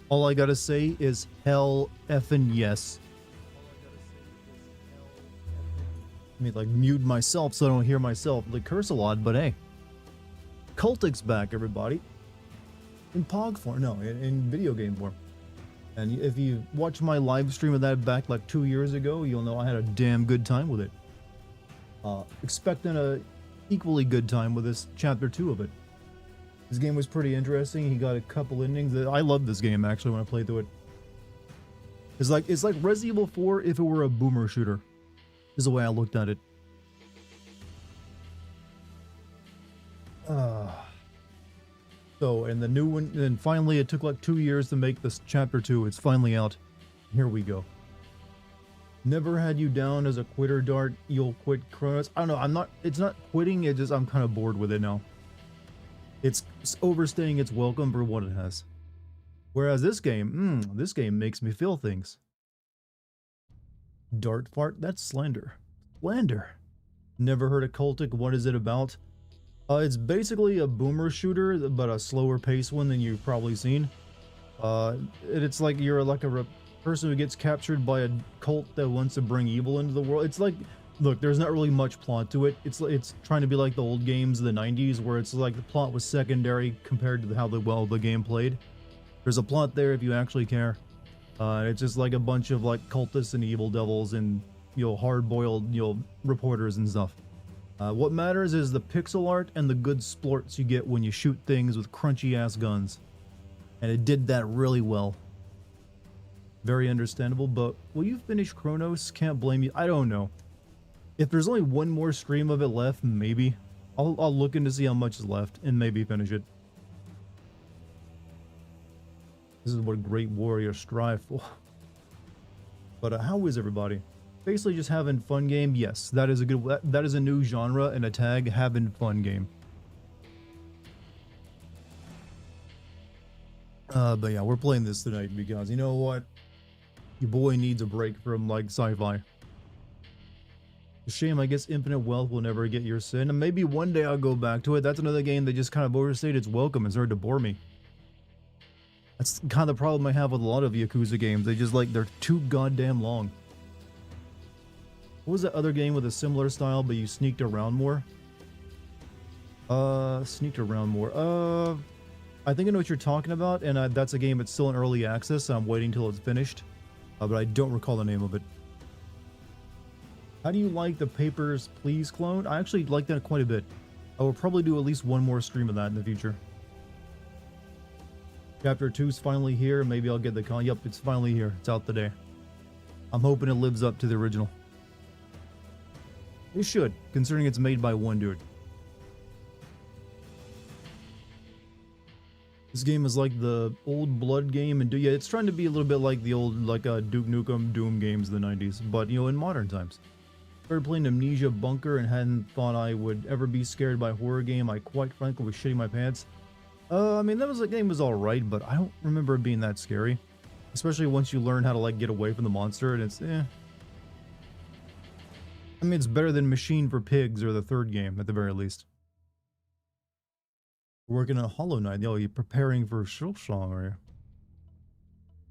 All I gotta say is hell effing yes. I mean, like, mute myself so I don't hear myself like curse a lot, but hey. Cultic's back, everybody. In POG form, no, in video game form. And if you watch my live stream of that back like 2 years ago, you'll know I had a damn good time with it. Expecting a equally good time with this chapter 2 of it. This game was pretty interesting. He got a couple endings. I loved this game actually when I played through it. It's like Resident Evil 4 if it were a boomer shooter. Is the way I looked at it. So, and the new one, and finally it took like 2 years to make this chapter 2. It's finally out. Here we go. Never had you down as a quitter, Dart. You'll quit Chronos. I don't know. It's not quitting. It's just I'm kind of bored with it now. It's overstaying its welcome for what it has. Whereas this game makes me feel things. Dart fart? That's slander. Slander. Never heard of Cultic. What is it about? It's basically a boomer shooter, but a slower paced one than you've probably seen. It's like you're like a person who gets captured by a cult that wants to bring evil into the world. It's like, look, there's not really much plot to it. It's trying to be like the old games of the 90s, where it's like the plot was secondary compared to how the game played. There's a plot there if you actually care. It's just like a bunch of like cultists and evil devils and, you know, hard-boiled, you know, reporters and stuff. What matters is the pixel art and the good splorts you get when you shoot things with crunchy-ass guns. And it did that really well. Very understandable, but will you finish Chronos? Can't blame you. I don't know. If there's only one more stream of it left, maybe. I'll look in to see how much is left and maybe finish it. This is what great warriors strive for. But how is everybody? Basically just having fun game. Yes, that is a new genre and a tag, having fun game. But yeah, we're playing this tonight because you know what? Your boy needs a break from like sci-fi. A shame, I guess Infinite Wealth will never get your sin. And maybe one day I'll go back to it. That's another game that just kind of overstayed its welcome and started to bore me. That's kind of the problem I have with a lot of Yakuza games. They're too goddamn long. What was that other game with a similar style, but you sneaked around more? Sneaked around more. I think I know what you're talking about, and that's a game that's still in early access, so I'm waiting till it's finished. But I don't recall the name of it. How do you like the Papers, Please clone? I actually like that quite a bit. I will probably do at least one more stream of that in the future. Chapter 2's finally here. Maybe I'll get the con. Yep, it's finally here. It's out today. I'm hoping it lives up to the original. It should, considering it's made by one dude. This game is like the old Blood game, and yeah, it's trying to be a little bit like the old Duke Nukem Doom games of the 90s, but you know, in modern times. Started playing Amnesia Bunker and hadn't thought I would ever be scared by a horror game. I quite frankly was shitting my pants. I mean, that game was alright, but I don't remember it being that scary. Especially once you learn how to like get away from the monster, and it's I mean, it's better than Machine for Pigs or the third game, at the very least. We're working on Hollow Knight. Yo, you're preparing for Shilsong, are you?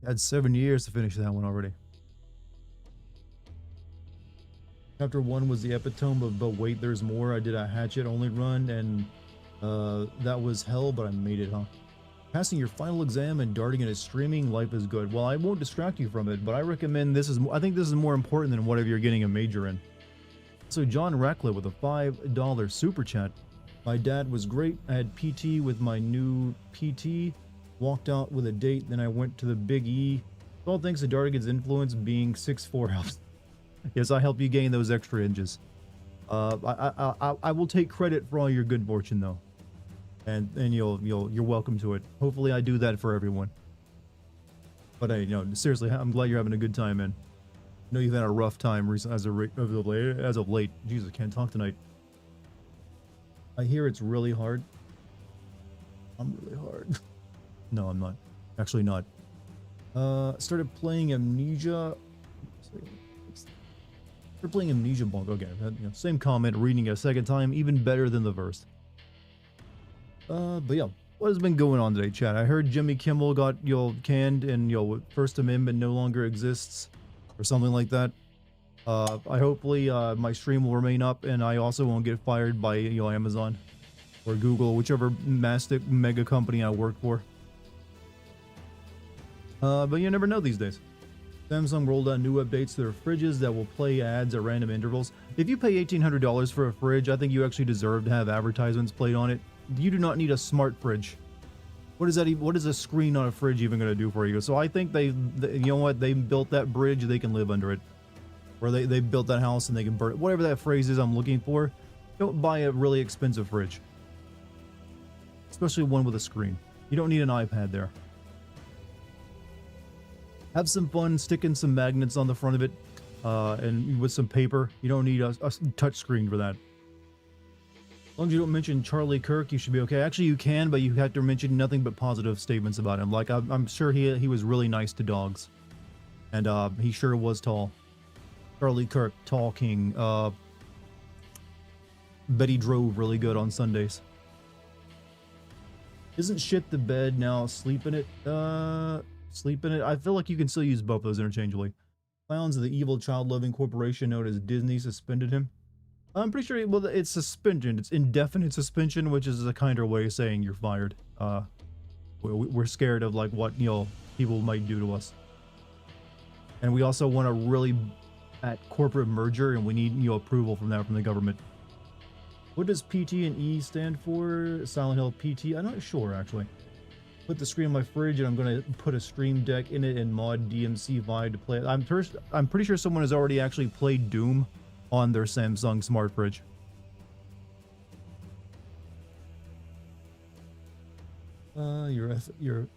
You had 7 years to finish that one already. Chapter 1 was the epitome of, but wait, there's more. I did a hatchet-only run, and that was hell, but I made it, huh? Passing your final exam and Dartigan is streaming, life is good. Well, I won't distract you from it, but I recommend I think this is more important than whatever you're getting a major in. So John Ratcliffe with a $5 super chat. My dad was great. I had PT with my new PT. Walked out with a date. Then I went to the Big E. All thanks to Dartigan's influence being 6'4" helps. Yes, I help you gain those extra inches. I will take credit for all your good fortune though. And you're welcome to it. Hopefully I do that for everyone. But hey, no, seriously, I'm glad you're having a good time, man. I know you've had a rough time recently as of late. Jesus, I can't talk tonight. I hear it's really hard. I'm really hard. No, I'm not. Actually not. Started playing Amnesia. Started playing Amnesia Bunk. Okay, same comment, reading it a second time, even better than the verse. But yeah, What has been going on today, chat? I heard Jimmy Kimmel got, canned and, First Amendment no longer exists or something like that. I hopefully, my stream will remain up and I also won't get fired by, Amazon or Google, whichever massive mega company I work for. But you never know these days. Samsung rolled out new updates to their fridges that will play ads at random intervals. If you pay $1,800 for a fridge, I think you actually deserve to have advertisements played on it. You do not need a smart fridge. What is that? What is a screen on a fridge even going to do for you? So I think they built that bridge, they can live under it. Or they built that house and they can burn it. Whatever that phrase is I'm looking for, don't buy a really expensive fridge. Especially one with a screen. You don't need an iPad there. Have some fun sticking some magnets on the front of it and with some paper. You don't need a touch screen for that. As long as you don't mention Charlie Kirk, you should be okay. Actually, you can, but you have to mention nothing but positive statements about him. Like, I'm sure he was really nice to dogs. And he sure was tall. Charlie Kirk, tall king. Bet he drove really good on Sundays. Isn't shit the bed now? Sleep in it? Sleep in it? I feel like you can still use both of those interchangeably. Clowns of the evil child-loving corporation known as Disney suspended him. I'm pretty sure, well, it's suspension. It's indefinite suspension, which is a kinder way of saying you're fired. We're scared of, like, what, people might do to us. And we also want a really bad corporate merger, and we need, approval from that from the government. What does PT and E stand for? Silent Hill PT? I'm not sure, actually. Put the screen on my fridge, and I'm going to put a stream deck in it and mod DMC Vibe to play it. I'm pretty sure someone has already actually played Doom on their Samsung smart fridge. Your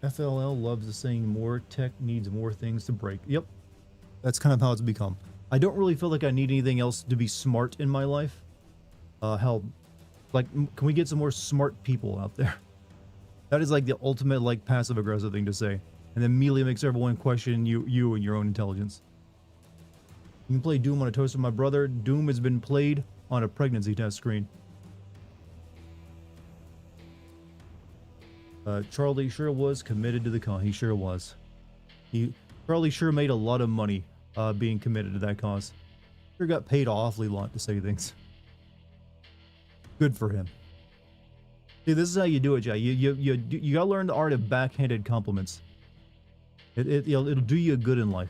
FLL loves the saying, more tech needs more things to break. Yep. That's kind of how it's become. I don't really feel like I need anything else to be smart in my life. Hell, like, can we get some more smart people out there? That is like the ultimate, like, passive-aggressive thing to say. And then immediately makes everyone question you and your own intelligence. You can play Doom on a toaster with my brother. Doom has been played on a pregnancy test screen. Charlie sure was committed to the cause. He sure was. Charlie sure made a lot of money being committed to that cause. Sure got paid awfully lot to say things. Good for him. See, this is how you do it, Jay. You gotta learn the art of backhanded compliments. It'll do you good in life.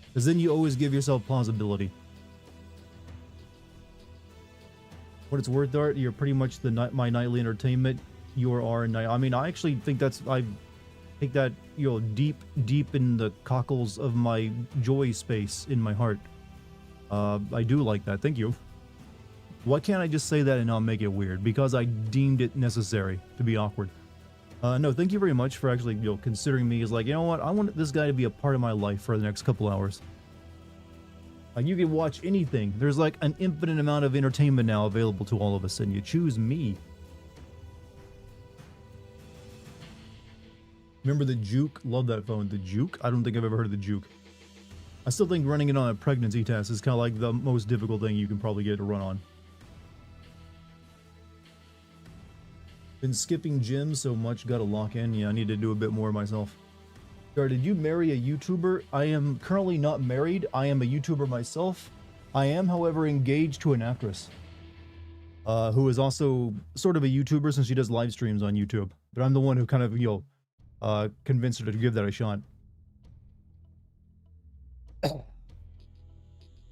Because then you always give yourself plausibility. What it's worth, Dart, you're pretty much my nightly entertainment. You are our night. I mean, I actually think I take that, deep in the cockles of my joy space in my heart. I do like that. Thank you. Why can't I just say that and not make it weird? Because I deemed it necessary to be awkward. No, thank you very much for actually, considering me as like, you know what? I want this guy to be a part of my life for the next couple hours. Like, you can watch anything. There's like an infinite amount of entertainment now available to all of us, and you choose me. Remember the Juke? Love that phone. The Juke? I don't think I've ever heard of the Juke. I still think running it on a pregnancy test is kind of like the most difficult thing you can probably get to run on. Been skipping gym so much, gotta lock in. Yeah, I need to do a bit more myself. Did you marry a YouTuber? I am currently not married. I am a YouTuber myself. I am, however, engaged to an actress. Who is also sort of a YouTuber since she does live streams on YouTube. But I'm the one who kind of, convinced her to give that a shot.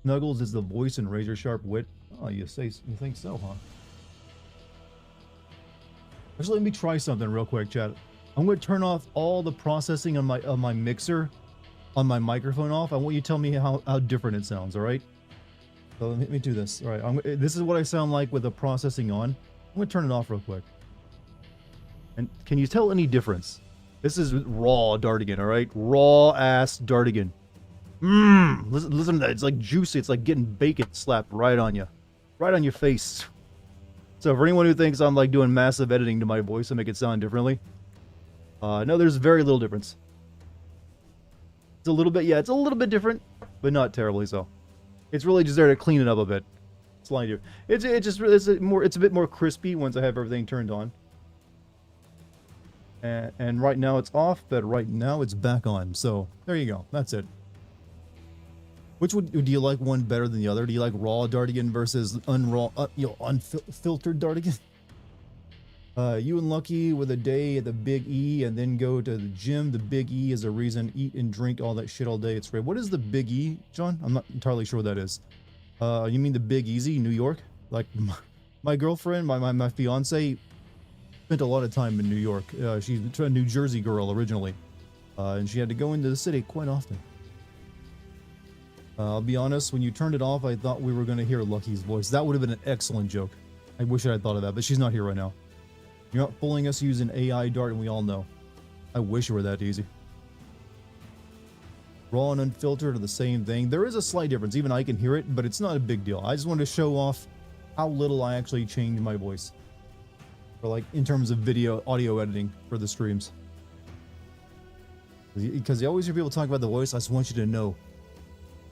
Snuggles is the voice and razor sharp wit. Oh, you think so, huh? Just let me try something real quick, chat. I'm going to turn off all the processing on my mixer, on my microphone off. I want you to tell me how different it sounds, all right? So let me do this. All right, this is what I sound like with the processing on. I'm going to turn it off real quick. And can you tell any difference? This is raw Dartigan, all right? Raw-ass Dartigan. Listen to that. It's like juicy. It's like getting bacon slapped right on you. Right on your face. So for anyone who thinks I'm like doing massive editing to my voice to make it sound differently, no, there's very little difference. It's a little bit, yeah, it's a little bit different, but not terribly so. It's really just there to clean it up a bit. It's like it's a bit more crispy once I have everything turned on. And right now it's off, but right now it's back on. So there you go. That's it. Which do you like one better than the other? Do you like raw Dartigan versus unfiltered Dartigan? You and Lucky with a day at the Big E and then go to the gym. The Big E is a reason. Eat and drink all that shit all day. It's great. What is the Big E, John? I'm not entirely sure what that is. You mean the Big Easy, New York? Like my girlfriend, my fiance spent a lot of time in New York. She's a New Jersey girl originally, and she had to go into the city quite often. I'll be honest, when you turned it off, I thought we were going to hear Lucky's voice. That would have been an excellent joke. I wish I had thought of that, but she's not here right now. You're not fooling us using AI Dart, and we all know. I wish it were that easy. Raw and unfiltered are the same thing. There is a slight difference. Even I can hear it, but it's not a big deal. I just wanted to show off how little I actually changed my voice. Or like in terms of audio editing for the streams. Because you always hear people talk about the voice. I just want you to know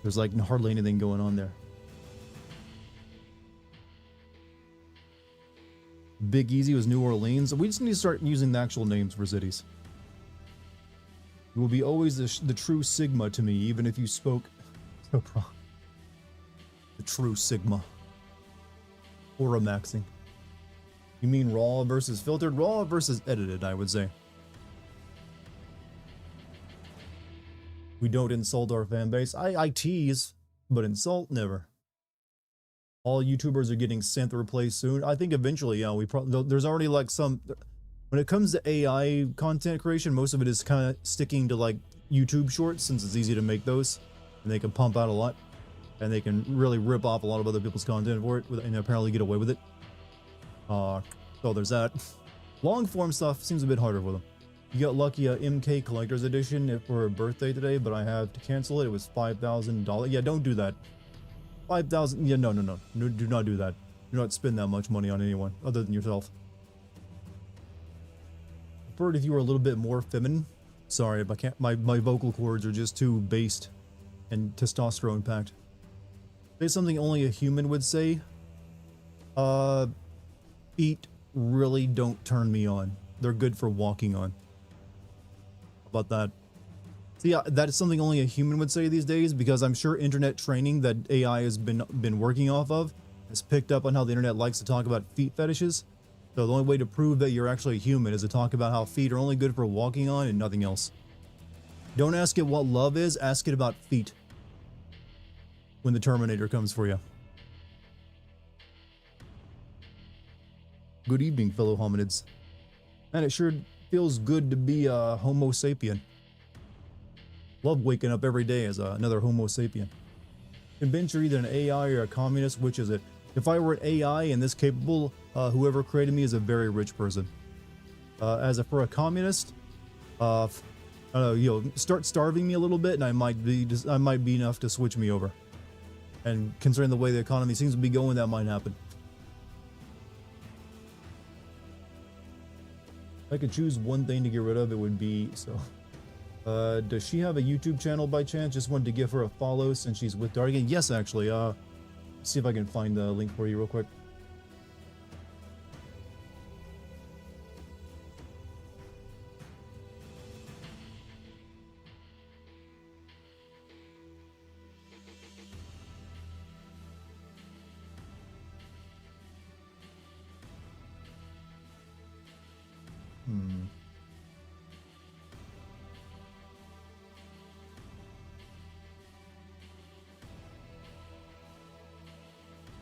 there's like hardly anything going on there. Big Easy was New Orleans. We just need to start using the actual names for cities. You will be always the true Sigma to me, even if you spoke. The true Sigma. Aura maxing. You mean raw versus filtered? Raw versus edited, I would say. We don't insult our fan base. I tease, but insult never. All YouTubers are getting synth replaced soon. I think eventually, yeah, there's already like some. When it comes to AI content creation, most of it is kind of sticking to like YouTube shorts, since it's easy to make those, and they can pump out a lot, and they can really rip off a lot of other people's content for it, and apparently get away with it. So there's that. Long form stuff seems a bit harder for them. You got lucky MK Collector's Edition for a birthday today, but I have to cancel it. It was $5,000. Yeah, don't do that. 5,000. Yeah, no. Do not do that. Do not spend that much money on anyone other than yourself. Preferred if you were a little bit more feminine. Sorry, if I can't. My vocal cords are just too based and testosterone packed. Say something only a human would say. Feet really don't turn me on. They're good for walking on. How about that? See, that is something only a human would say these days, because I'm sure internet training that AI has been working off of has picked up on how the internet likes to talk about feet fetishes. So the only way to prove that you're actually human is to talk about how feet are only good for walking on and nothing else. Don't ask it what love is, ask it about feet. When the Terminator comes for you. Good evening, fellow hominids. And it sure feels good to be a Homo sapien. Love waking up every day as another Homo sapien. Convince you're either an AI or a communist, which is it? If I were an AI and this capable, whoever created me is a very rich person. For a communist, I don't know, start starving me a little bit, and I might be enough to switch me over. And considering the way the economy seems to be going, that might happen. If I could choose one thing to get rid of, it would be so. Does she have a YouTube channel by chance? Just wanted to give her a follow since she's with Dartigan. Yes, actually. See if I can find the link for you real quick.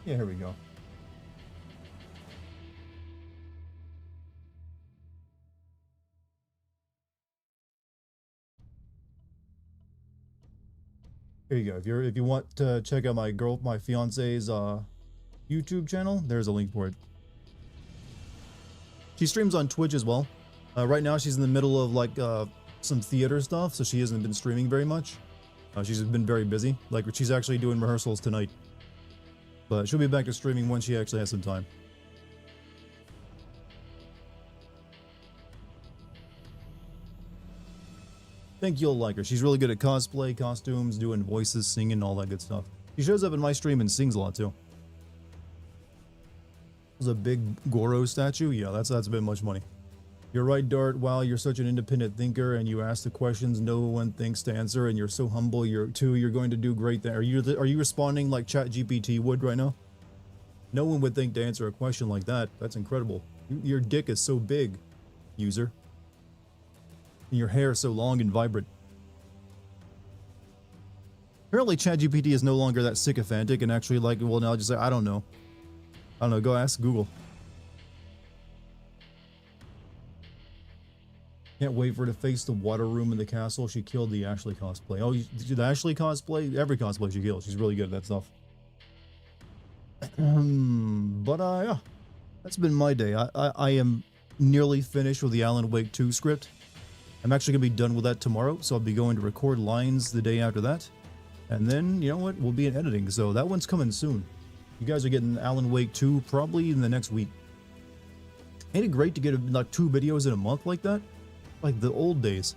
Yeah, here we go. Here you go. If you want to check out my fiance's YouTube channel, there's a link for it. She streams on Twitch as well. Right now she's in the middle of like some theater stuff, so she hasn't been streaming very much. She's been very busy. Like she's actually doing rehearsals tonight. But she'll be back to streaming when she actually has some time. I think you'll like her. She's really good at cosplay, costumes, doing voices, singing, all that good stuff. She shows up in my stream and sings a lot too. There's a big Goro statue. Yeah, that's a bit much money. You're right, Dart. Wow, you're such an independent thinker, and you ask the questions no one thinks to answer, and you're so humble. You're going to do great there. Are you responding like ChatGPT would right now? No one would think to answer a question like that. That's incredible. Your dick is so big, user. And your hair is so long and vibrant. Apparently ChatGPT is no longer that sycophantic and actually like, well, now just say, I don't know. Go ask Google. Can't wait for her to face the water room in the castle. She killed the Ashley cosplay. Oh, the Ashley cosplay? Every cosplay she kills. She's really good at that stuff. But yeah, that's been my day. I am nearly finished with the Alan Wake 2 script. I'm actually going to be done with that tomorrow, so I'll be going to record lines the day after that. And then, you know what, we'll be in editing, so that one's coming soon. You guys are getting Alan Wake 2 probably in the next week. Ain't it great to get like 2 videos in a month like that? Like the old days.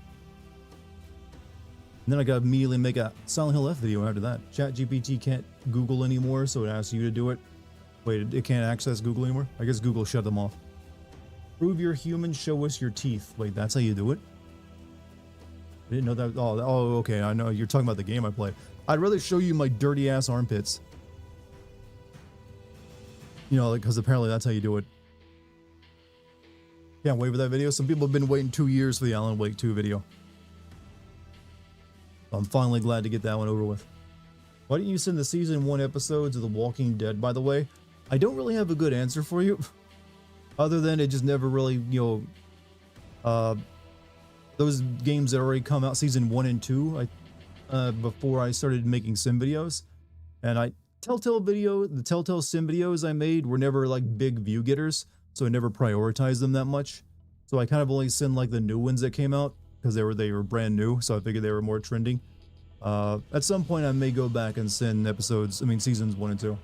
And then I gotta immediately make a Silent Hill F video after that. ChatGPT can't Google anymore, so it asks you to do it. Wait, it can't access Google anymore? I guess Google shut them off. Prove you're human, show us your teeth. Wait, that's how you do it? I didn't know that. Oh, okay, I know. You're talking about the game I play. I'd rather show you my dirty ass armpits. You know, because apparently that's how you do it. Can't wait for that video. Some people have been waiting 2 years for the Alan Wake 2 video. I'm finally glad to get that one over with. Why didn't you send the season 1 episodes of The Walking Dead, by the way? I don't really have a good answer for you. Other than it just never really, you know, those games that already come out, season 1 and 2, before I started making sim videos. And the Telltale sim videos I made were never like big view getters, so I never prioritized them that much. So I kind of only send like the new ones that came out because they were brand new, so I figured they were more trending. At some point I may go back and send seasons 1 and 2.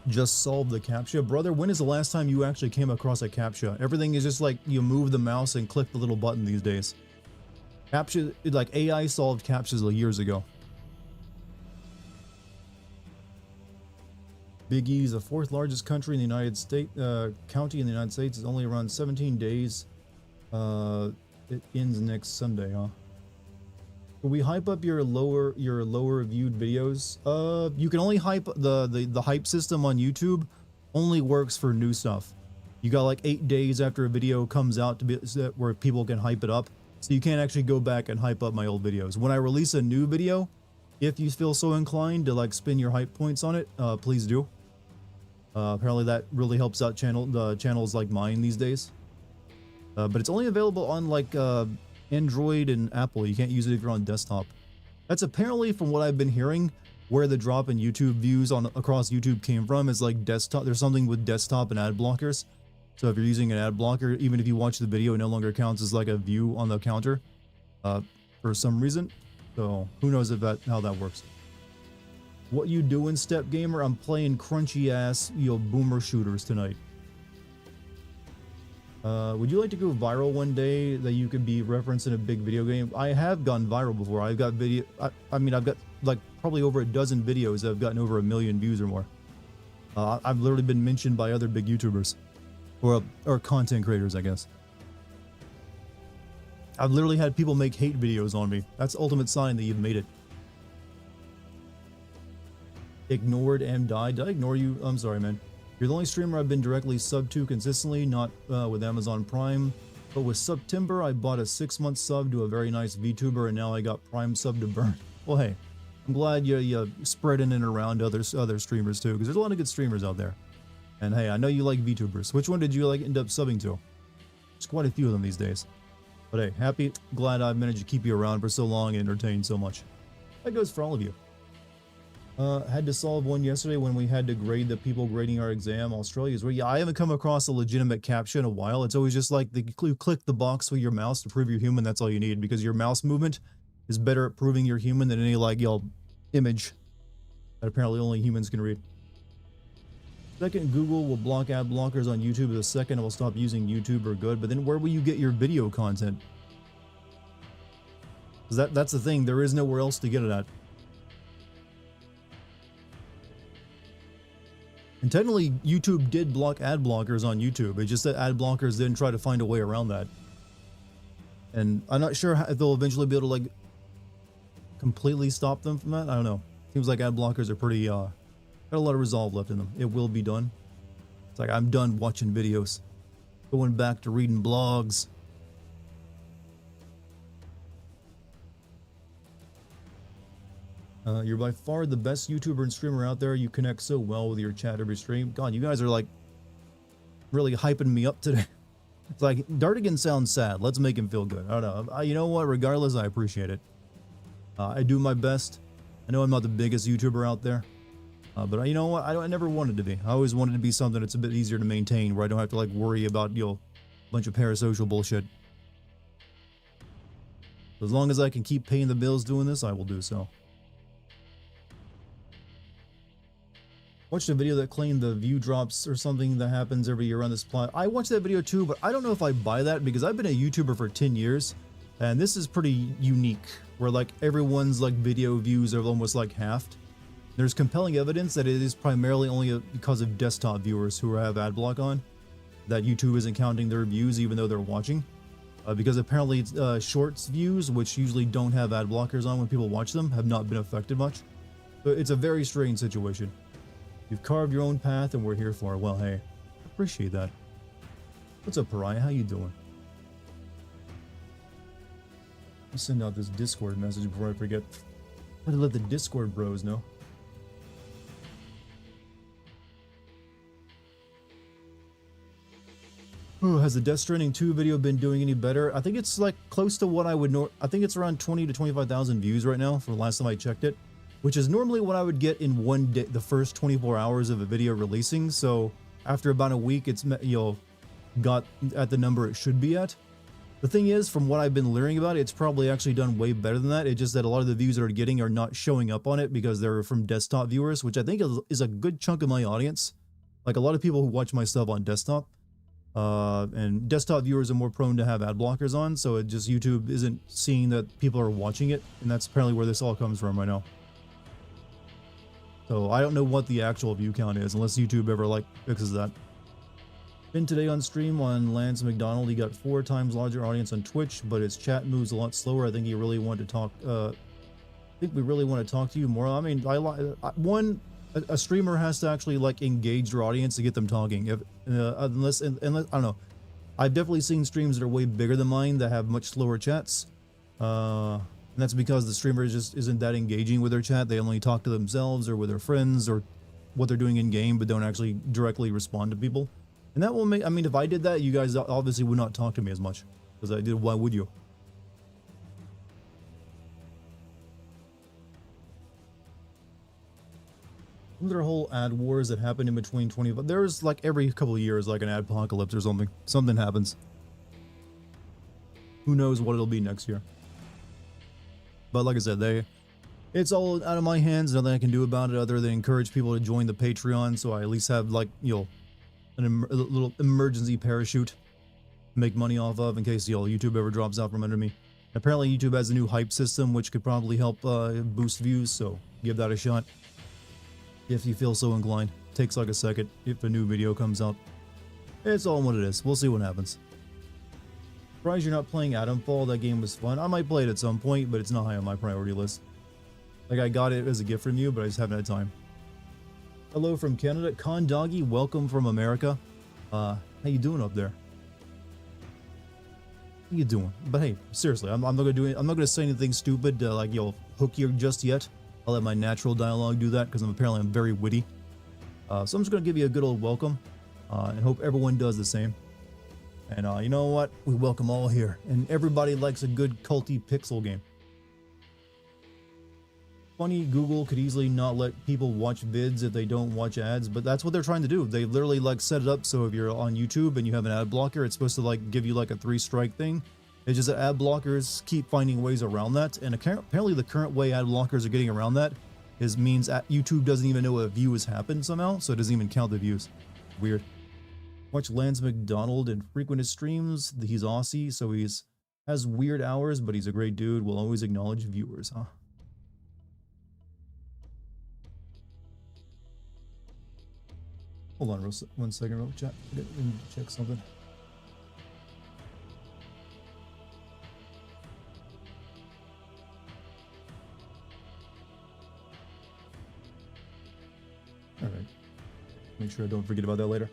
Just solve the CAPTCHA. Brother, when is the last time you actually came across a CAPTCHA? Everything is just like you move the mouse and click the little button these days. CAPTCHA, like AI solved CAPTCHAs years ago. Big E is the 4th largest country in the United States. County in the United States is only around 17 days. It ends next Sunday, huh? Will we hype up your lower viewed videos? You can only hype the hype system on YouTube only works for new stuff. You got like 8 days after a video comes out to be where people can hype it up. So you can't actually go back and hype up my old videos. When I release a new video, if you feel so inclined to like spin your hype points on it, please do. Apparently that really helps out channels like mine these days. But it's only available on like Android and Apple. You can't use it if you're on desktop. That's apparently, from what I've been hearing, where the drop in YouTube views across YouTube came from, is like desktop. There's something with desktop and ad blockers. So if you're using an ad blocker, even if you watch the video, it no longer counts as like a view on the counter for some reason. So who knows how that works. What you doing, Step Gamer? I'm playing crunchy ass, boomer shooters tonight. Would you like to go viral one day that you could be referenced in a big video game? I have gone viral before. I've got I've got like probably over a dozen videos that have gotten over 1 million views or more. I've literally been mentioned by other big YouTubers or content creators, I guess. I've literally had people make hate videos on me. That's the ultimate sign that you've made it. Ignored and died. Did I ignore you? I'm sorry, man. You're the only streamer I've been directly subbed to consistently, not with Amazon Prime. But with September, I bought a 6-month sub to a very nice VTuber, and now I got Prime sub to burn. Well, hey, I'm glad you spreading it around other streamers too, because there's a lot of good streamers out there. And hey, I know you like VTubers. Which one did you end up subbing to? There's quite a few of them these days. But hey, glad I've managed to keep you around for so long and entertain so much. That goes for all of you. Had to solve one yesterday when we had to grade the people grading our exam. Australia's where, yeah, I haven't come across a legitimate CAPTCHA in a while. It's always just like you click the box with your mouse to prove you're human. That's all you need, because your mouse movement is better at proving you're human than any image that apparently only humans can read. Second, Google will block ad blockers on YouTube. The second, it will stop using YouTube or good. But then where will you get your video content? Because that's the thing. There is nowhere else to get it at. And technically, YouTube did block ad blockers on YouTube. It's just that ad blockers didn't try to find a way around that. And I'm not sure if they'll eventually be able to like completely stop them from that. I don't know. Seems like ad blockers are pretty got a lot of resolve left in them. It will be done. It's like I'm done watching videos, going back to reading blogs. You're by far the best YouTuber and streamer out there. You connect so well with your chat every stream. God, you guys are like really hyping me up today. It's like Dartigan sounds sad. Let's make him feel good. I don't know. You know what? Regardless, I appreciate it. I do my best. I know I'm not the biggest YouTuber out there, but you know what? I never wanted to be. I always wanted to be something that's a bit easier to maintain, where I don't have to like worry about a bunch of parasocial bullshit. As long as I can keep paying the bills doing this, I will do so. Watched a video that claimed the view drops or something that happens every year on this plot. I watched that video too, but I don't know if I buy that because I've been a YouTuber for 10 years and this is pretty unique where like everyone's like video views are almost like halved. There's compelling evidence that it is primarily only because of desktop viewers who have ad block on that YouTube isn't counting their views even though they're watching. Because apparently shorts views, which usually don't have ad blockers on when people watch them, have not been affected much. So it's a very strange situation. You've carved your own path and we're here for it. Well, hey, appreciate that. What's up, Pariah? How you doing? Let me send out this Discord message before I forget. I gotta let the Discord bros know. Oh, has the Death Stranding 2 video been doing any better? I think it's like close to what I would I think it's around 20 to 25,000 views right now from the last time I checked it, which is normally what I would get in one day, the first 24 hours of a video releasing. So after about a week, it's got at the number it should be at. The thing is, from what I've been learning about it, it's probably actually done way better than that. It's just that a lot of the views that are getting are not showing up on it because they're from desktop viewers, which I think is a good chunk of my audience. Like a lot of people who watch my stuff on desktop. And desktop viewers are more prone to have ad blockers on, so it just YouTube isn't seeing that people are watching it, and that's apparently where this all comes from right now. So I don't know what the actual view count is unless YouTube ever like fixes that. Been today on stream on Lance McDonald. He got 4 times larger audience on Twitch, but his chat moves a lot slower. I think he really wanted to talk. I think we really want to talk to you more. I mean, a streamer has to actually like engage their audience to get them talking. If unless I don't know, I've definitely seen streams that are way bigger than mine that have much slower chats. And that's because the streamer just isn't that engaging with their chat. They only talk to themselves or with their friends or what they're doing in game, but don't actually directly respond to people. And that will make, I mean, if I did that, you guys obviously would not talk to me as much because I did. Why would you? There are whole ad wars that happen in between 25. There's like every couple of years, like an ad apocalypse or something. Something happens. Who knows what it'll be next year? But like I said, it's all out of my hands. Nothing I can do about it other than encourage people to join the Patreon, so I at least have like a little emergency parachute to make money off of in case YouTube ever drops out from under me. Apparently, YouTube has a new hype system which could probably help boost views, so give that a shot. If you feel so inclined. Takes like a second if a new video comes out. It's all what it is. We'll see what happens. Surprised you're not playing Atomfall. That game was fun. I might play it at some point, but it's not high on my priority list. Like, I got it as a gift from you, but I just haven't had time. Hello from Canada. Con Doggy, welcome from America. How you doing up there? How you doing? But hey, seriously, I'm not gonna say anything stupid like hook you just yet. I'll let my natural dialogue do that because I'm very witty. So I'm just gonna give you a good old welcome, and hope everyone does the same. And you know what? We welcome all here, and everybody likes a good culty pixel game. Funny, Google could easily not let people watch vids if they don't watch ads, but that's what they're trying to do. They literally like set it up so if you're on YouTube and you have an ad blocker, it's supposed to like give you like a 3-strike thing. It's just that ad blockers keep finding ways around that, and apparently the current way ad blockers are getting around that means YouTube doesn't even know a view has happened somehow, so it doesn't even count the views. Weird. Watch Lance McDonald and frequent his streams. He's Aussie, so has weird hours, but he's a great dude. Will always acknowledge viewers, huh? Hold on 1 second, real chat. Let me check something. All right. Make sure I don't forget about that later.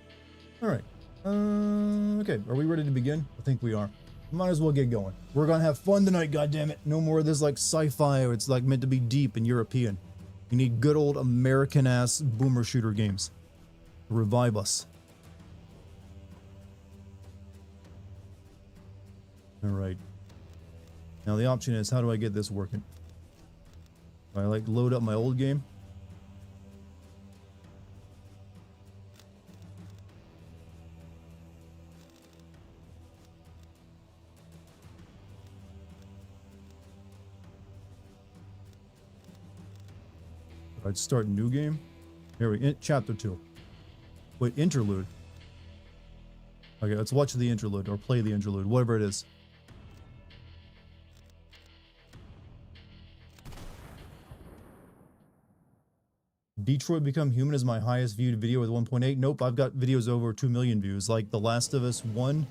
All right. Okay. Are we ready to begin? I think we are. Might as well get going. We're gonna have fun tonight, goddammit. No more of this like sci-fi or it's like meant to be deep and European. We need good old American ass boomer shooter games. Revive us. All right. Now the option is, how do I get this working? Do I like load up my old game? I'd start new game. Here we chapter 2. Wait, interlude. Okay, let's watch the interlude or play the interlude, whatever it is. Detroit Become Human is my highest viewed video with 1.8. Nope, I've got videos over 2 million views, like The Last of Us 1,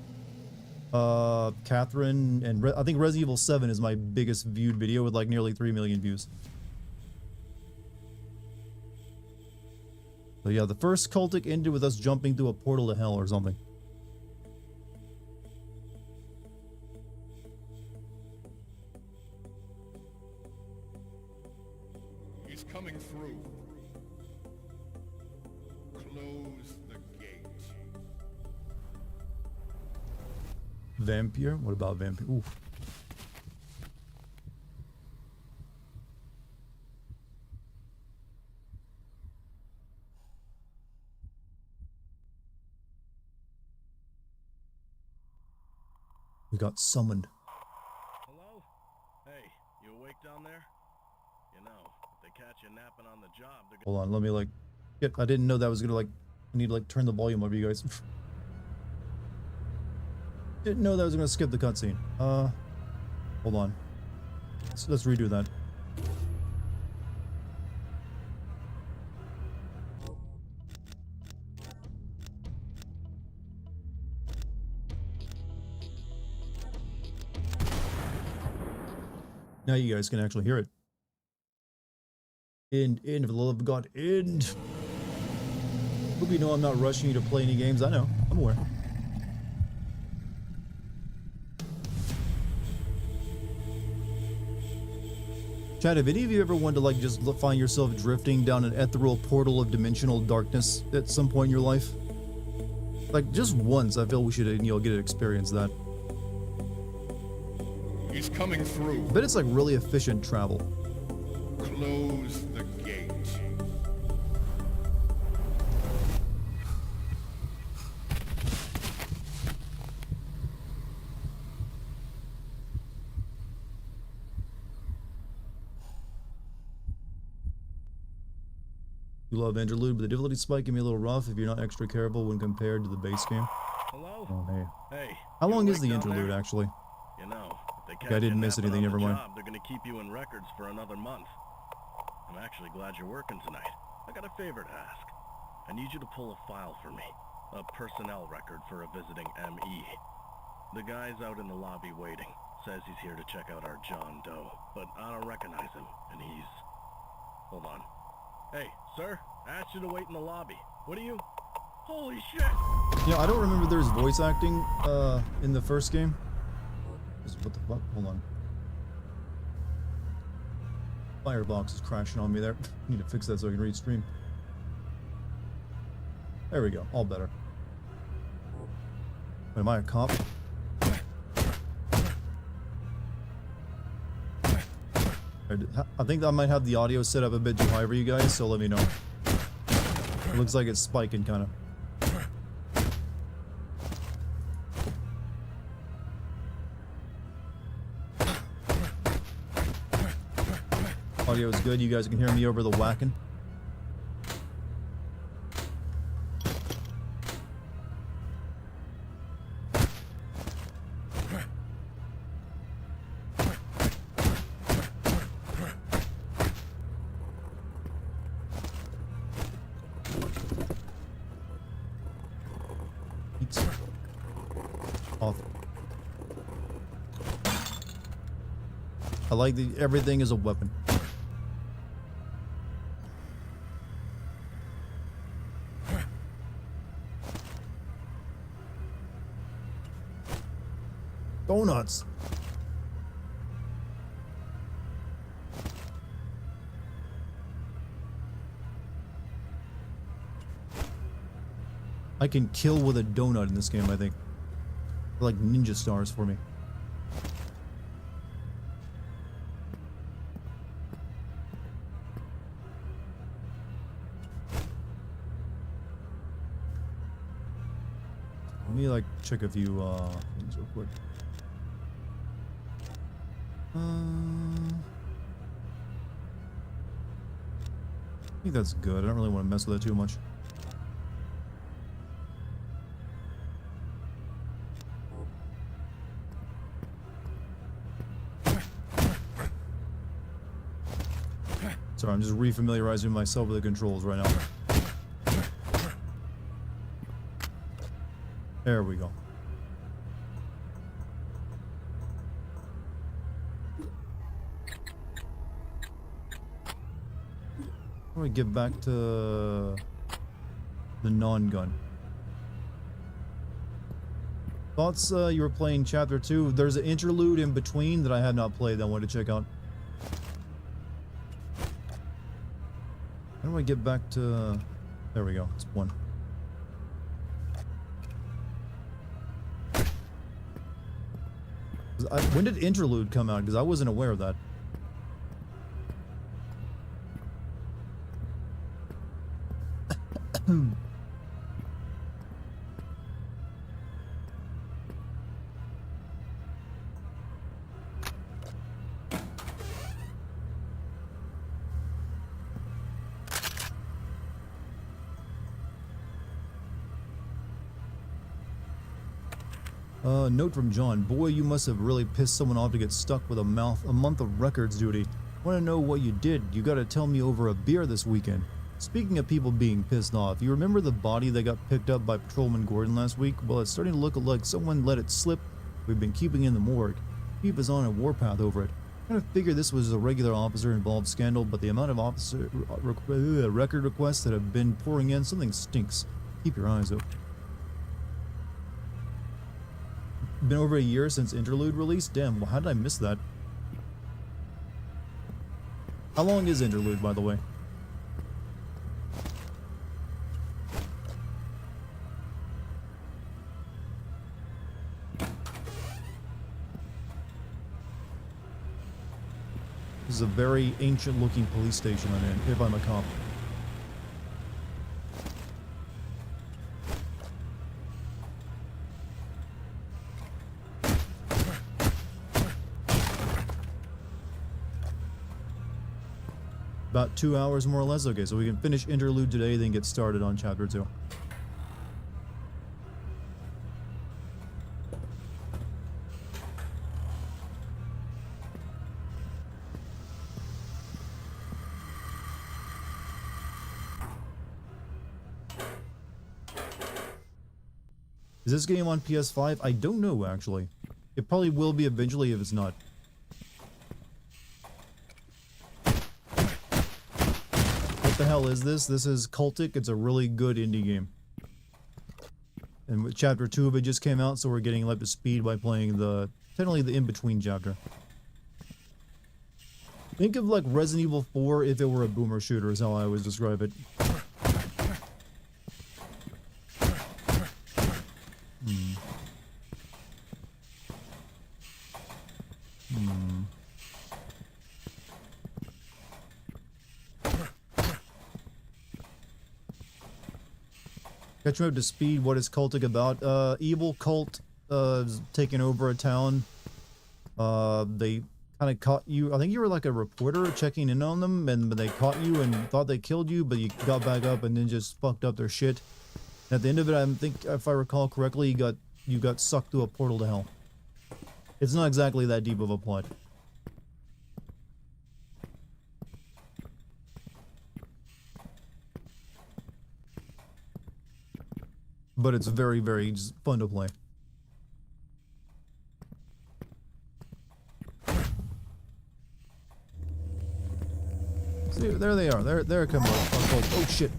Catherine, and I think Resident Evil 7 is my biggest viewed video with like nearly 3 million views. So yeah, the first Cultic ended with us jumping through a portal to hell or something. He's coming through. Close the gate. Vampire? What about Vampire? Oof. We got summoned. Hello? Hey, you awake down there? You know, if they catch you napping on the job, they're Hold on, let me like I didn't know that was gonna like I need to like turn the volume over, you guys. Didn't know that was gonna skip the cutscene. Hold on. Let's redo that. Now you guys can actually hear it. End, for the love of God, end. Hope you know I'm not rushing you to play any games. I know, I'm aware. Chad, have any of you ever wanted to like just find yourself drifting down an ethereal portal of dimensional darkness at some point in your life? Like just once, I feel we should, you know, get to experience that. He's coming through. I bet it's like really efficient travel. Close the gate. You love interlude, but the difficulty spike can be a little rough if you're not extra careful when compared to the base game. Hello? Oh, hey. Hey. How long is the awake down interlude, there? actually? You know, if they catch I didn't you miss napping anything, on never the mind. job, they're gonna keep you in records for another month. I'm actually glad you're working tonight. I got a favor to ask. I need you to pull a file for me. A personnel record for a visiting ME. The guy's out in the lobby waiting. Says he's here to check out our John Doe, but I don't recognize him, and he's... Hold on. Hey, sir, I asked you to wait in the lobby. What are you... Holy shit! You know, I don't remember there's voice acting in the first game. What the fuck? Hold on. Firebox is crashing on me there. Need to fix that so I can read stream. There we go. All better. Wait, am I a cop? I think I might have the audio set up a bit too high for you guys, so let me know. It looks like it's spiking, kind of. Audio is good. You guys can hear me over the whacking. It's off. I like the everything is a weapon. Donuts. I can kill with a donut in this game, I think. They're like ninja stars for me. Let me like check a few things real quick. I think that's good. I don't really want to mess with it too much. Sorry, I'm just refamiliarizing myself with the controls right now. There we go. How do I get back to the non-gun? Thoughts you were playing chapter 2. There's an interlude in between that I had not played that I wanted to check out. How do I get back to... There we go. It's 1. When did interlude come out? Because I wasn't aware of that. Note from John. Boy, you must have really pissed someone off to get stuck with a month of records duty. Want to know what you did? You gotta tell me over a beer this weekend. Speaking of people being pissed off, you remember the body that got picked up by Patrolman Gordon last week? Well, it's starting to look like someone let it slip. We've been keeping it in the morgue. Chief is on a warpath over it. I kind of figured this was a regular officer-involved scandal, but the amount of officer record requests that have been pouring in, something stinks. Keep your eyes open. Been over a year since Interlude release? Damn, well, how did I miss that? How long is Interlude, by the way? This is a very ancient looking police station I'm in, if I'm a cop. About 2 hours more or less. Okay, so we can finish Interlude today, then get started on Chapter 2. Is this game on PS5? I don't know, actually. It probably will be eventually if it's not. What the hell is this? This is Cultic. It's a really good indie game. And chapter 2 of it just came out, so we're getting up to speed by playing technically the in-between chapter. Think of like Resident Evil 4 if it were a boomer shooter is how I always describe it. Catch me up to speed. What is Cultic about? Evil cult taking over a town. They kind of caught you. I think you were like a reporter checking in on them, and they caught you and thought they killed you, but you got back up and then just fucked up their shit. And at the end of it, I think if I recall correctly, you got sucked through a portal to hell. It's not exactly that deep of a plot. but it's very, very just fun to play. See, there they are. They're coming up. Oh shit.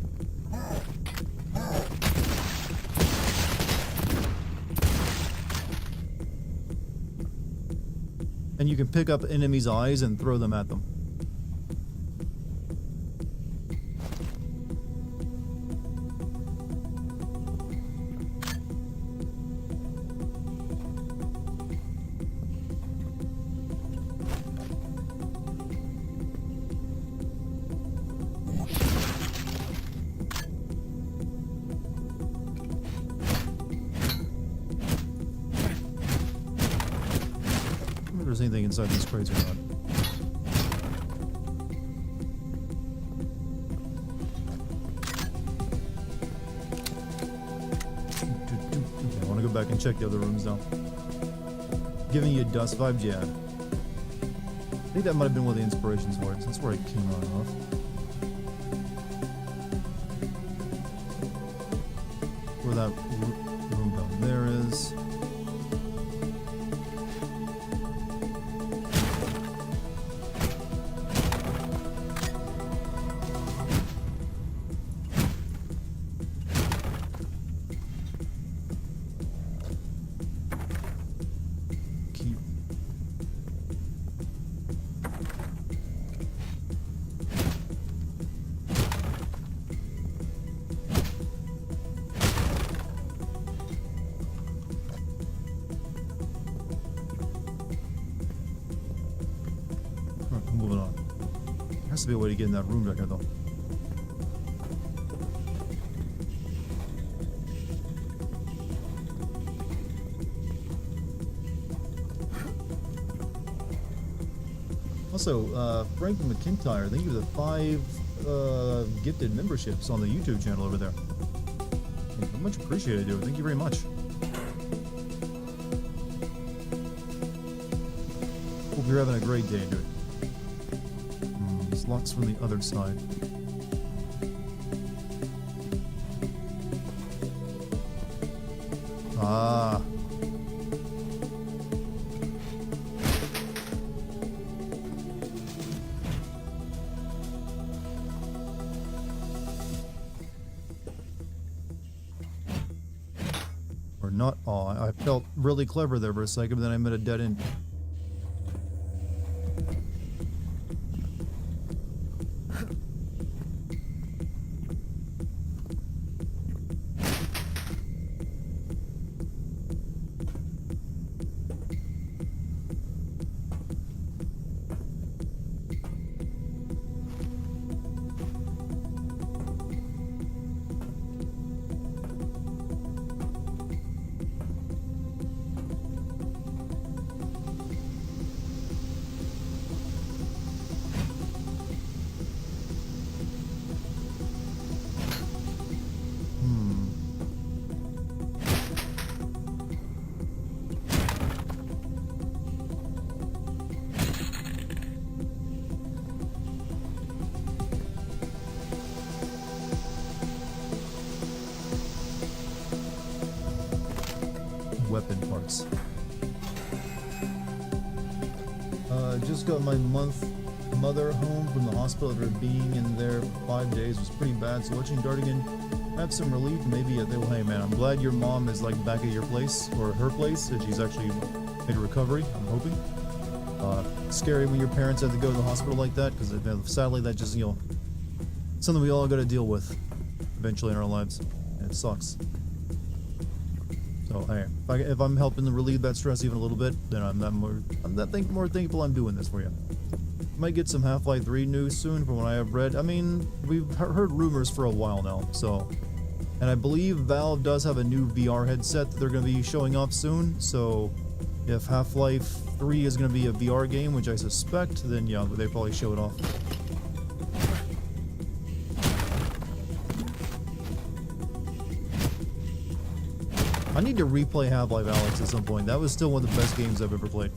And you can pick up enemies' eyes and throw them at them. If there's anything inside these crates or not. Okay, I want to go back and check the other rooms now. Giving you dust vibes, yeah. I think that might have been one of the inspirations for it. That's where I came on off. Where that room down there is. Moving on. There has to be a way to get in that room back there, though. Also, Frank McIntyre, thank you for the 5 gifted memberships on the YouTube channel over there. Much appreciated, dude. Thank you very much. Hope you're having a great day, dude. There's lots from the other side. Ah. Or not. Oh, I felt really clever there for a second, but then I met a dead end. Weapon parts. Just got my mother home from the hospital after being in there for 5 days. It was pretty bad, so watching Dartigan have some relief. Maybe they will. Hey man, I'm glad your mom is like back at your place or her place, and she's actually made a recovery. I'm hoping. Scary when your parents have to go to the hospital like that, because sadly that just, you know, something we all got to deal with eventually in our lives, and it sucks. So hey, if I'm helping to relieve that stress even a little bit, then I'm more thankful I'm doing this for you. Might get some Half-Life 3 news soon from what I have read. I mean, we've heard rumors for a while now, so. And I believe Valve does have a new VR headset that they're going to be showing off soon, so if Half-Life 3 is going to be a VR game, which I suspect, then yeah, they probably show it off. I need to replay Half-Life Alyx at some point. That was still one of the best games I've ever played.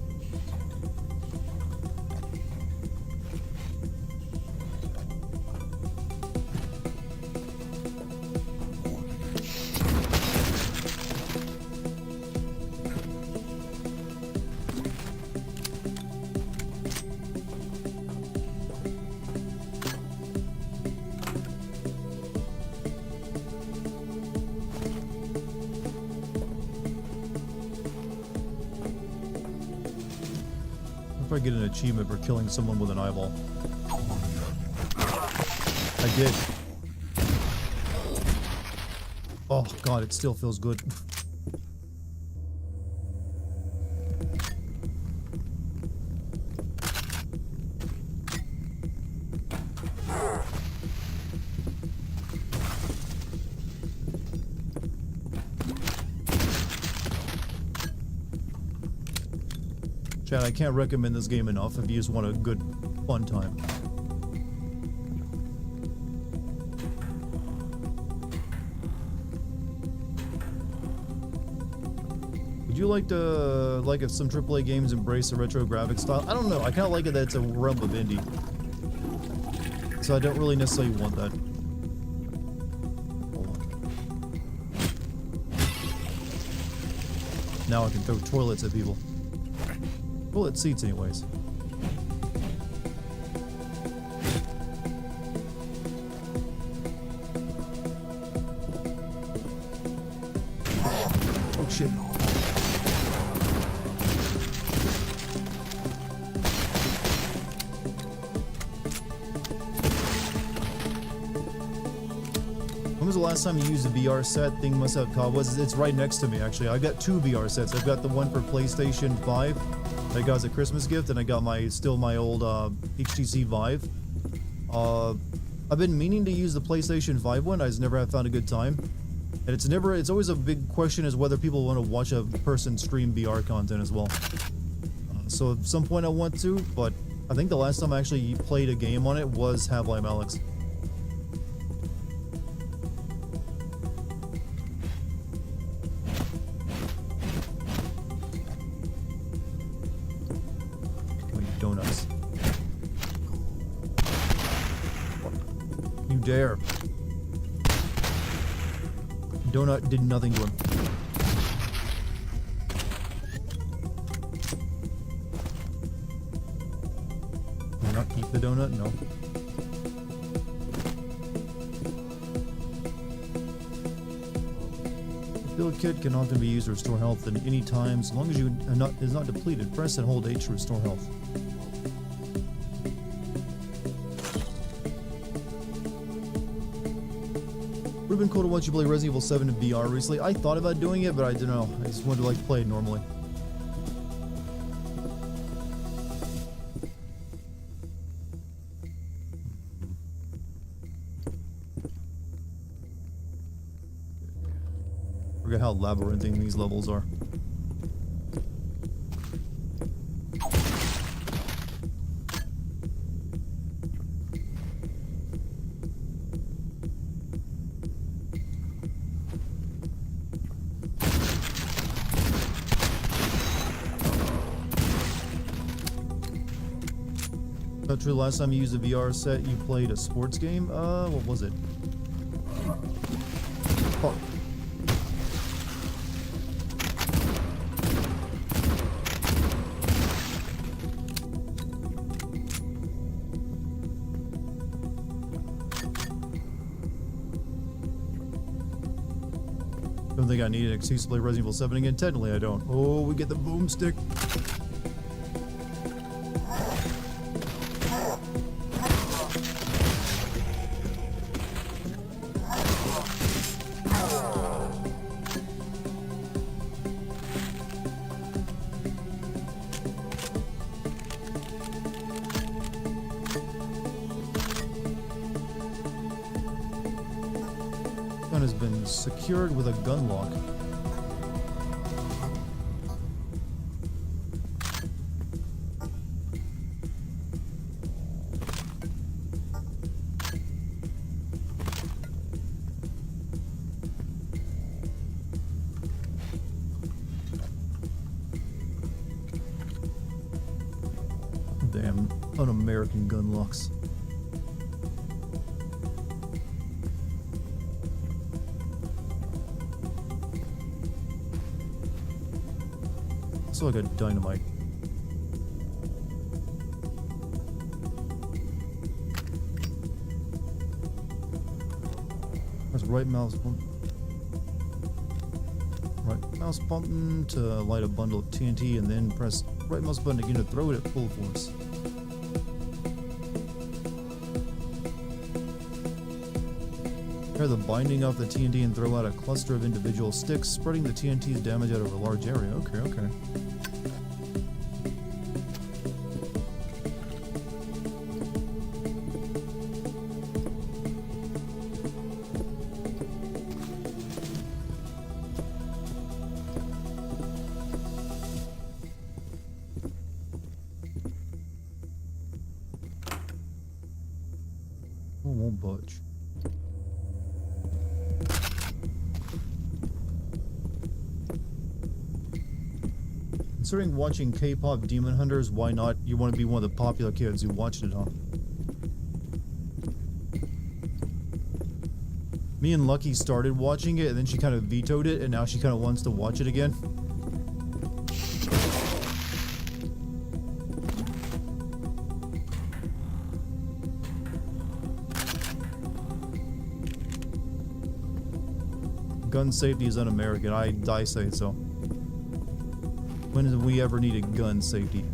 probably get an achievement for killing someone with an eyeball. I did. Oh god, it still feels good. Chad, I can't recommend this game enough if you just want a good, fun time. Would you like to, like if some AAA games embrace the retro graphic style? I don't know, I kind of like it that it's a realm of indie. So I don't really necessarily want that. Hold on. Now I can throw toilets at people. Toilet seats anyways. Oh shit. When was the last time you used a VR set? Thing must have cobwebs. It's right next to me actually. I've got two VR sets. I've got the one for PlayStation 5 that I got as a Christmas gift, and I got my old HTC Vive. I've been meaning to use the PlayStation 5 one. I just never have found a good time. And it's always a big question is whether people want to watch a person stream VR content as well. So at some point I want to, but I think the last time I actually played a game on it was Half-Life Alyx. Donuts. You dare. Donut did nothing to him. Can I not keep the donut? No. The build kit can often be used to restore health at any time, as long as is not depleted. Press and hold H to restore health. Would have been cool to watch you play Resident Evil 7 in VR recently. I thought about doing it, but I don't know. I just wanted to like play it normally. Forget how labyrinthine these levels are. Not true. Last time you used a VR set, you played a sports game? What was it? Fuck. Don't think I need an excuse to play Resident Evil 7 again. Technically, I don't. Oh, we get the boomstick. Gun has been secured with a gun lock. Damn un-American gun locks. So I got dynamite. Press right mouse button to light a bundle of TNT, and then press right mouse button again to throw it at full force. Tear the binding off the TNT and throw out a cluster of individual sticks, spreading the TNT's damage out over a large area. Okay, okay. Oh, won't budge. Considering watching K-pop Demon Hunters, why not? You want to be one of the popular kids who watched it, huh? Me and Lucky started watching it, and then she kind of vetoed it, and now she kind of wants to watch it again. Gun safety is un-American. I say so. When did we ever need a gun safety?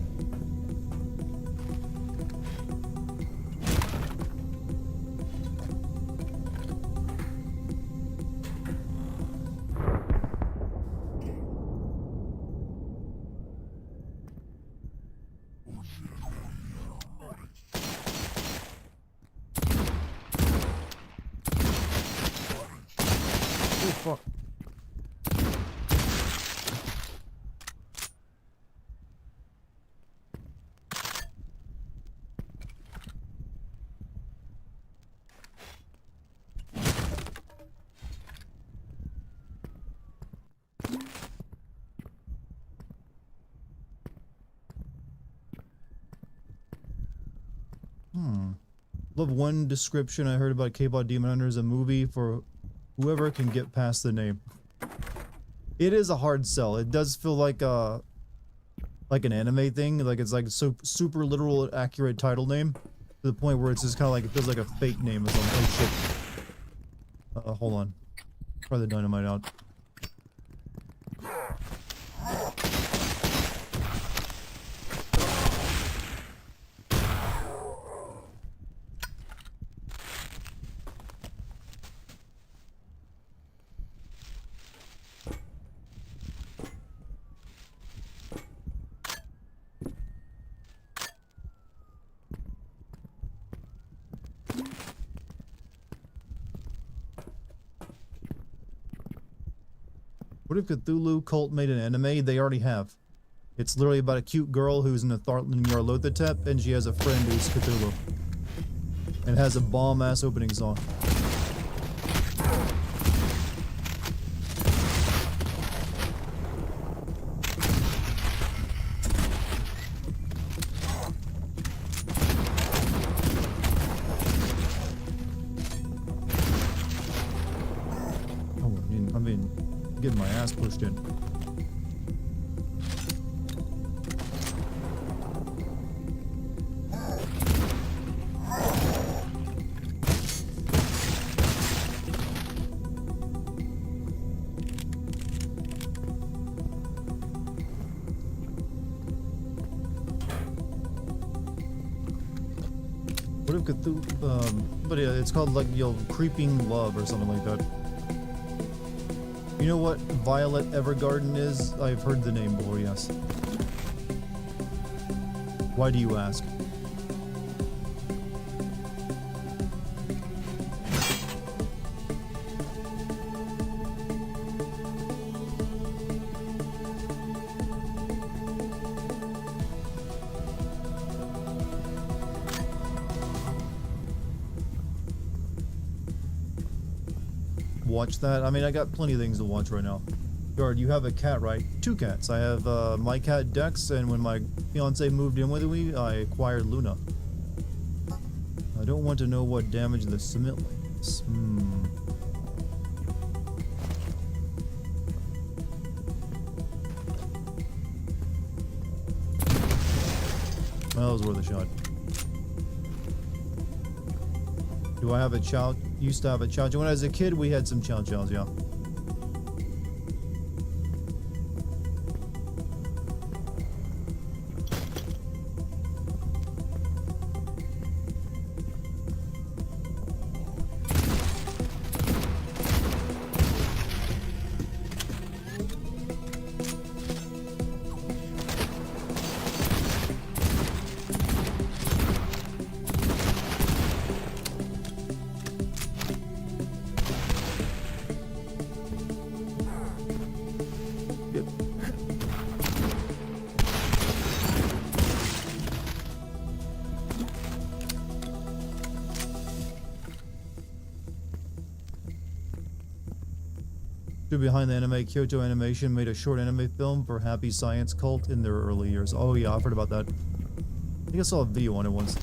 Oh fuck. Love one description I heard about K-pop Demon Hunters, a movie for whoever can get past the name. It is a hard sell. It does feel like an anime thing, like it's like so super literal accurate title name to the point where it's just kind of like it feels like a fake name or something. Oh shit. Hold on. Try the dynamite out. What if Cthulhu Cult made an anime? They already have. It's literally about a cute girl who's in Nyarlathotep, and she has a friend who's Cthulhu. And has a bomb-ass opening song. Oh, I mean, getting my ass pushed in. What if Cthulhu, but yeah, it's called like, you know, Creeping Love or something like that. You know what Violet Evergarden is? I've heard the name before, yes. Why do you ask? Watch that. I mean, I got plenty of things to watch right now. Guard, you have a cat, right? 2 cats. I have my cat Dex, and when my fiance moved in with me, I acquired Luna. I don't want to know what damage the cement is. Well, that was worth a shot. Do I have a chow? Used to have a chow chow. When I was a kid, we had some chow chows, yeah. Behind the anime, Kyoto Animation made a short anime film for Happy Science Cult in their early years. Oh yeah, I've heard about that. I think I saw a video on it once.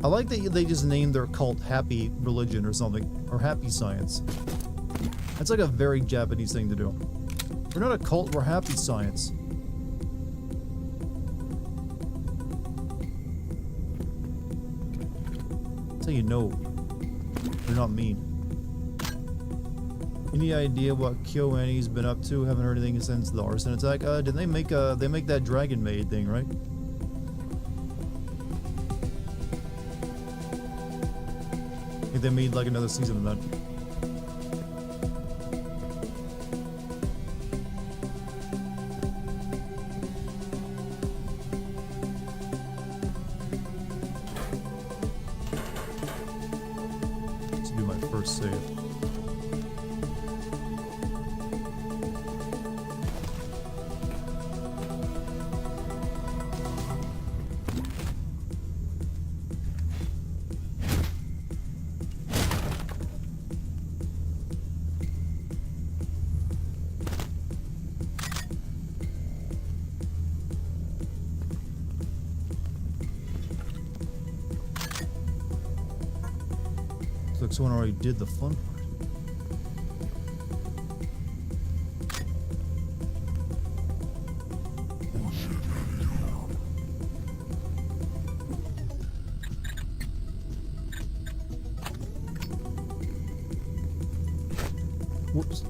I like that they just named their cult Happy Religion or something, or Happy Science. That's like a very Japanese thing to do. We're not a cult, we're Happy Science. That's how you know they're not mean. Any idea what KyoAni's been up to? Haven't heard anything since the arson attack. Did they make that Dragon Maid thing, right? I think they made like another season of that. This will be my first save. Looks like someone already did the fun part. Whoops.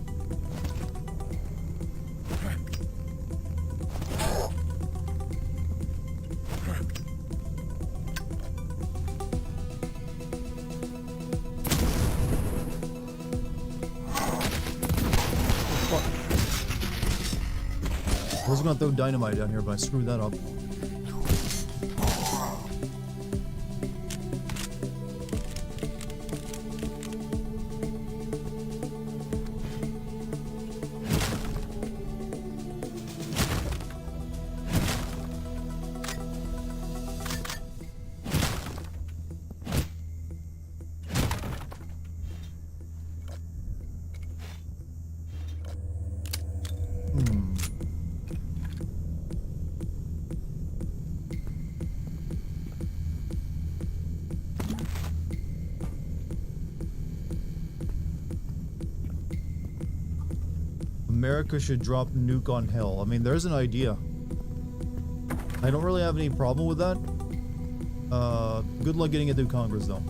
I was gonna throw dynamite down here, but I screwed that up. America should drop nuke on hell. I mean, there's an idea. I don't really have any problem with that. Good luck getting it through Congress, though.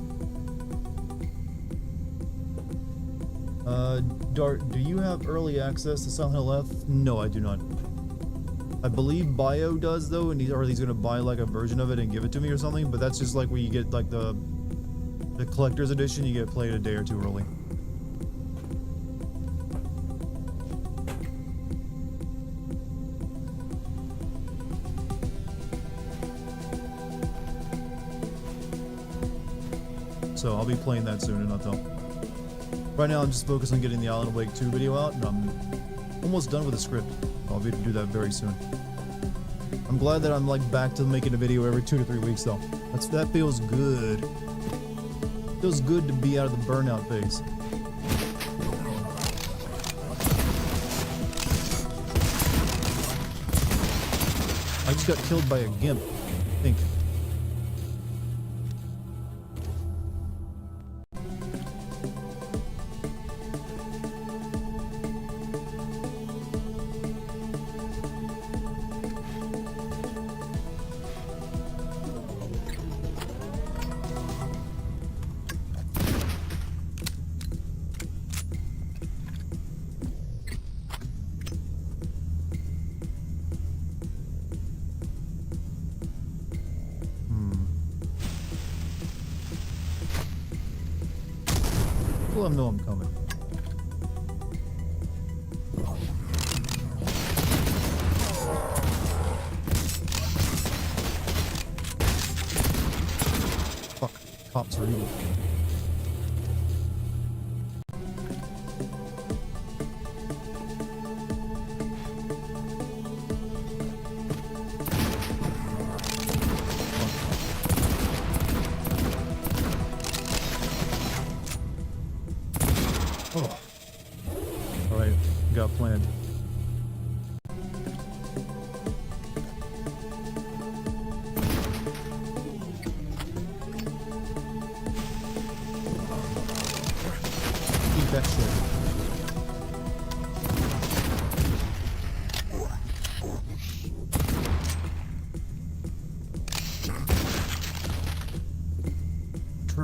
Dart, do you have early access to Silent Hill F? No, I do not. I believe Bio does, though, and he's gonna buy like a version of it and give it to me or something. But that's just like where you get like the collector's edition. You get played a day or two early. So I'll be playing that soon enough though. Right now I'm just focused on getting the Alan Wake 2 video out, and I'm almost done with the script. I'll be able to do that very soon. I'm glad that I'm like back to making a video every 2 to 3 weeks though. That feels good. Feels good to be out of the burnout phase. I just got killed by a gimp, I think. Let them know I'm coming. Fuck, cops are evil.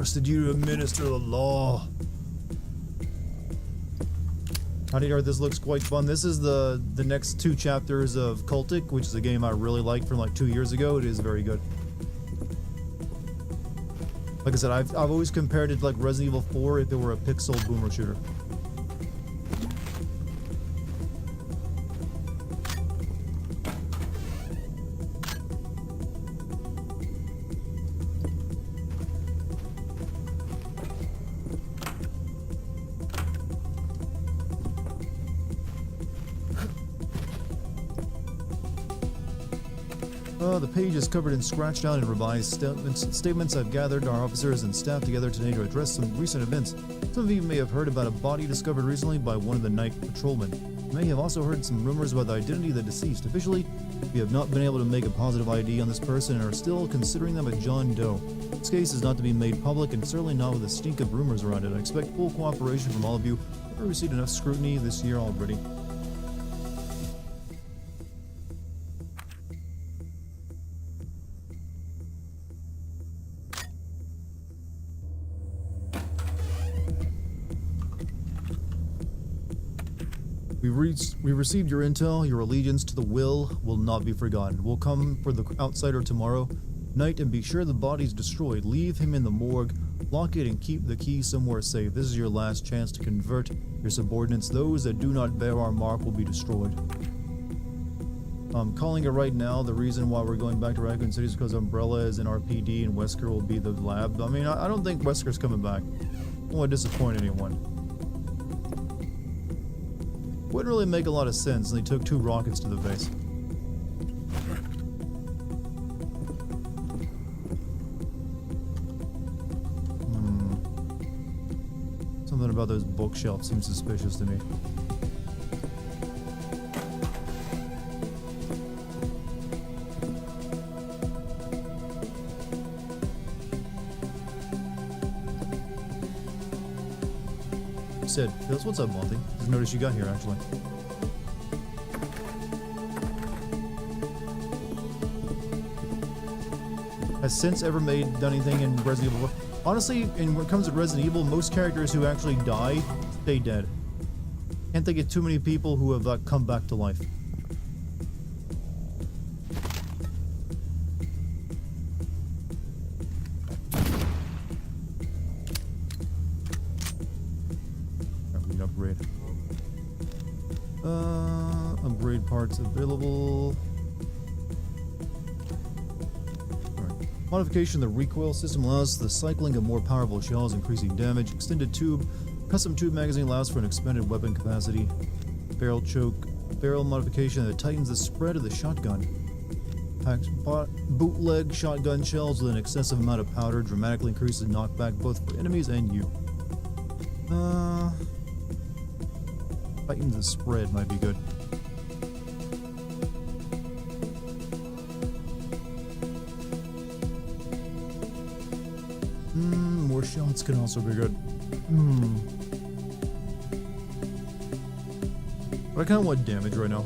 trusted you to administer the law. Howdy Dart, this looks quite fun. This is the next 2 chapters of Cultic, which is a game I really liked from like 2 years ago. It is very good. Like I said, I've always compared it to like Resident Evil 4 if it were a pixel boomer shooter. The page is covered in scratched out and revised statements I've gathered our officers and staff together today to address some recent events. Some of you may have heard about a body discovered recently by one of the night patrolmen. You may have also heard some rumors about the identity of the deceased. Officially, we have not been able to make a positive ID on this person and are still considering them a John Doe. This case is not to be made public and certainly not with a stink of rumors around it. I expect full cooperation from all of you. I've received enough scrutiny this year already. We received your intel. Your allegiance to the will not be forgotten. We'll come for the outsider tomorrow night and be sure the body's destroyed. Leave him in the morgue, lock it and keep the key somewhere safe. This is your last chance to convert your subordinates. Those that do not bear our mark will be destroyed. I'm calling it right now. The reason why we're going back to Raccoon City is because Umbrella is in RPD and Wesker will be the lab. I mean, I don't think Wesker's coming back. I don't want to disappoint anyone. Wouldn't really make a lot of sense, and they took 2 rockets to the face. Something about those bookshelves seems suspicious to me. Sid, what's up, Monty? Just noticed you got here, actually. Has Since ever done anything in Resident Evil? Honestly, when it comes to Resident Evil, most characters who actually die stay dead. Can't think of too many people who have come back to life. Upgrade. Upgrade parts available. Alright. Modification of the recoil system allows the cycling of more powerful shells, increasing damage. Extended tube. Custom tube magazine allows for an expanded weapon capacity. Barrel choke. Barrel modification that tightens the spread of the shotgun. Bootleg shotgun shells with an excessive amount of powder dramatically increases knockback both for enemies and you. Tightens the spread might be good. More shots can also be good. But I kind of want damage right now.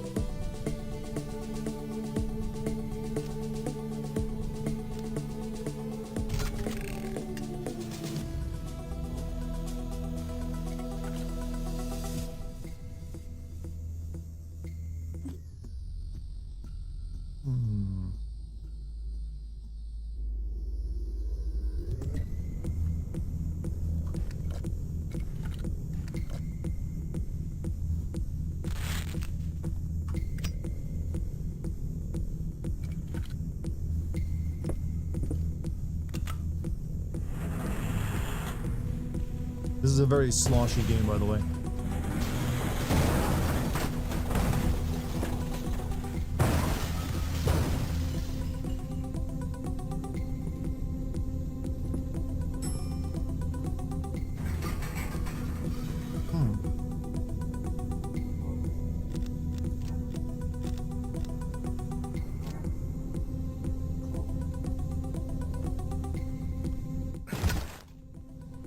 This is a very sloshy game, by the way.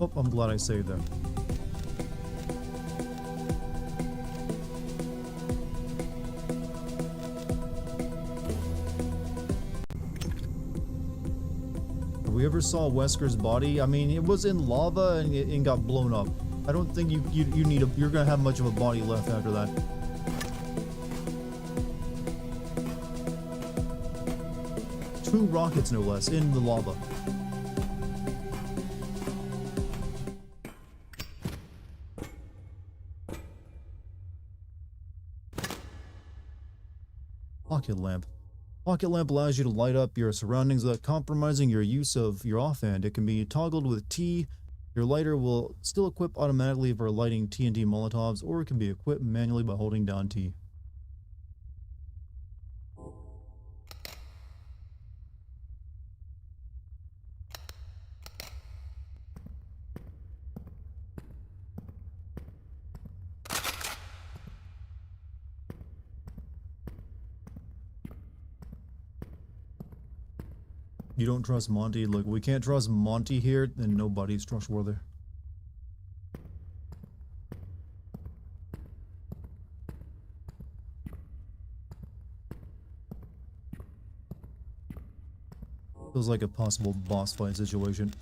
Oh, I'm glad I saved that. We ever saw Wesker's body? I mean, it was in lava and it got blown up. I don't think you need you're gonna have much of a body left after that. Two rockets, no less, in the lava. Pocket lamp. Pocket lamp allows you to light up your surroundings without compromising your use of your offhand. It can be toggled with T. Your lighter will still equip automatically for lighting TNT Molotovs, or it can be equipped manually by holding down T. You don't trust Monty? Look, we can't trust Monty here, then nobody's trustworthy. Feels like a possible boss fight situation.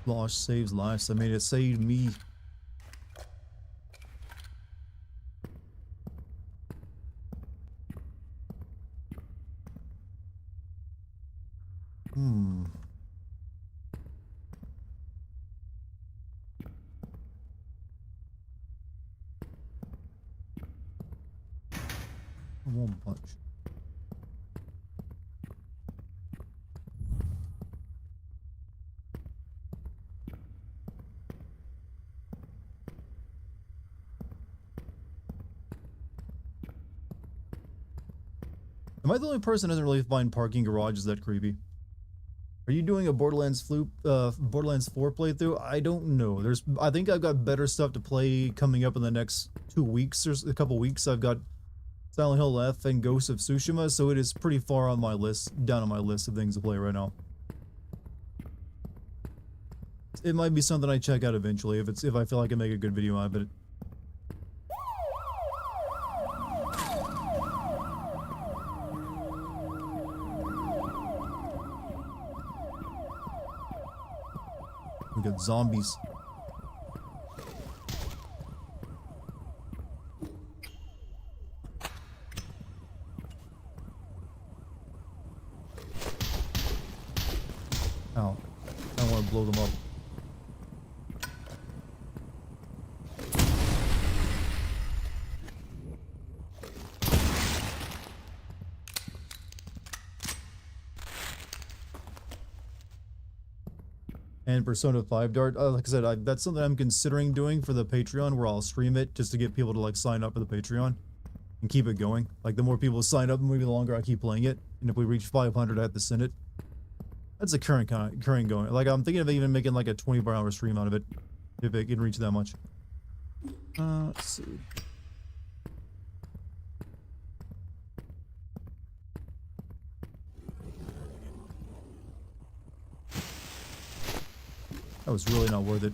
Loss saves lives. I mean, it saved me. One punch. Am I the only person who doesn't really find parking garages that creepy? Are you doing a Borderlands 4 playthrough? I don't know. I think I've got better stuff to play coming up in the next 2 weeks or a couple weeks. I've got Silent Hill F and Ghost of Tsushima, so it is pretty far on my list, down on my list of things to play right now. It might be something I check out eventually if I feel I can make a good video out of it. We got zombies. Ow. I don't want to blow them up. And Persona 5 Dart, like I said, that's something I'm considering doing for the Patreon, where I'll stream it just to get people to like sign up for the Patreon and keep it going. Like the more people sign up, maybe the longer I keep playing it. And if we reach 500, I have to send it. That's the current going. Like I'm thinking of even making like a 24-hour stream out of it, if it can reach that much. Let's see. That was really not worth it.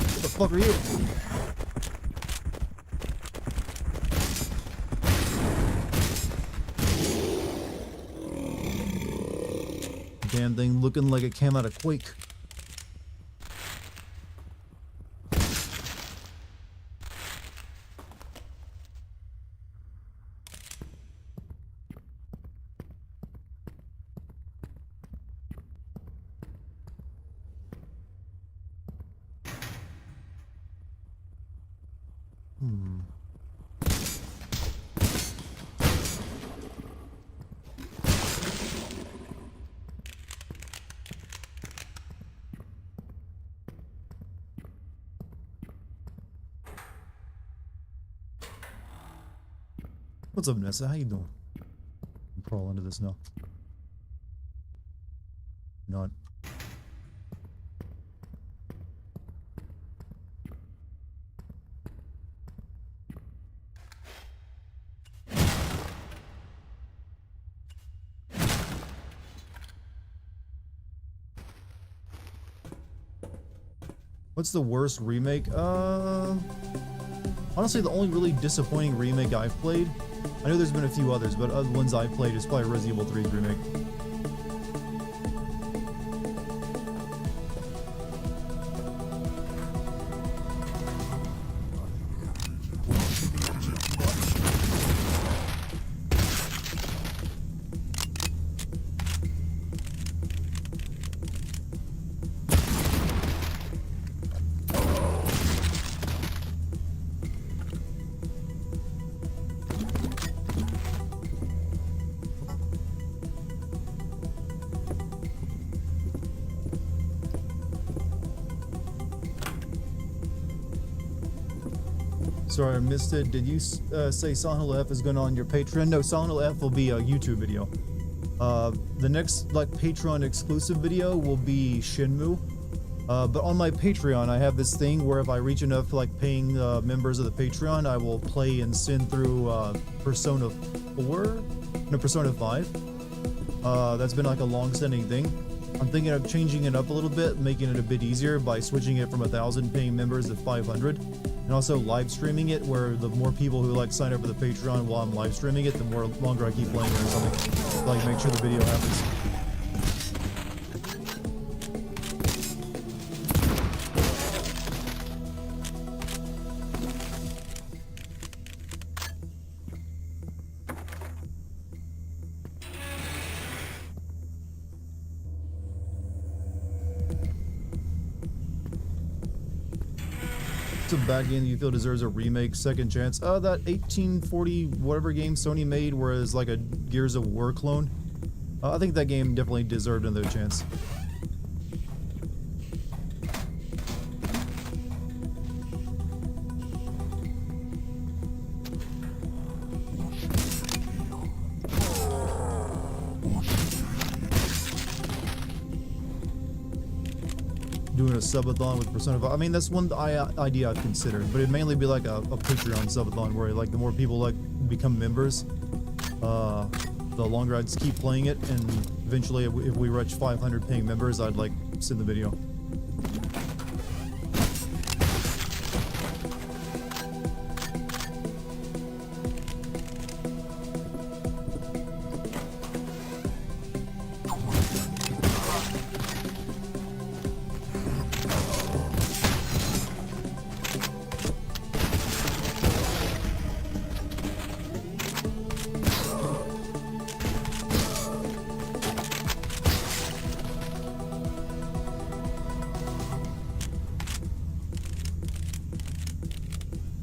What the fuck are you? Damn thing looking like it came out of Quake. What's up, Nessa? How you doing? Crawl into this now. Not. What's the worst remake? Honestly, the only really disappointing remake I've played, I know there's been a few others, but other ones I've played is probably Resident Evil 3's remake. Sorry, I missed it. Did you say Silent Hill F is going on your Patreon? No, Silent Hill F will be a YouTube video. The next like Patreon exclusive video will be Shenmue. But on my Patreon, I have this thing where if I reach enough like paying members of the Patreon, I will play and send through Persona 4, no, Persona 5. That's been like a long-standing thing. I'm thinking of changing it up a little bit, making it a bit easier by switching it from 1,000 paying members to 500. And also live streaming it, where the more people who like sign up for the Patreon while I'm live streaming it, the more longer I keep playing it or something. Like make sure the video happens. It's a bad game that you feel deserves a remake, second chance. That 1840 whatever game Sony made, where it's like a Gears of War clone. I think that game definitely deserved another chance. Doing a subathon with Persona 5. I mean, that's one idea I've considered, but it'd mainly be like a Patreon subathon where like the more people like become members, the longer I'd just keep playing it, and eventually if we reach 500 paying members, I'd like send the video.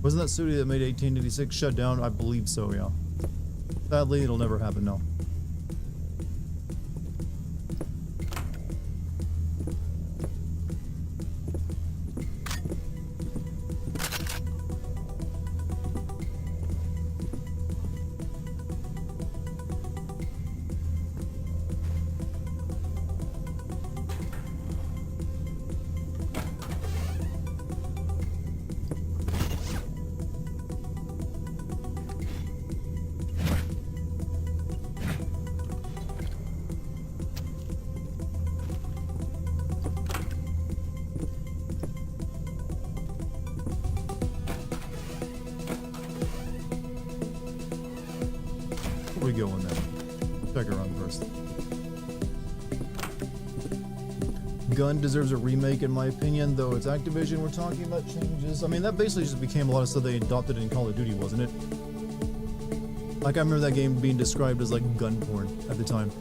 Wasn't that studio that made 1886 shut down? I believe so, yeah. Sadly, it'll never happen, no. Where we going then? Check around first. Gun deserves a remake in my opinion, though it's Activision we're talking about changes. I mean, that basically just became a lot of stuff they adopted in Call of Duty, wasn't it? Like, I remember that game being described as like gun porn at the time.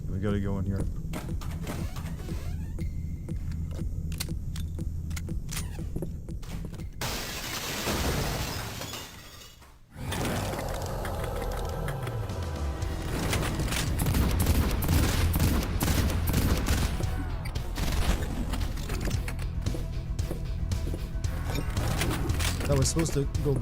We gotta go in here. was supposed to go.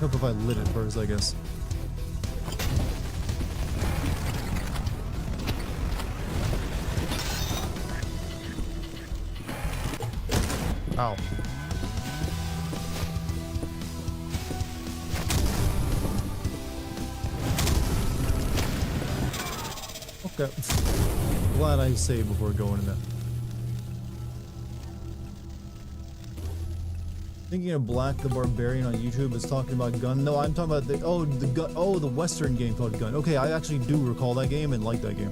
Help if I lit it first, I guess. Ow. Okay. Glad I saved before going in that. Thinking of Black the Barbarian on YouTube is talking about Gun. No, I'm talking about the gun. Oh, the Western game called Gun. Okay, I actually do recall that game and like that game.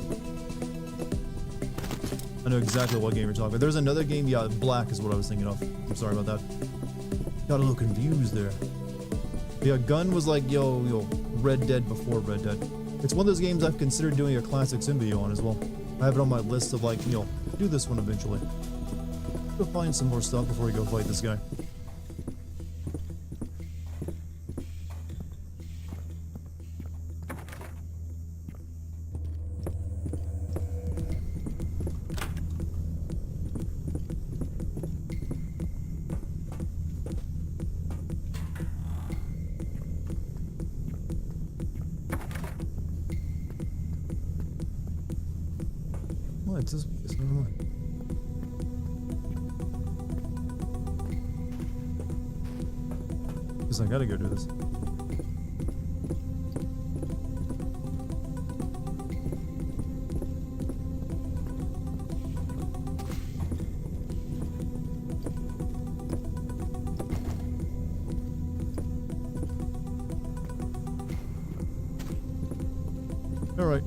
I know exactly what game you're talking about. There's another game, yeah, Black is what I was thinking of. I'm sorry about that. Got a little confused there. Yeah, Gun was like, yo, Red Dead before Red Dead. It's one of those games I've considered doing a classic sim video on as well. I have it on my list of like, do this one eventually. Go find some more stuff before we go fight this guy. What? It's normal. Guess I gotta go do this. All right.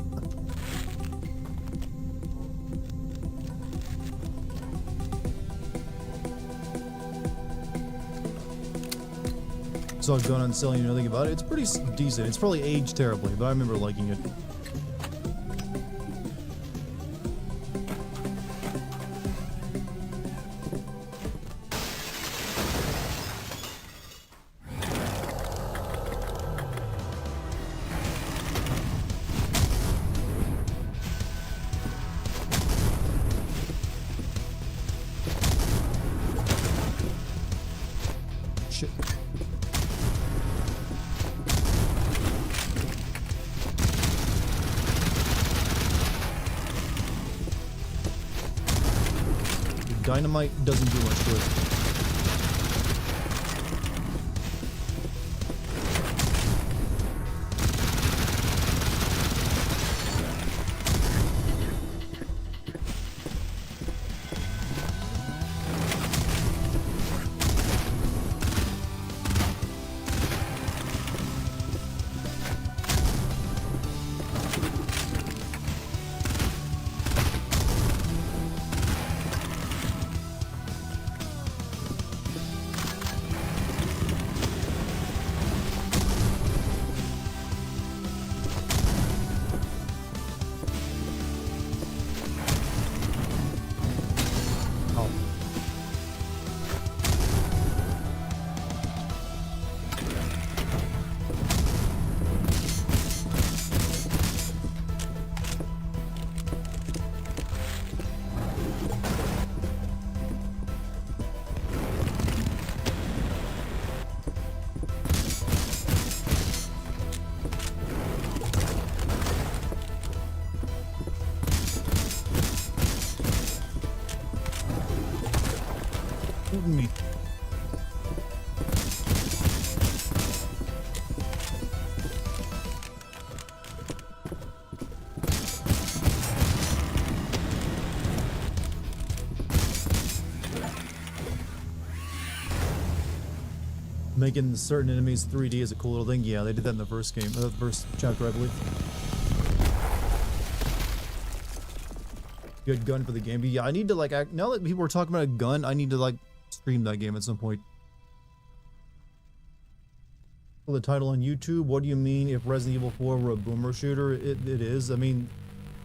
Saw a gun on sale, you know nothing about it. It's pretty decent. It's probably aged terribly, but I remember liking it. Shit. Dynamite doesn't do much good. Me. Making certain enemies 3D is a cool little thing. Yeah, they did that in the first game, the first chapter, I believe. Good gun for the game. But yeah, I need to like now that people are talking about a gun, I need to like stream that game at some point. The title on YouTube, what do you mean if Resident Evil 4 were a boomer shooter? It is. I mean,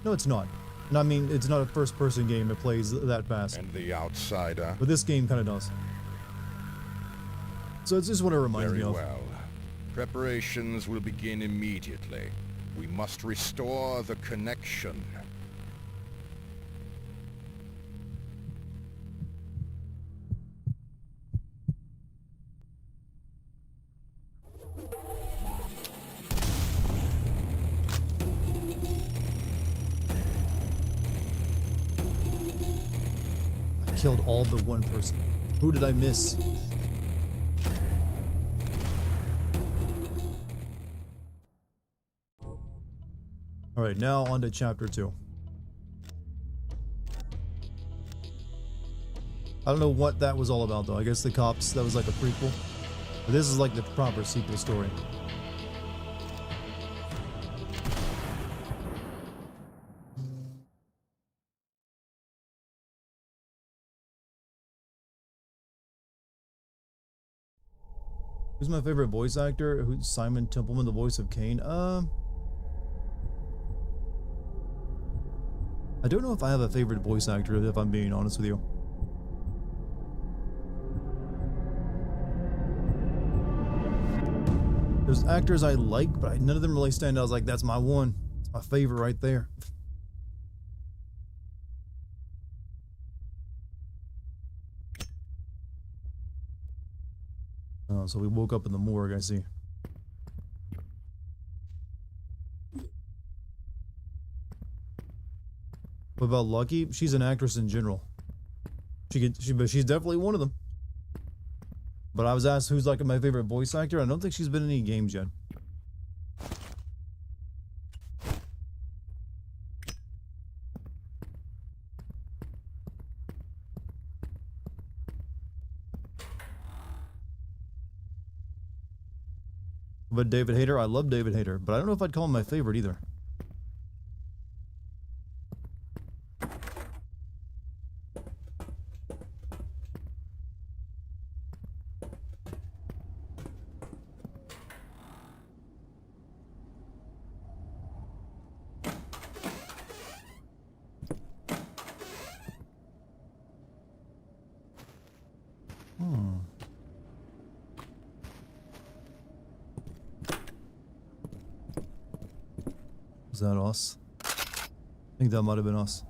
no, it's not. And I mean, it's not a first-person game that plays that fast. And the outsider. But this game kind of does. So it's just what it reminds Very me of. well. Preparations will begin immediately. We must restore the connection. I killed all but one person. Who did I miss? Alright, now on to chapter 2. I don't know what that was all about though. I guess the cops, that was like a prequel. But this is like the proper sequel story. Who's my favorite voice actor? Who's Simon Templeman, the voice of Kane? I don't know if I have a favorite voice actor, if I'm being honest with you. There's actors I like, but none of them really stand out. I was like, that's my one. It's my favorite right there. Oh, so we woke up in the morgue, I see. What about Lucky? She's an actress in general. But she's definitely one of them. But I was asked who's like my favorite voice actor. I don't think she's been in any games yet. But David Hayter, I love David Hayter, but I don't know if I'd call him my favorite either. Is that us? I think that might have been us.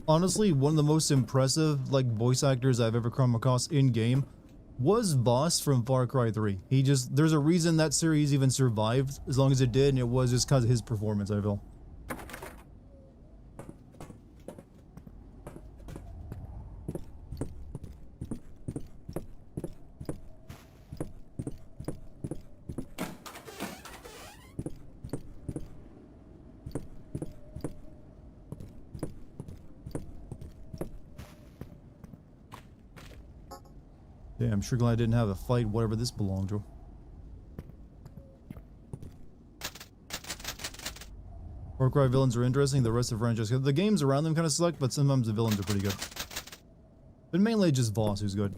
Honestly, one of the most impressive like voice actors I've ever come across in game was Voss from Far Cry 3. There's a reason that series even survived as long as it did, and it was just because of his performance, I feel. Yeah, I'm sure glad I didn't have a fight, whatever this belonged to. Far Cry villains are interesting, the rest of the franchise. The games around them kind of suck, but sometimes the villains are pretty good. But mainly just Voss, who's good.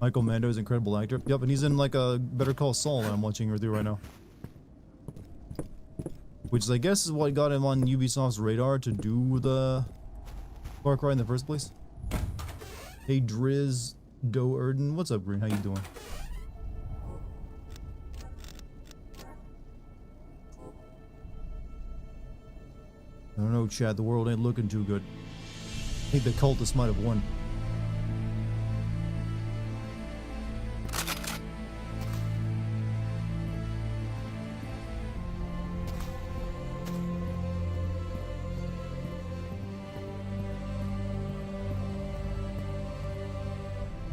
Michael Mando is an incredible actor. Yep, and he's in like a Better Call Saul that I'm watching her through right now. Which I guess is what got him on Ubisoft's radar to do the Far Cry in the first place. Hey Driz Doe Erden, what's up Green? How you doing? I don't know, Chad, the world ain't looking too good. I think the cultists might have won.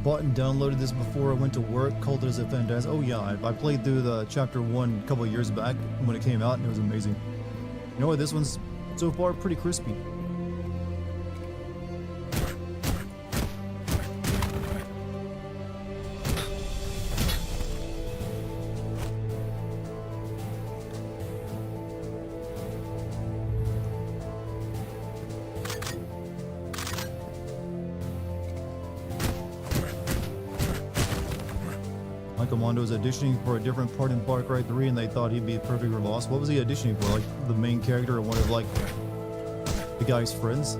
Bought and downloaded this before I went to work. Cultic is a fantastic. Oh yeah, I played through the chapter 1 a couple of years back when it came out, and it was amazing. You know what? This one's so far pretty crispy. commandos auditioning for a different part in Far Cry 3, and they thought he'd be perfect for Lost. What was he auditioning for? Like the main character or one of like the guy's friends?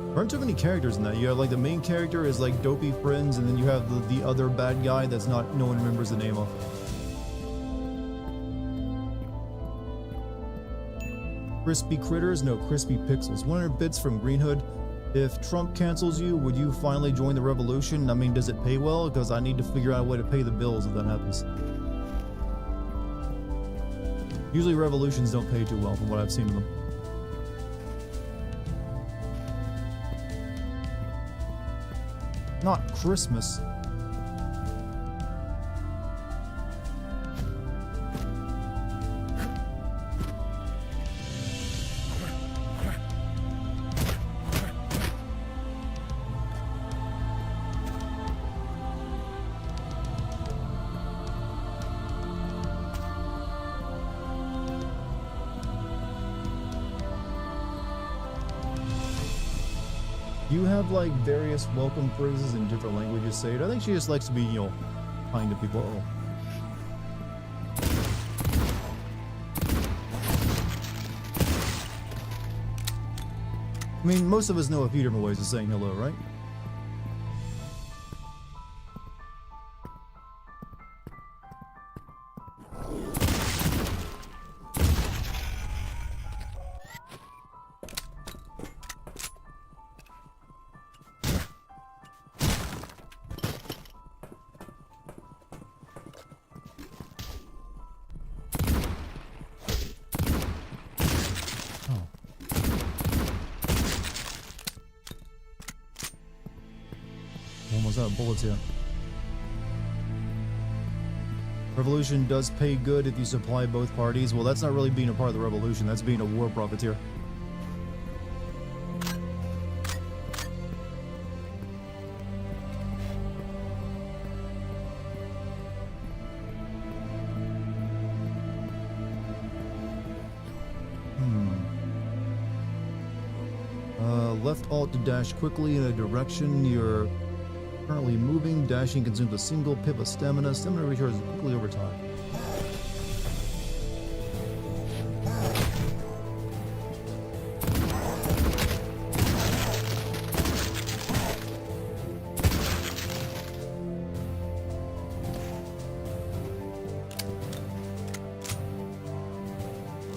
There aren't too many characters in that. You have like the main character is like dopey friends, and then you have the other bad guy that's not, no one remembers the name of. Crispy critters? No, crispy pixels. 100 bits from Green Hood. If Trump cancels you, would you finally join the revolution? I mean, does it pay well? Because I need to figure out a way to pay the bills if that happens. Usually revolutions don't pay too well from what I've seen of them. Not Christmas. You have like various welcome phrases in different languages saved. I think she just likes to be, you know, kind to people. Oh. I mean, most of us know a few different ways of saying hello, right? Almost out of bullets here. Revolution does pay good if you supply both parties. Well, that's not really being a part of the revolution. That's being a war profiteer. Left alt to dash quickly in a direction you're currently moving. Dashing consumes a single pip of stamina. Stamina recharges quickly over time.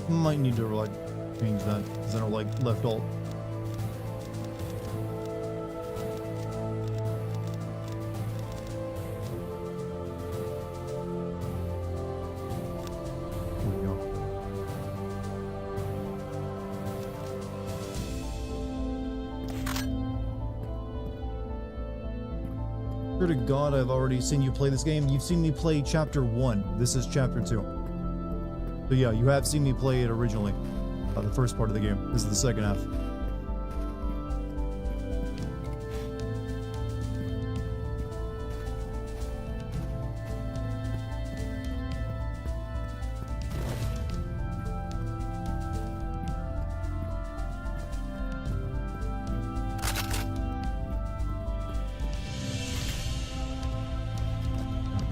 Might need to like change that because I don't like left alt. Swear to God, I've already seen you play this game. You've seen me play Chapter 1. This is Chapter 2. So yeah, you have seen me play it originally. The first part of the game. This is the second half.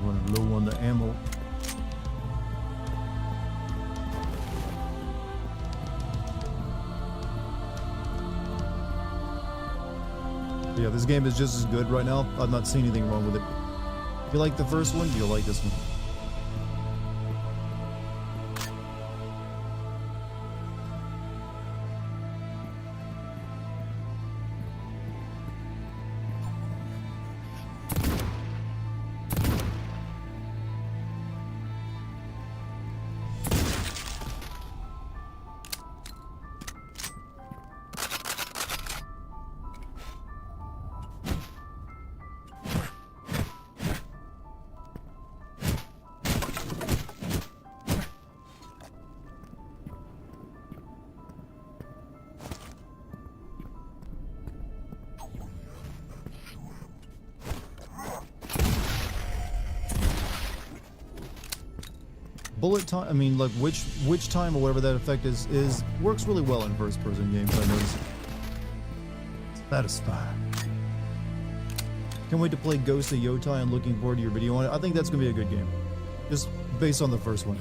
Running low on the ammo. Yeah, this game is just as good right now. I've not seen anything wrong with it. If you like the first one, you'll like this one. Bullet time, I mean, like, which time or whatever that effect is works really well in first-person games, I noticed. Satisfying. Can't wait to play Ghost of Yotai and looking forward to your video on it. I think that's gonna be a good game, just based on the first one.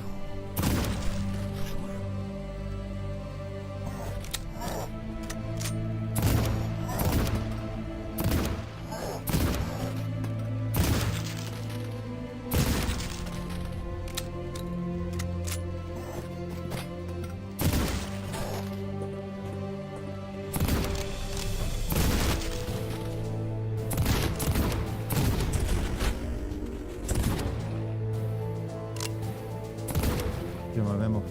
Get my ammo.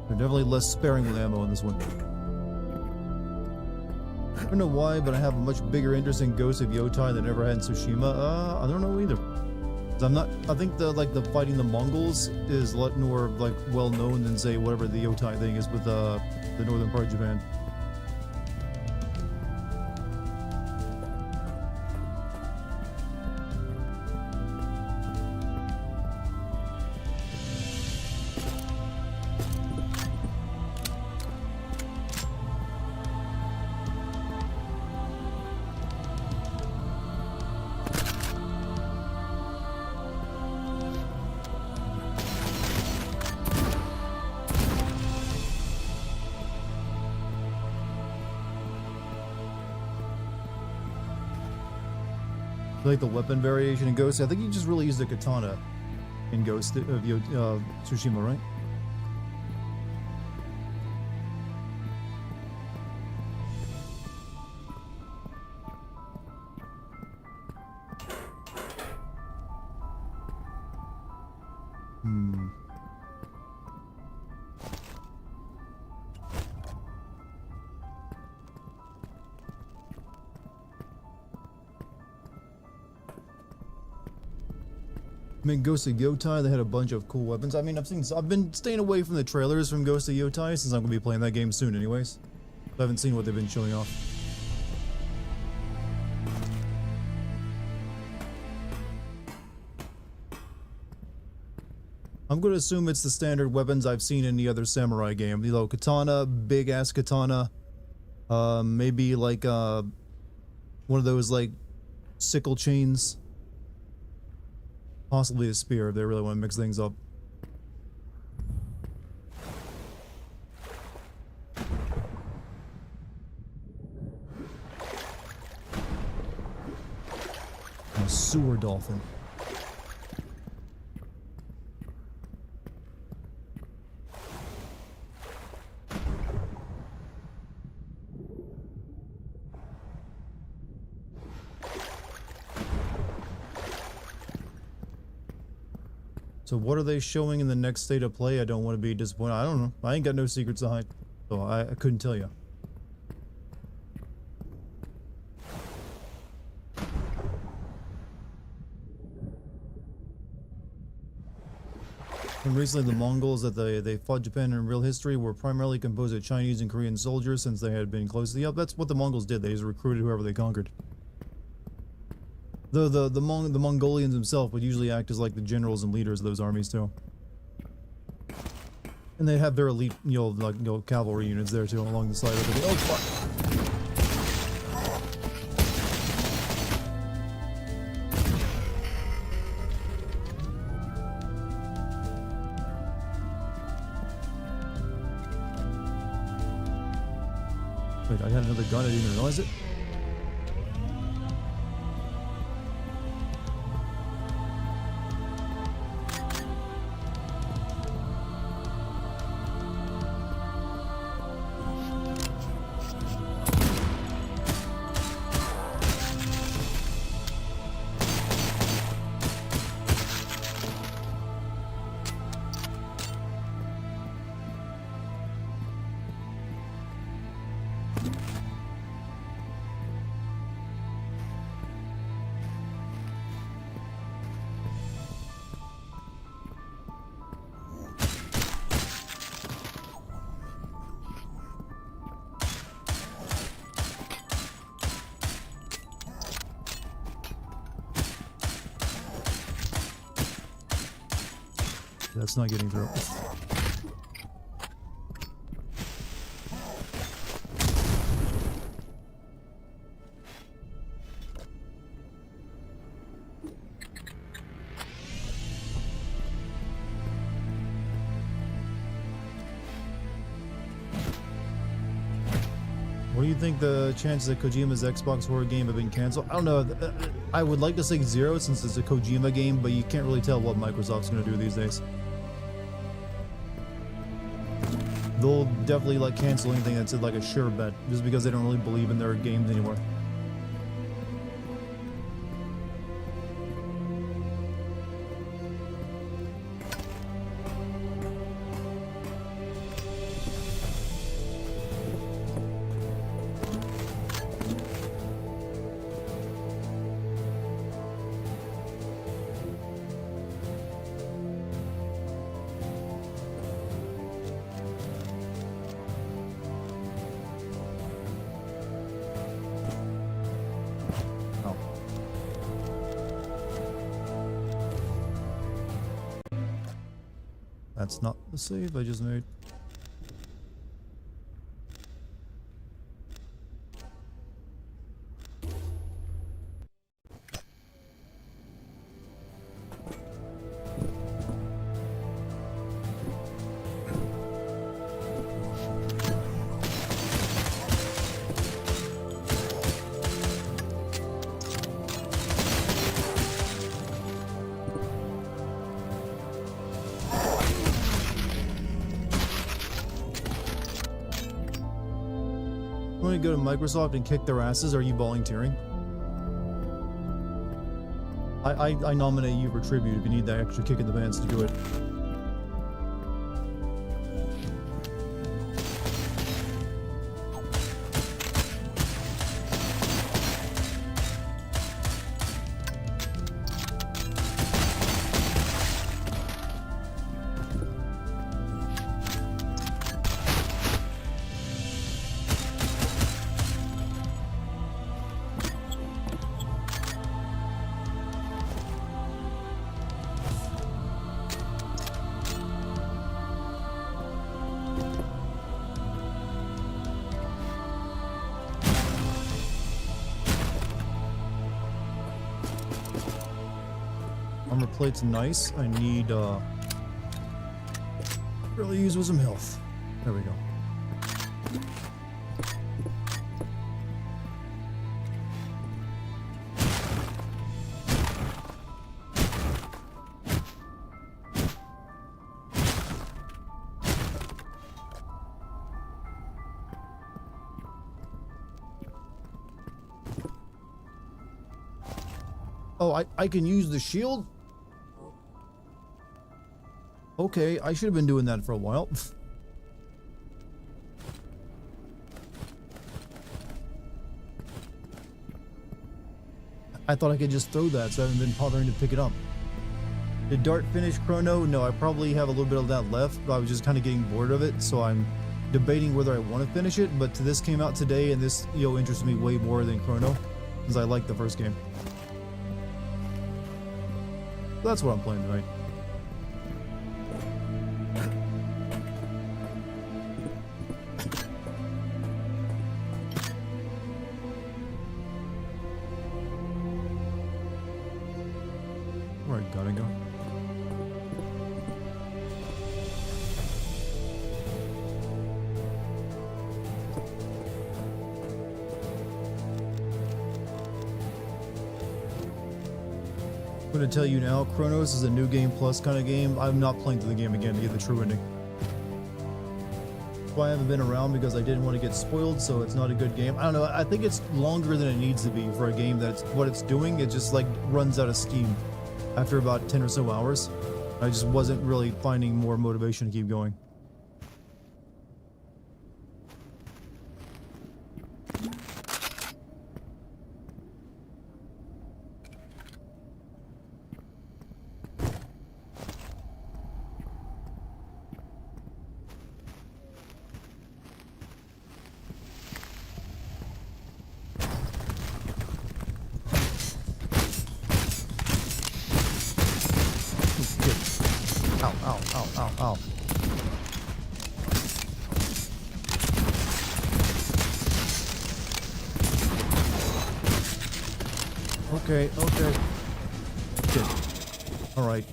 They're definitely less sparing with ammo in this one. I don't know why, but I have a much bigger interest in Ghost of Yotai than I ever had in Tsushima. I don't know either. 'Cause I'm not. I think the fighting the Mongols is a lot more like well known than say whatever the Yotai thing is with the northern part of Japan. Like the weapon variation in Ghost, I think you just really use the katana in Ghost of Tsushima, right? I mean, Ghost of Yotai, they had a bunch of cool weapons. I mean, I've been staying away from the trailers from Ghost of Yotai since I'm gonna be playing that game soon, anyways. I haven't seen what they've been showing off. I'm gonna assume it's the standard weapons I've seen in the other samurai game. You know, katana, big ass katana, maybe like one of those like sickle chains. Possibly a spear if they really want to mix things up. A sewer dolphin. So what are they showing in the next state of play? I don't want to be disappointed. I don't know. I ain't got no secrets to hide. So I couldn't tell you. And recently the Mongols that they fought Japan in real history were primarily composed of Chinese and Korean soldiers since they had been close to the that's what the Mongols did. They just recruited whoever they conquered. Though the Mongolians themselves would usually act as like the generals and leaders of those armies too. And they have their elite, cavalry units there too along the side of the oh fuck. Wait, I had another gun, I didn't even realize it. That's not getting through. What do you think the chances that Kojima's Xbox horror game have been canceled? I don't know. I would like to say 0 since it's a Kojima game, but you can't really tell what Microsoft's going to do these days. They'll definitely like cancel anything that's like a sure bet, just because they don't really believe in their games anymore. That's not the save I just made. Want to go to Microsoft and kick their asses? Are you volunteering? I nominate you for tribute if you need that extra kick in the pants to do it. Armor plate's nice. I need really use with some health. There we go. Oh, I can use the shield? Okay, I should have been doing that for a while. I thought I could just throw that, so I haven't been bothering to pick it up. Did Dart finish Chrono? No, I probably have a little bit of that left, but I was just kind of getting bored of it, so I'm debating whether I want to finish it, but this came out today, and this, interests me way more than Chrono, because I like the first game. So that's what I'm playing tonight. Where I gotta go. I'm gonna tell you now, Chronos is a new game plus kind of game. I'm not playing through the game again to get the true ending. That's why I haven't been around, because I didn't want to get spoiled, so it's not a good game. I don't know, I think it's longer than it needs to be for a game that's what it's doing. It just like runs out of steam after about 10 or so hours. I just wasn't really finding more motivation to keep going. Ow, ow. ow, ow, ow. Okay, okay. Shit. Alright.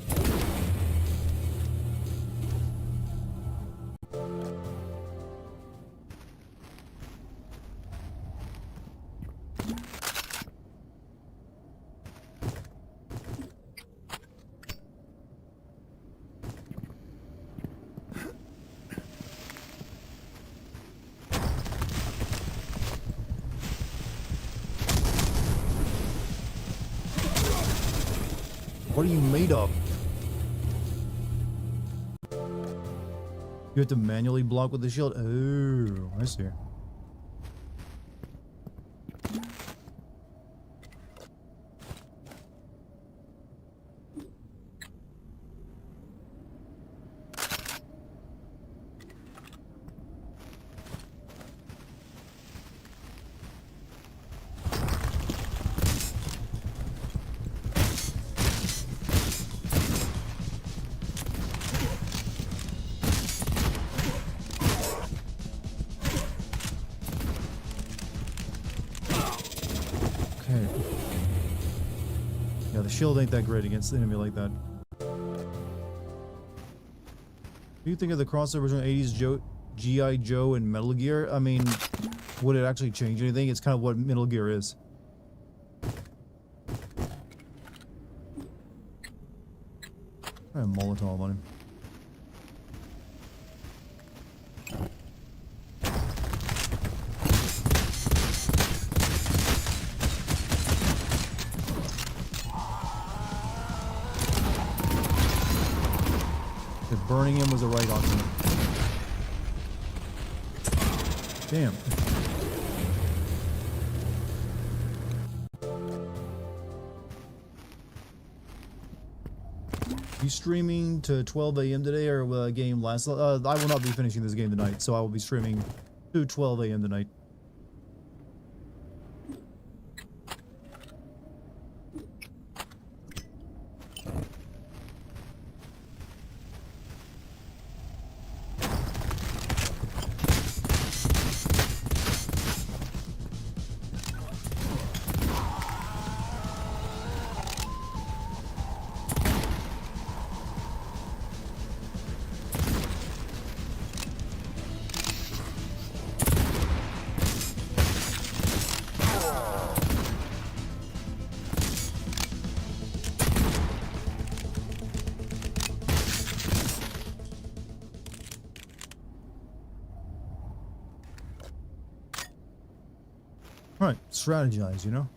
What are you made of? You have to manually block with the shield? Oh, I see. Okay. Yeah, the shield ain't that great against an enemy like that. What do you think of the crossover between 80s G.I. Joe and Metal Gear? I mean, would it actually change anything? It's kind of what Metal Gear is. I have Molotov on him. Burning him was the right option. Damn. You streaming to 12 a.m. today, or will a game last? I will not be finishing this game tonight, so I will be streaming to 12 a.m. tonight. Right, strategize, you know?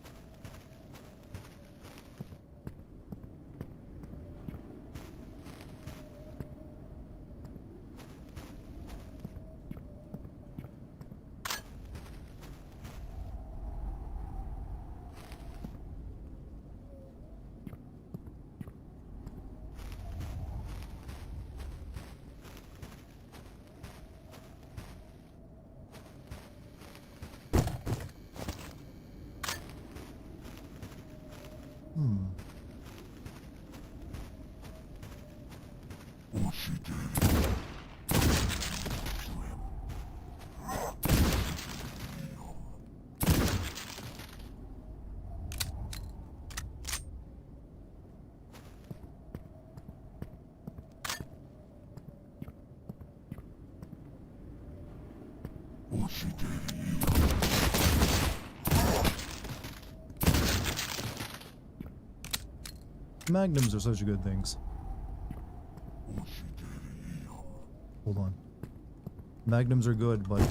Magnums are such good things. Hold on. Magnums are good, but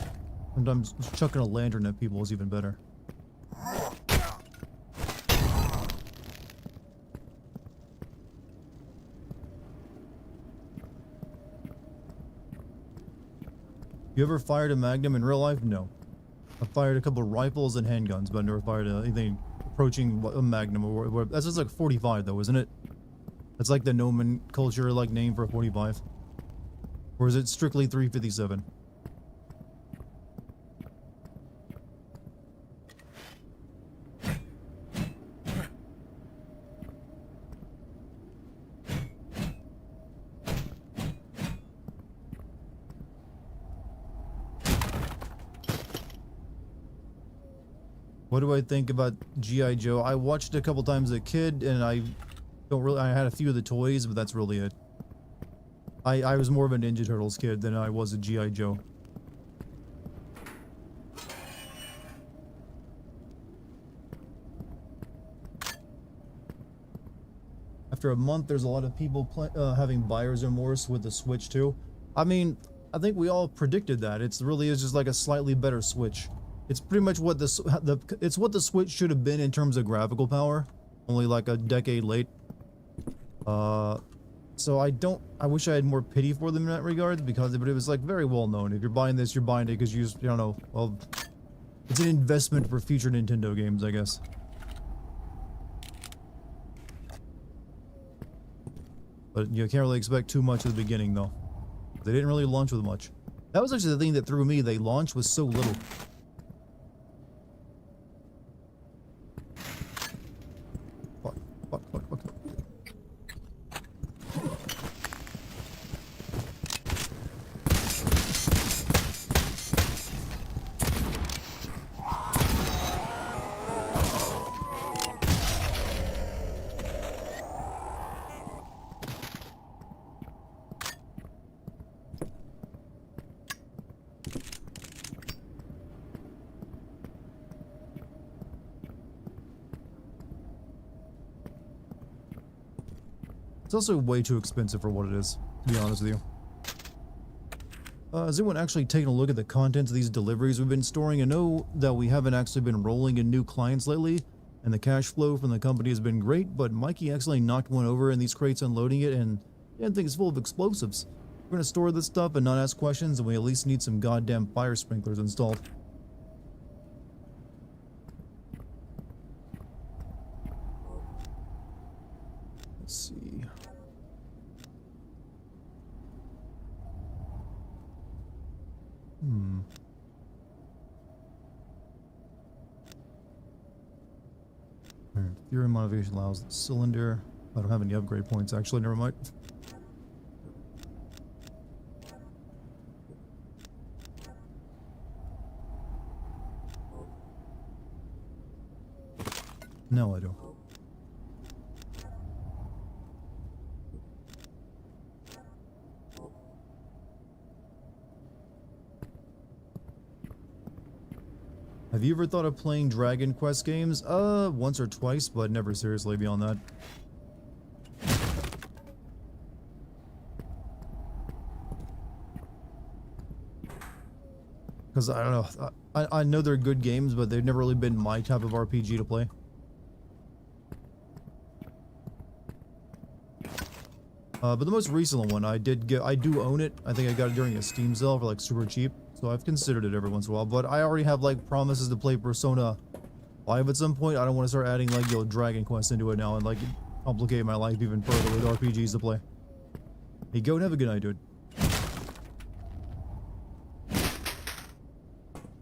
sometimes chucking a lantern at people is even better. You ever fired a Magnum in real life? No. I fired a couple of rifles and handguns, but I never fired anything approaching a Magnum. Or that's just like 45 though, isn't it? That's like the nomenclature like name for a 45. Or is it strictly 357? What do I think about G.I. Joe? I watched it a couple times as a kid, and I had a few of the toys, but that's really it. I was more of a Ninja Turtles kid than I was a G.I. Joe. After a month, there's a lot of people having buyer's remorse with the Switch too. I mean, I think we all predicted that. It really is just like a slightly better Switch. It's pretty much what it's what the Switch should have been in terms of graphical power, only like a decade late. So I wish I had more pity for them in that regard, but it was like very well known. If you're buying this, you're buying it because you don't know, well, it's an investment for future Nintendo games, I guess. But you can't really expect too much at the beginning, though. They didn't really launch with much. That was actually the thing that threw me. They launched with so little. Fuck. It's also way too expensive for what it is, to be honest with you. Has anyone actually taken a look at the contents of these deliveries we've been storing? I know that we haven't actually been rolling in new clients lately, and the cash flow from the company has been great, but Mikey accidentally knocked one over in these crates unloading it, and I think it's full of explosives. We're gonna store this stuff and not ask questions, and we at least need some goddamn fire sprinklers installed. Let's see. Fury motivation allows the cylinder. I don't have any upgrade points, actually. Never mind. No, I don't. Have you ever thought of playing Dragon Quest games? Once or twice, but never seriously beyond that. Because I don't know, I know they're good games, but they've never really been my type of RPG to play. But the most recent one I do own it. I think I got it during a Steam sale for like super cheap. So I've considered it every once in a while, but I already have like promises to play Persona 5 at some point. I don't want to start adding like Dragon Quest into it now and like complicate my life even further with RPGs to play. Hey, go and have a good night, dude.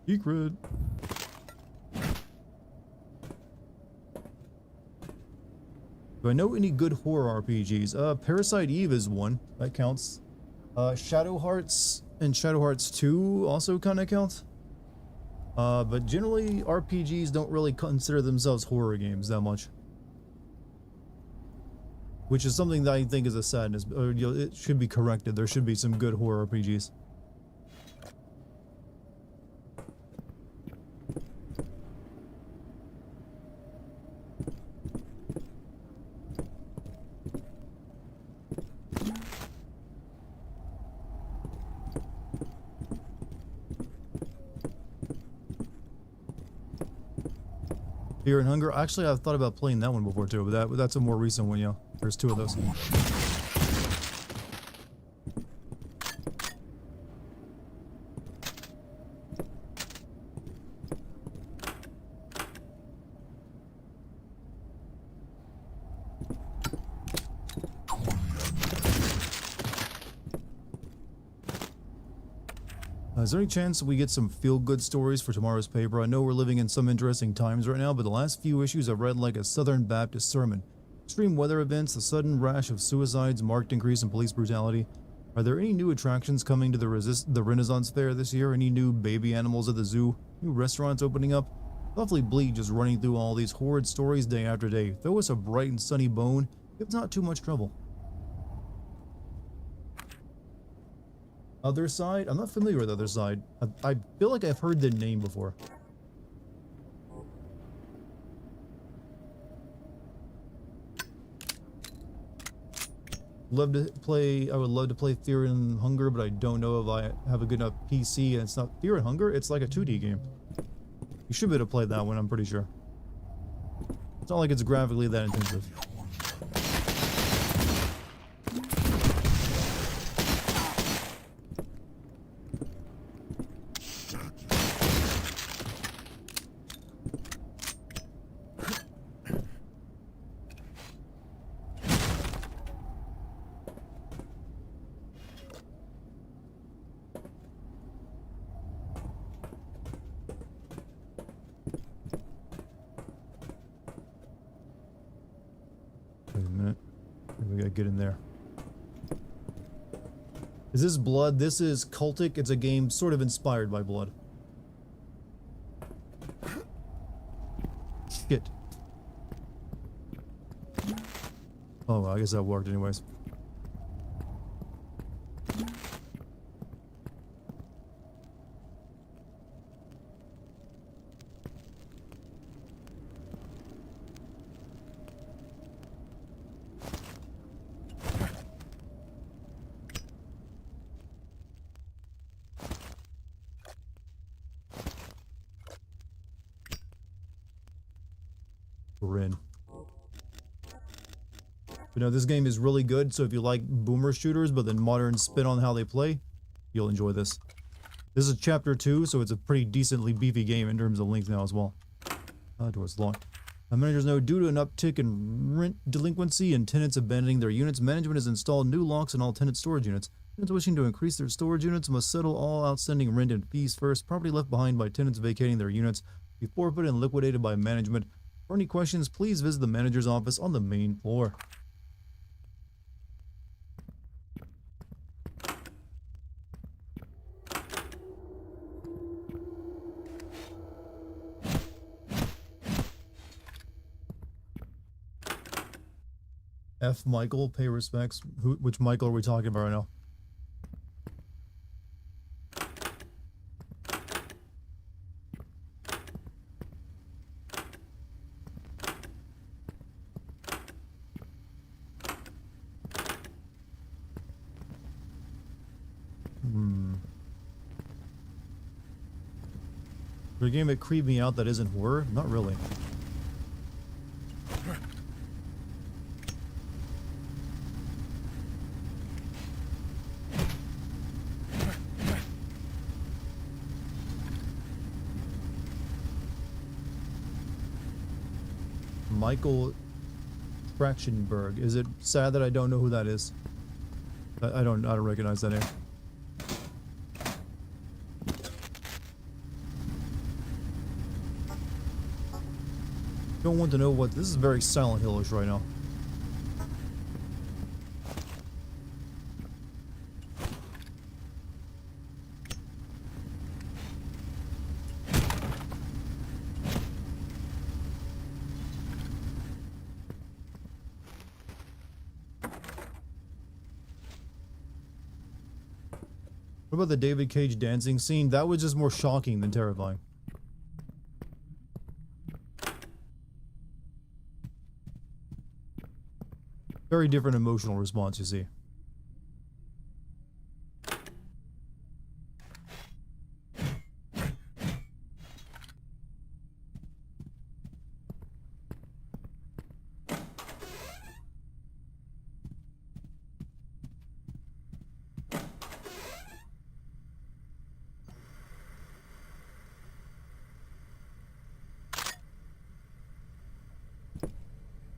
Secret. Do I know any good horror RPGs? Parasite Eve is one. That counts. Shadow Hearts and Shadow Hearts 2 also kind of count. But generally, RPGs don't really consider themselves horror games that much. Which is something that I think is a sadness. It should be corrected. There should be some good horror RPGs. Fear and Hunger. Actually, I've thought about playing that one before too, but that's a more recent one, yeah. There's two of those. Is there any chance we get some feel-good stories for tomorrow's paper? I know we're living in some interesting times right now, but the last few issues I've read like a Southern Baptist sermon. Extreme weather events, the sudden rash of suicides, marked increase in police brutality. Are there any new attractions coming to the Renaissance Fair this year? Any new baby animals at the zoo? New restaurants opening up? Lovely bleak just running through all these horrid stories day after day. Throw us a bright and sunny bone, it's not too much trouble. Other Side? I'm not familiar with Other Side. I feel like I've heard the name before. I would love to play Fear and Hunger, but I don't know if I have a good enough PC, and it's not Fear and Hunger, it's like a 2D game. You should be able to play that one, I'm pretty sure. It's not like it's graphically that intensive. Wait a minute. We gotta get in there. Is this Blood? This is Cultic. It's a game sort of inspired by Blood. Shit. Oh, well, I guess that worked anyways. We're in. But no, this game is really good, so if you like boomer shooters, but then modern spin on how they play, you'll enjoy this. This is chapter 2, so it's a pretty decently beefy game in terms of length now as well. Door's locked. Managers know due to an uptick in rent delinquency and tenants abandoning their units, management has installed new locks in all tenant storage units. Tenants wishing to increase their storage units must settle all outstanding rent and fees first. Property left behind by tenants vacating their units be forfeited and liquidated by management. For any questions, please visit the manager's office on the main floor. F. Michael, pay respects. Which Michael are we talking about right now? For a game that creeped me out that isn't horror? Not really. Michael Trachtenberg. Is it sad that I don't know who that is? I don't recognize that name. Don't want to know what this is. Very Silent Hill-ish right now. What about the David Cage dancing scene? That was just more shocking than terrifying. Very different emotional response, you see.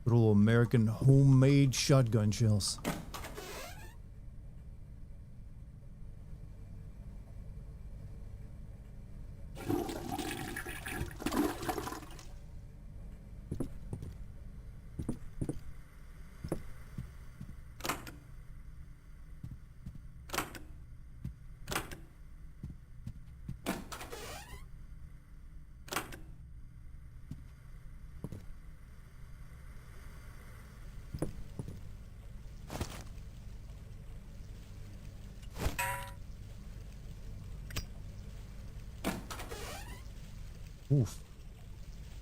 Little American homemade shotgun shells. Oof.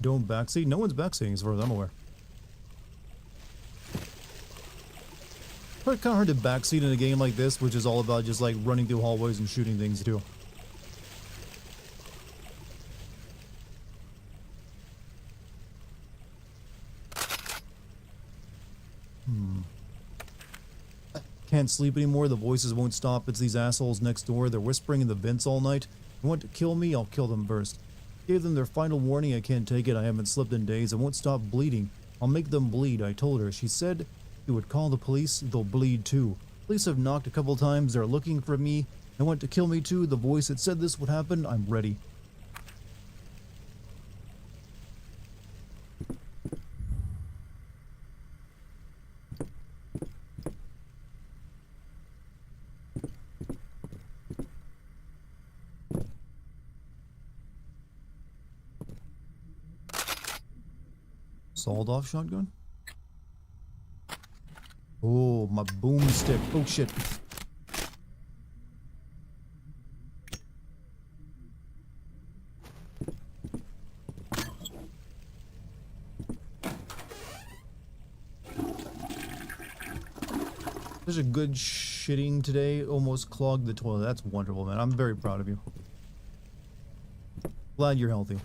Don't backseat? No one's backseating as far as I'm aware. But it's kind of hard to backseat in a game like this, which is all about just like running through hallways and shooting things too. Can't sleep anymore. The voices won't stop. It's these assholes next door. They're whispering in the vents all night. They want to kill me. I'll kill them first. Gave them their final warning. I can't take it. I haven't slept in days. I won't stop bleeding. I'll make them bleed. I told her. She said she would call the police. They'll bleed too. Police have knocked a couple times. They're looking for me. They want to kill me too. The voice that said this would happen. I'm ready. Sawed-off shotgun? Oh, my boomstick. Oh, shit. Such a good shitting today. Almost clogged the toilet. That's wonderful, man. I'm very proud of you. Glad you're healthy.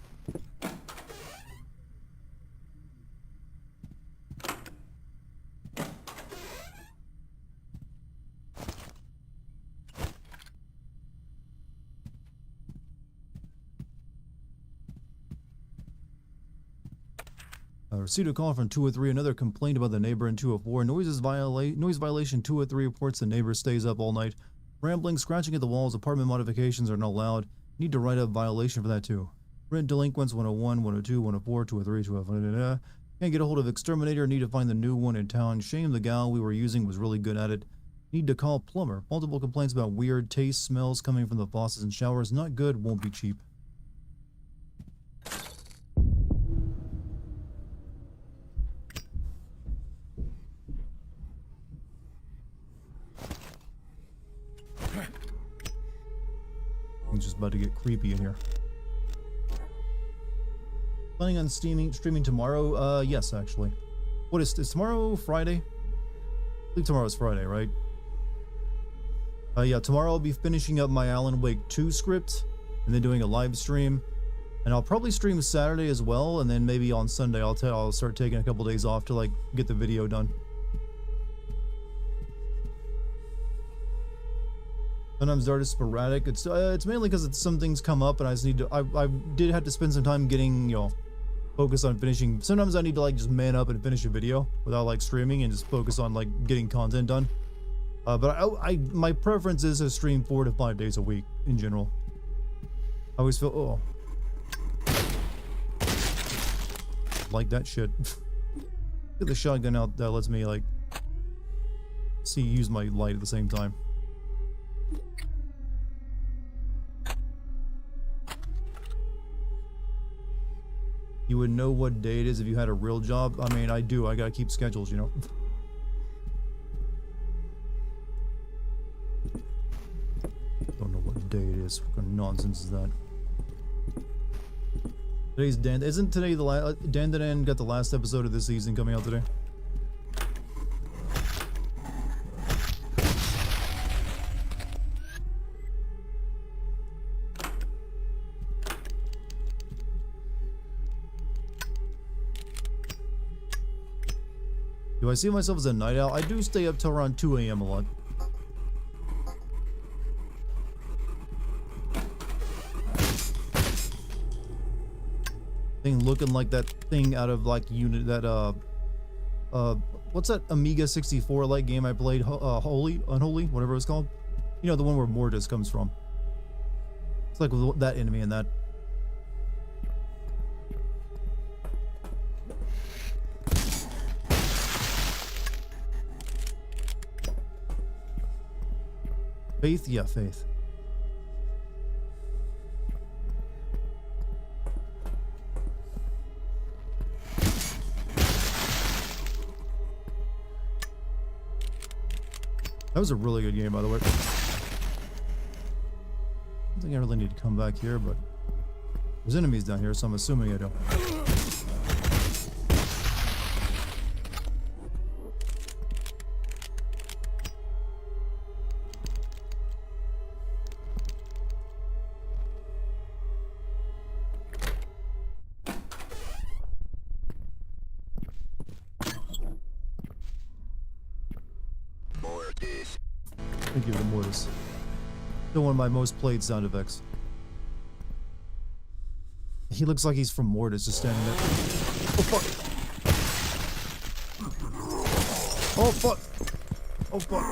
Received a call from 203, another complaint about the neighbor in 204. Noise violation 203 reports the neighbor stays up all night. Rambling, scratching at the walls, apartment modifications are not allowed. Need to write up violation for that too. Rent delinquents 101, 102, 104, 203, 205. Can't get a hold of exterminator, need to find the new one in town. Shame the gal we were using was really good at it. Need to call plumber. Multiple complaints about weird taste, smells coming from the faucets and showers. Not good, won't be cheap. It's just about to get creepy in here. Planning on streaming tomorrow? Yes, actually. What is tomorrow? Friday? I think tomorrow's Friday, right? Yeah, tomorrow I'll be finishing up my Alan Wake 2 script and then doing a live stream. And I'll probably stream Saturday as well, and then maybe on Sunday I'll start taking a couple days off to like get the video done. Sometimes Dart is sporadic. It's mainly because some things come up and I just need to. I did have to spend some time getting, you know, focus on finishing. Sometimes I need to like just man up and finish a video without like streaming and just focus on like getting content done. But my preference is to stream 4 to 5 days a week in general. I always feel like that shit. Get the shotgun out that lets me like use my light at the same time. You would know what day it is if you had a real job. I mean, I do. I gotta keep schedules, you know. Don't know what day it is. What kind of nonsense is that? Today's Dan. Isn't today the last? Dan got the last episode of this season coming out today. Do I see myself as a night owl? I do stay up till around 2 a.m. a lot. Thing looking like that thing out of like what's that Amiga 64 like game I played? Unholy, whatever it was called. You know, the one where Mortis comes from. It's like that enemy in that. Faith? Yeah, Faith. That was a really good game, by the way. I don't think I really need to come back here, but There's enemies down here, so I'm assuming I don't. Thank you for the mortis. Still one of my most played sound effects. He looks like he's from Mortis, just standing there. Oh fuck! Oh fuck! Oh fuck!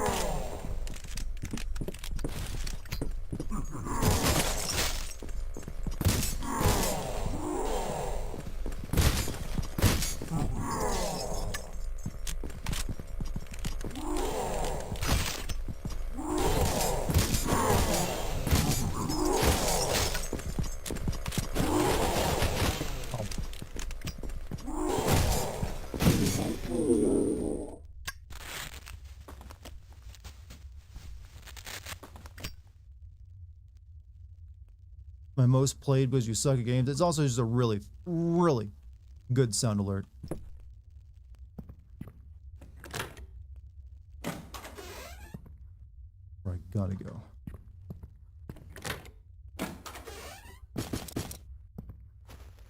My most played because you suck at games. It's also just a really, really good sound alert. Where I gotta go.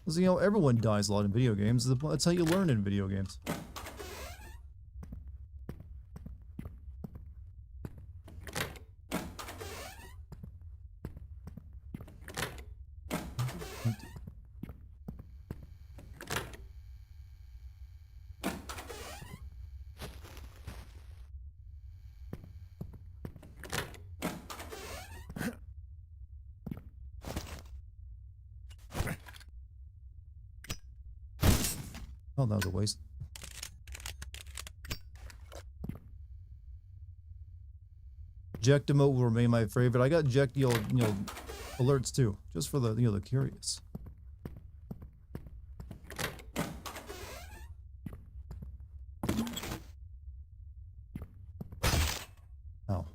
Because, you know, everyone dies a lot in video games. That's how you learn in video games. Oh, that was a waste. Eject emote will remain my favorite. I got eject, alerts too, just for the, the curious. Ow.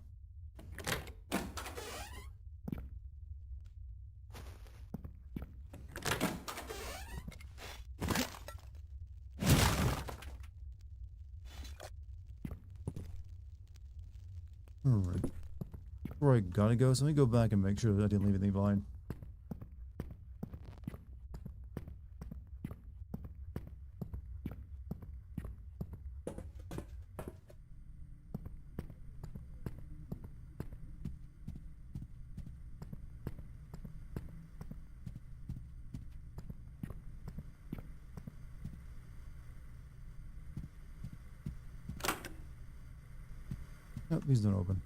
Alright. Where I gotta go, so let me go back and make sure that I didn't leave anything behind. Nope, these don't open.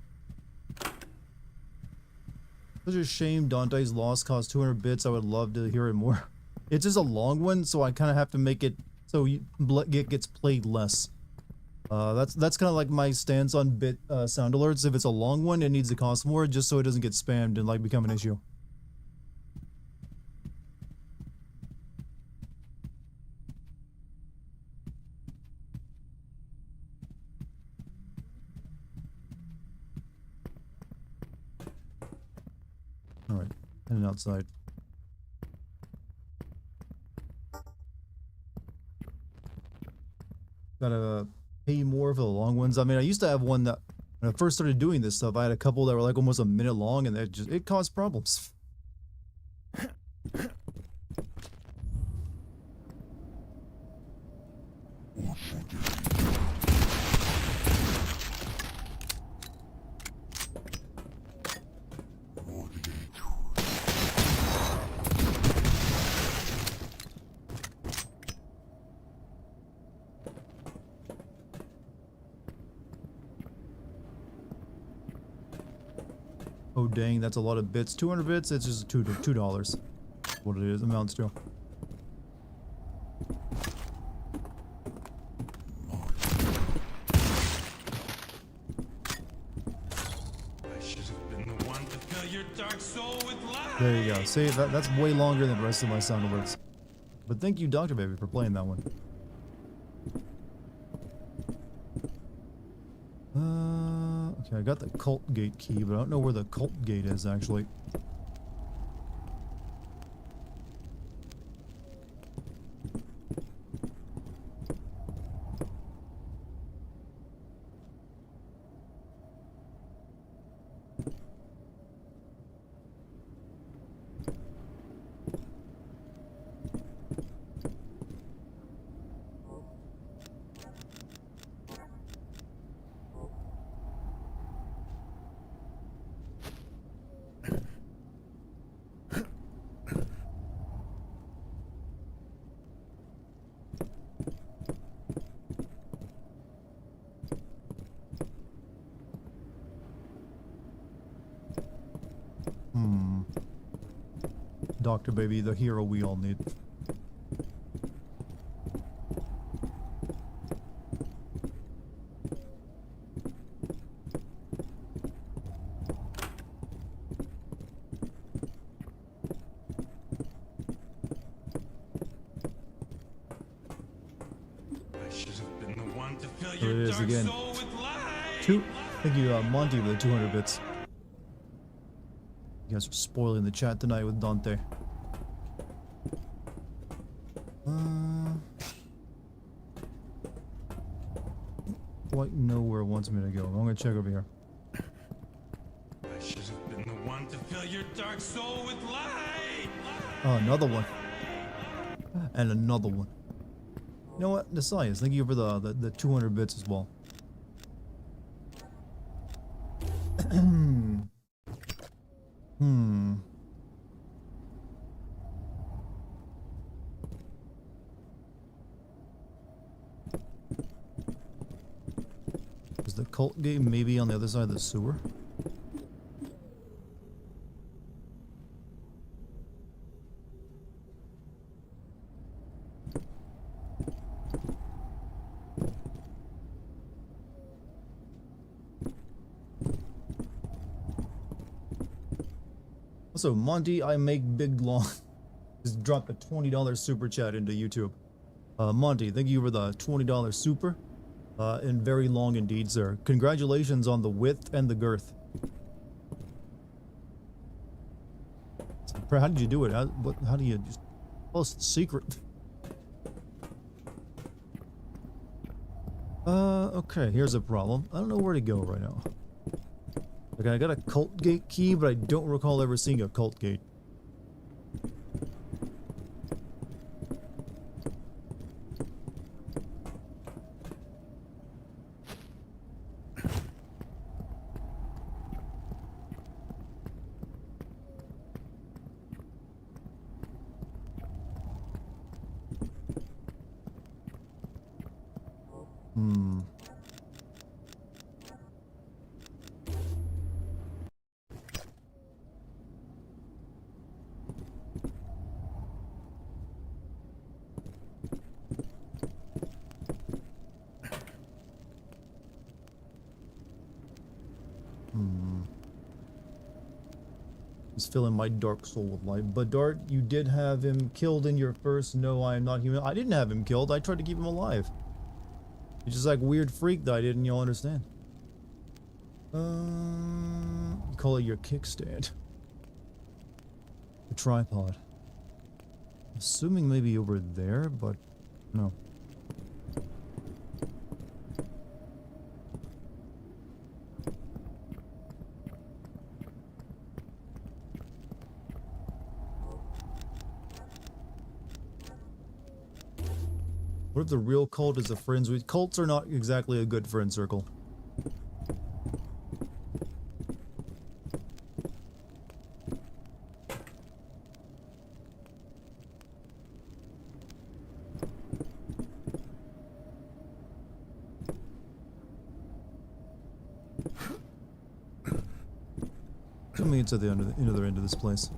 Such a shame Dante's Lost cost 200 bits. I would love to hear it more. It's just a long one, so I kind of have to make it so it gets played less. That's kind of like my stance on bit sound alerts. If it's a long one, it needs to cost more just so it doesn't get spammed and like become an issue. Alright, heading outside. Gotta pay more for the long ones. I mean, I used to have one that, when I first started doing this stuff, I had a couple that were like almost a minute long, and it caused problems. Oh dang, that's a lot of bits. 200 bits, it's just $2. What it is, amounts to. There you go. See, that's way longer than the rest of my sound alerts. But thank you, Dr. Baby, for playing that one. Okay, I got the cult gate key, but I don't know where the cult gate is, actually. Doctor Baby, the hero we all need. There it is again. Thank you, Monty, for the 200 bits. You guys are spoiling the chat tonight with Dante. Quite know where it wants me to go. I'm gonna check over here. I should have been the one to fill your dark soul with light. Oh, another one. And another one. You know what? Desaias, thank you for the 200 bits as well. Is the cult gate maybe on the other side of the sewer? Also, Monty, I make big long. Just dropped a $20 super chat into YouTube. Monty, thank you for the $20 super. And very long indeed, sir. Congratulations on the width and the girth. How did you do it? How do you just tell us the secret? Okay, here's a problem. I don't know where to go right now. Okay, I got a cult gate key, but I don't recall ever seeing a cult gate. Filling my dark soul with light. But Dart, you did have him killed in your first No, I Am Not Human. I didn't have him killed. I tried to keep him alive. He's just like weird freak that I didn't y'all understand. You call it your kickstand. The tripod. Assuming maybe over there, but no. What if the real cult is the friends we... Cults are not exactly a good friend circle. Coming into the other end of this place.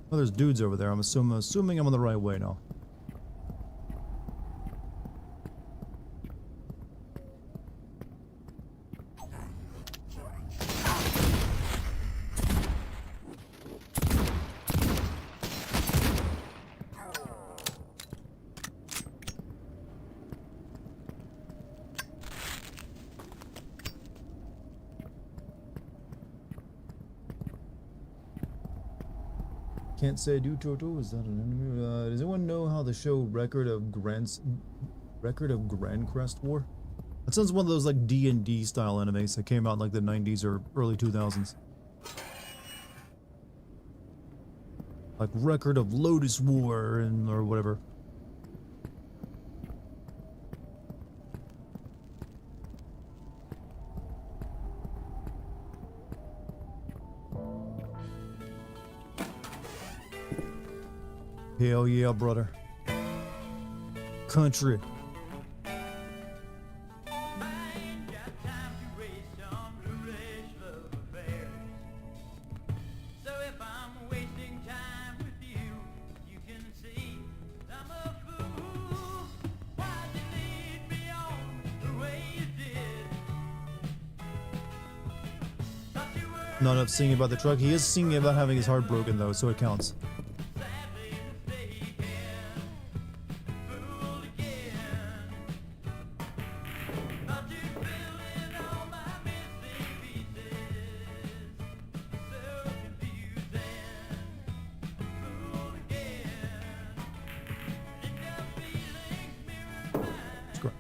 Oh, there's dudes over there. I'm assuming I'm on the right way now. Can't say do Toto. Is that an enemy? Does anyone know how the show Record of Grancrest War? That sounds one of those like D&D style animes that came out in like the 90s or early 2000s. Like Record of Lotus War and or whatever. Hell yeah, brother. Country. Not enough singing about the truck. He is singing about having his heart broken though, so it counts. Scratch.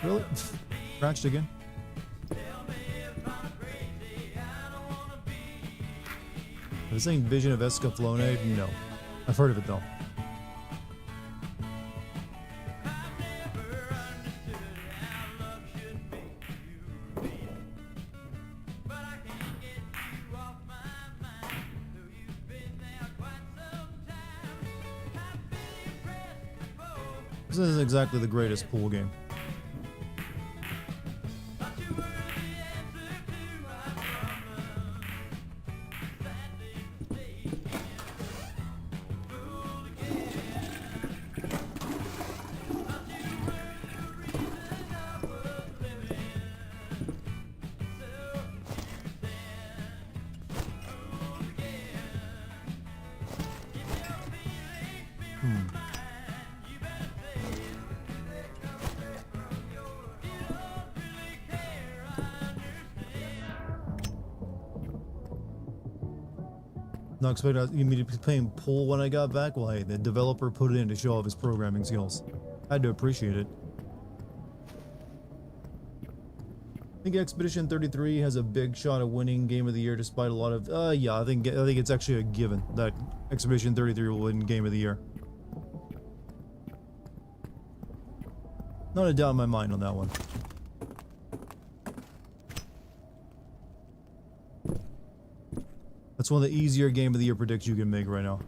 Really? Scratched again? This ain't Vision of Escaflowne? No. I've heard of it though. This isn't exactly the greatest pool game. Not expecting me to be playing pool when I got back. Well, hey, the developer put it in to show off his programming skills. I had to appreciate it. I think Expedition 33 has a big shot at winning Game of the Year, despite a lot of. Yeah, I think it's actually a given that Expedition 33 will win Game of the Year. Not a doubt in my mind on that one. That's one of the easier Game of the Year predicts you can make right now.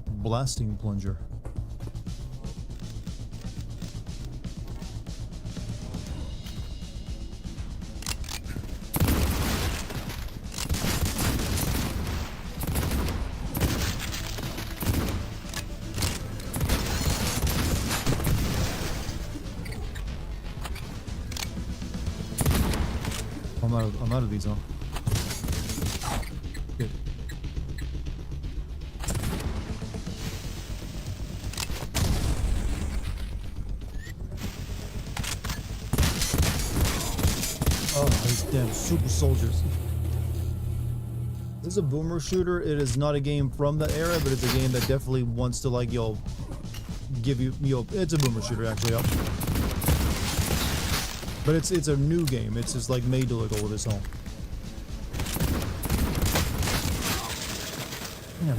Blasting plunger. I'm out of these, huh? Good. Oh, these damn super soldiers. This is a boomer shooter. It is not a game from that era, but it's a game that definitely wants to, like, give you, it's a boomer shooter, actually, But it's a new game. It's just, like, made to look old as hell. Yeah.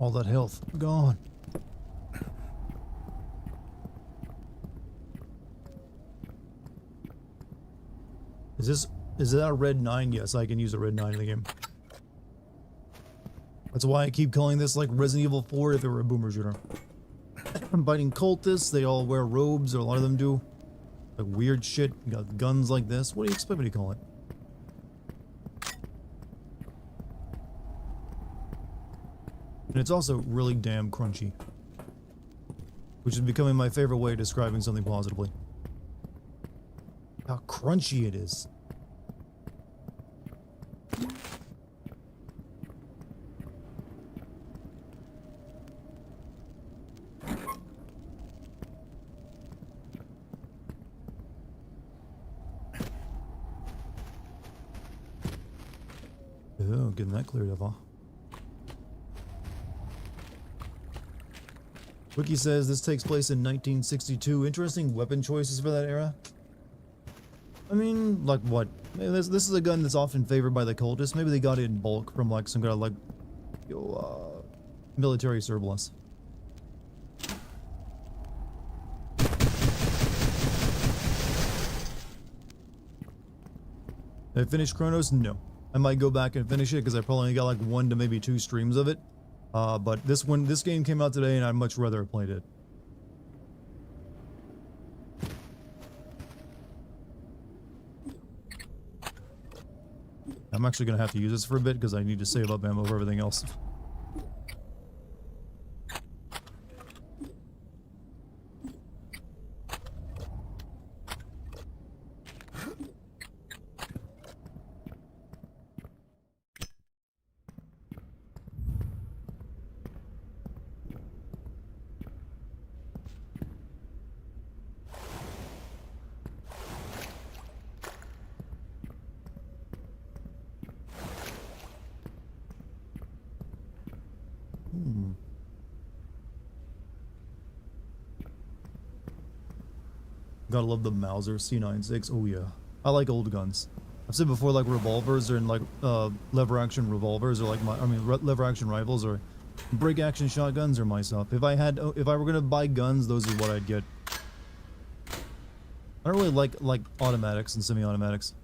All that health gone. Is that a red 9? Yes, I can use a red 9 in the game. That's why I keep calling this like Resident Evil 4 if it were a boomer shooter. I'm fighting cultists, they all wear robes, or a lot of them do. Like weird shit, you got guns like this. What do you expect me to call it? And it's also really damn crunchy. Which is becoming my favorite way of describing something positively. How crunchy it is. Oh, getting that cleared up, huh? Wiki says this takes place in 1962. Interesting weapon choices for that era. I mean, like what? Maybe this is a gun that's often favored by the cultists. Maybe they got it in bulk from like some kind of like military surplus. Have I finished Chronos? No. I might go back and finish it because I probably only got like 1 to maybe 2 streams of it. But this game came out today and I'd much rather have played it. I'm actually gonna have to use this for a bit because I need to save up ammo for everything else. Gotta love the Mauser C96. Oh yeah, I like old guns. I've said before, like revolvers or like lever action revolvers or like lever action rifles or break action shotguns are my stuff. If I were gonna buy guns, those are what I'd get. I don't really like automatics and semi-automatics.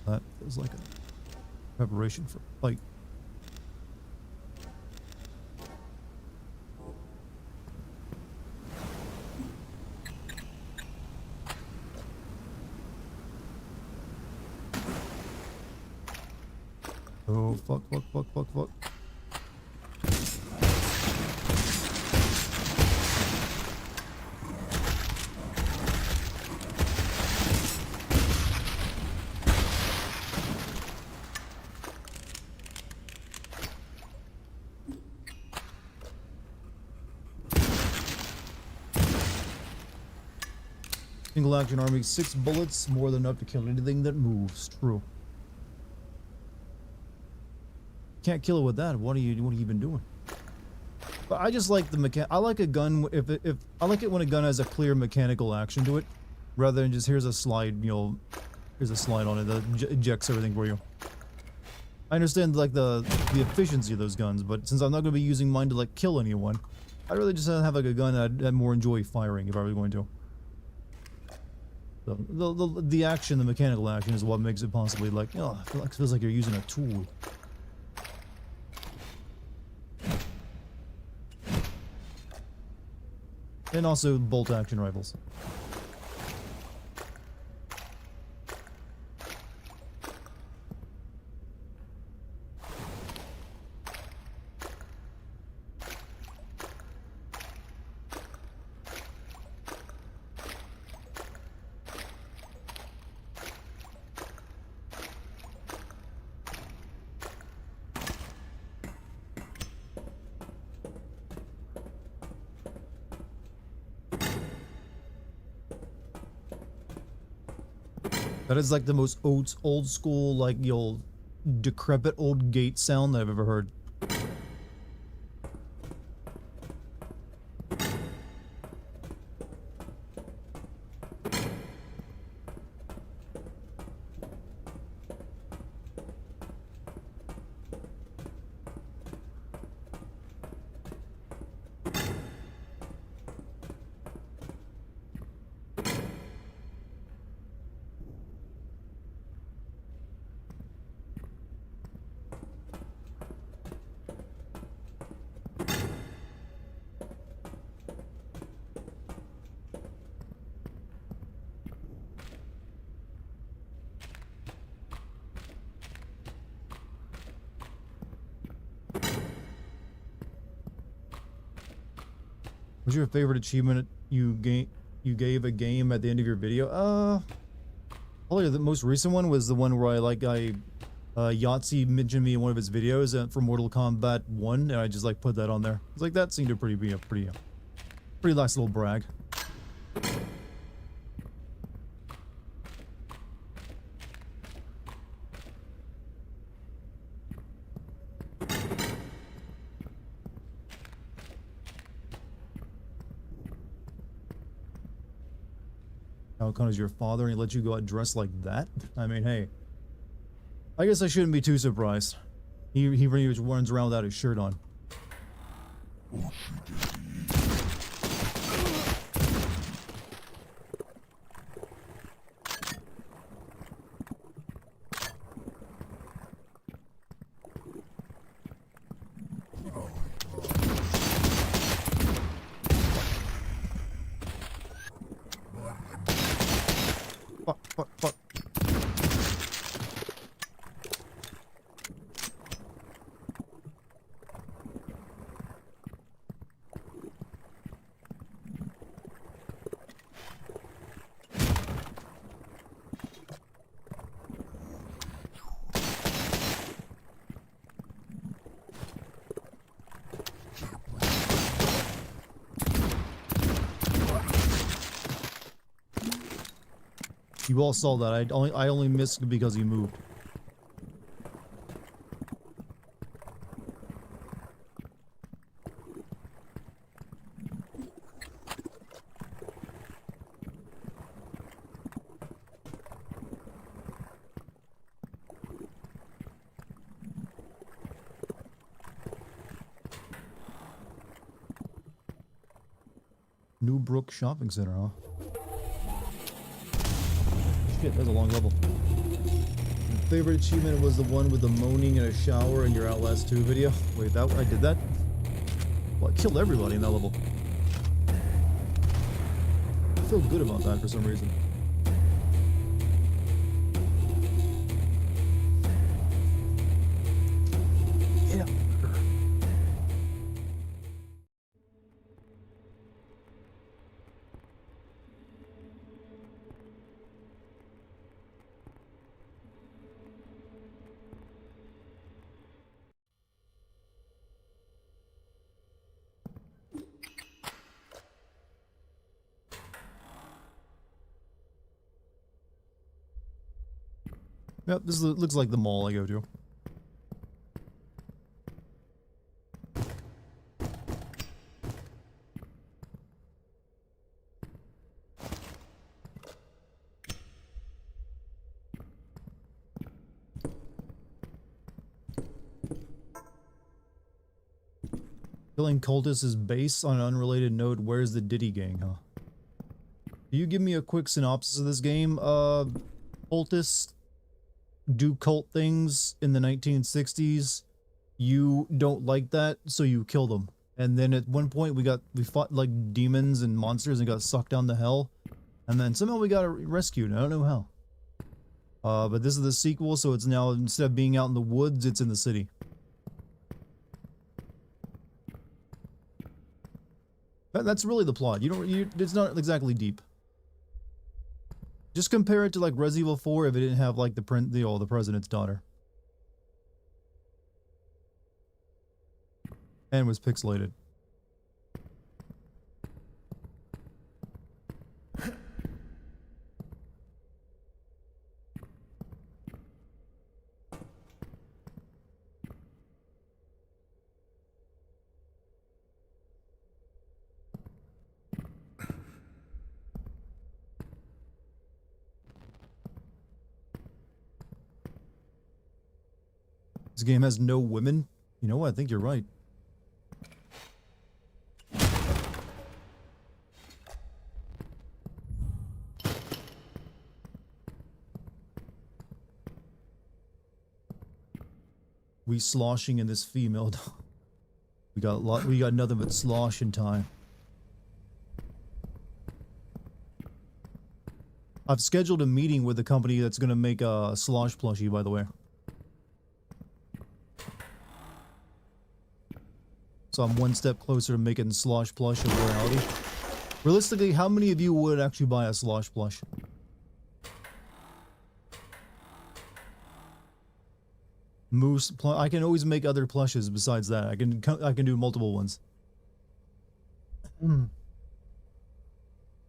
That feels like a preparation for a fight. Oh, fuck. Single action army, 6 bullets, more than enough to kill anything that moves. True. Can't kill it with that. What are you even doing? But I just like the I like a gun if I like it when a gun has a clear mechanical action to it, rather than just here's a slide, here's a slide on it that ejects everything for you. I understand like the efficiency of those guns, but since I'm not going to be using mine to like kill anyone, I'd rather just have like a gun that I'd more enjoy firing if I was going to. So the action, the mechanical action, is what makes it possibly like, oh, it feels like you're using a tool. And also bolt action rifles. That is like the most old school, like, decrepit old gate sound that I've ever heard. What's your favorite achievement you gave a game at the end of your video? Probably the most recent one was the one where Yahtzee mentioned me in one of his videos for Mortal Kombat 1, and I just like put that on there. It's like that seemed to be a pretty nice little brag. How come is your father and he let you go out dressed like that? I mean, hey, I guess I shouldn't be too surprised. He pretty much runs around without his shirt on. Fuck. You all saw that. I only missed because he moved. Newbrook Shopping Center, huh? Shit, that's a long level. My favorite achievement was the one with the moaning in a shower in your Outlast 2 video. Wait, I did that? Well, I killed everybody in that level. I feel good about that for some reason. Yeah. Yep, this looks like the mall I go to. Killing cultists is based on an unrelated note. Where's the Diddy gang, huh? Can you give me a quick synopsis of this game? Cultists do cult things in the 1960s. You don't like that, so you kill them. And then at one point we fought like demons and monsters and got sucked down to hell. And then somehow we got rescued. I don't know how. But this is the sequel, so it's now, instead of being out in the woods, it's in the city. That's really the plot. It's not exactly deep. Just compare it to like Resident Evil 4 if it didn't have like the president's daughter. And was pixelated. This game has no women? You know what? I think you're right. We sloshing in this female. We got nothing but slosh in time. I've scheduled a meeting with the company that's gonna make a slosh plushie, by the way. So I'm one step closer to making Slosh Plush a reality. Realistically, how many of you would actually buy a Slosh Plush? Moose, I can always make other plushes besides that. I can do multiple ones.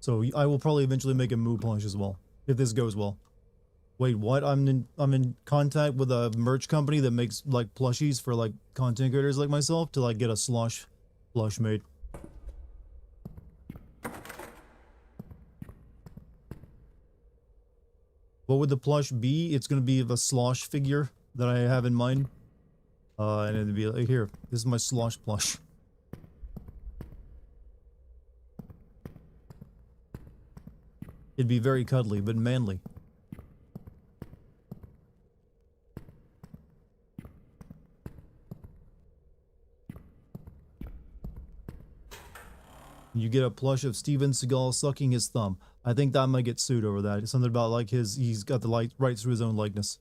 So I will probably eventually make a Moo plush as well, if this goes well. Wait, what? I'm in contact with a merch company that makes like plushies for like content creators like myself to like get a Slosh plush made. What would the plush be? It's gonna be of a Slosh figure that I have in mind. And it'd be like, here, this is my Slosh plush. It'd be very cuddly, but manly. You get a plush of Steven Seagal sucking his thumb. I think that might get sued over that. It's something about like he's got the rights to his own likeness.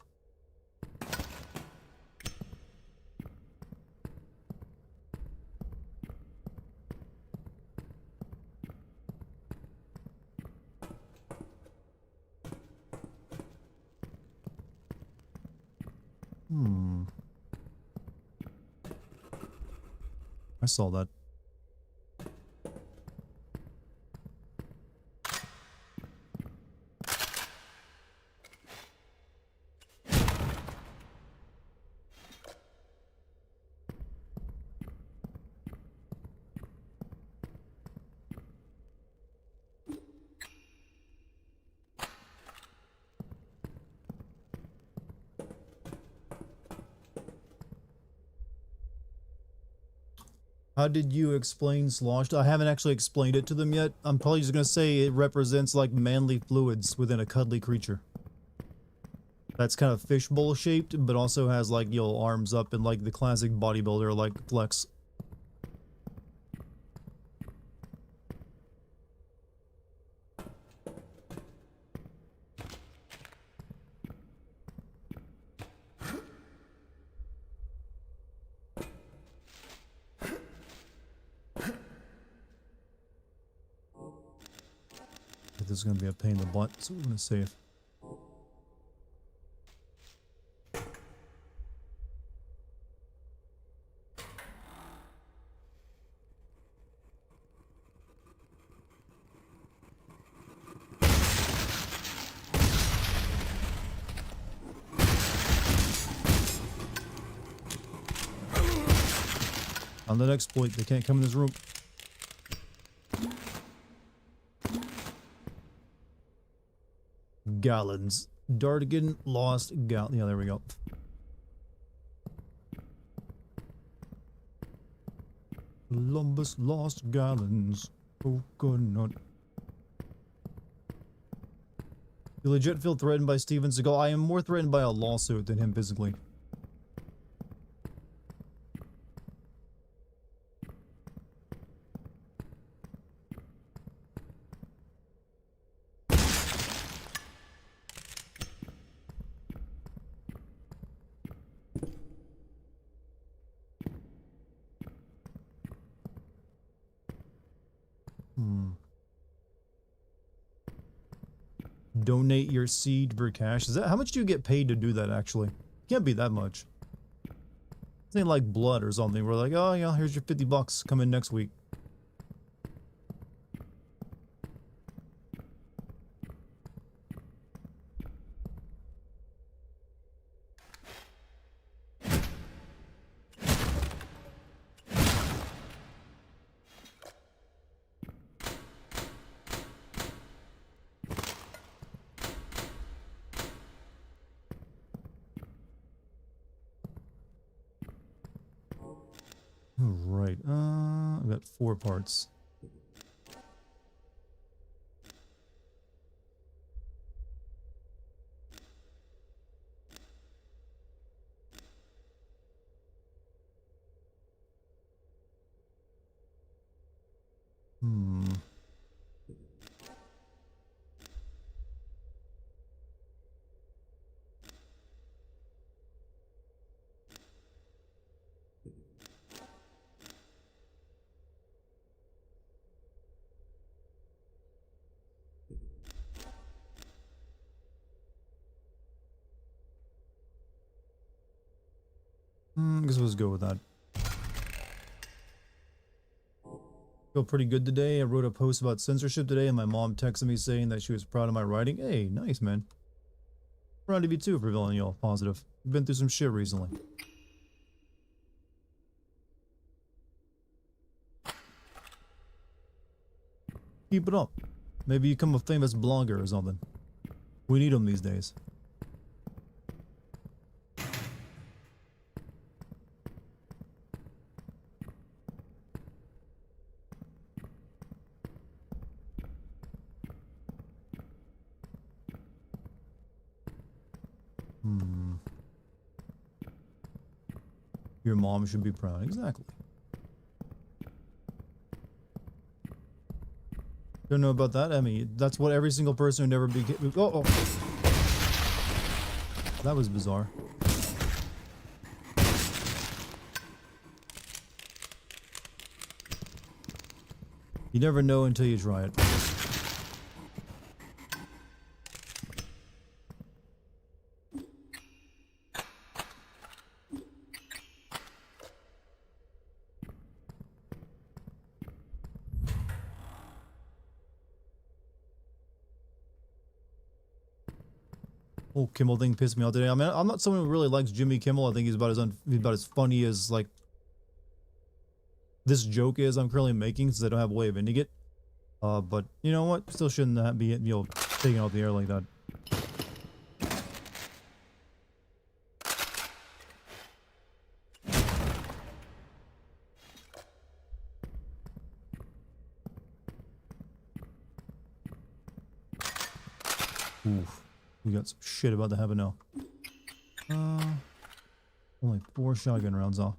I saw that. How did you explain sloshed? I haven't actually explained it to them yet. I'm probably just gonna say it represents like manly fluids within a cuddly creature. That's kind of fishbowl shaped, but also has like, you know, arms up and like the classic bodybuilder like flex. This is gonna be a pain in the butt, so we're gonna save. On the exploit, they can't come in this room. Gallons. Dartigan lost gallon. Yeah, there we go. Columbus lost gallons. Coconut. You legit feel threatened by Steven Seagal? I am more threatened by a lawsuit than him physically. Donate your seed for cash. Is that how much do you get paid to do that actually? Can't be that much. This ain't like blood or something. We're like, oh yeah, here's your 50 bucks. Come in next week. Alright, I've got 4 parts. I guess let's go with that. Feel pretty good today. I wrote a post about censorship today, and my mom texted me saying that she was proud of my writing. Hey, nice, man. Proud of you too for feeling y'all positive. Been through some shit recently. Keep it up. Maybe you become a famous blogger or something. We need them these days. Your mom should be proud. Exactly. Don't know about that, Emmy. That's what every single person who never became. Oh. That was bizarre. You never know until you try it. Oh, Kimmel thing pissed me off today. I mean, I'm not someone who really likes Jimmy Kimmel. I think he's about as funny as like this joke is I'm currently making, since I don't have a way of ending it. But you know what? Still shouldn't be, taken off the air like that. Oof. We got some shit about to happen now. Only 4 shotgun rounds off.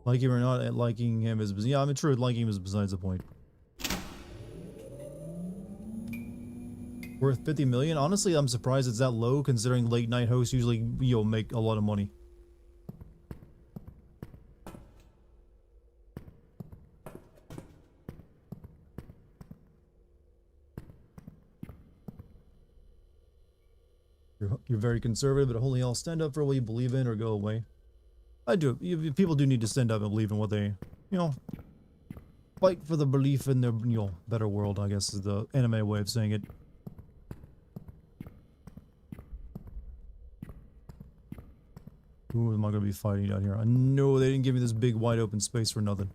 Like him or not, liking him is, yeah, I mean, true, liking him is besides the point. Worth 50 million? Honestly, I'm surprised it's that low considering late night hosts usually, make a lot of money. You're very conservative, but holy hell, stand up for what you believe in or go away. I do. People do need to stand up and believe in what they, fight for the belief in their, better world, I guess is the anime way of saying it. Who am I going to be fighting out here? I know they didn't give me this big wide open space for nothing.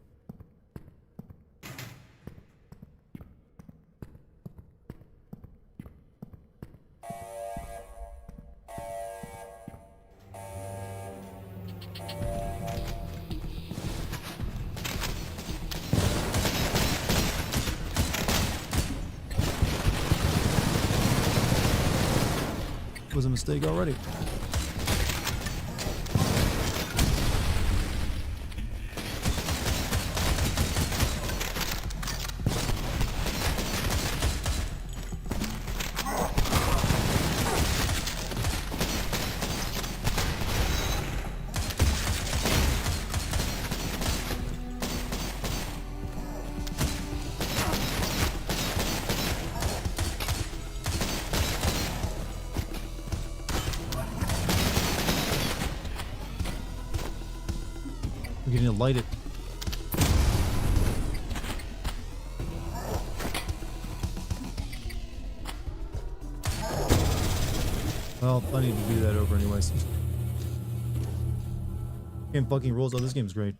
Was a mistake already. We're getting to light it. Well, I need to do that over anyways. Game fucking rolls. Oh, this game's great.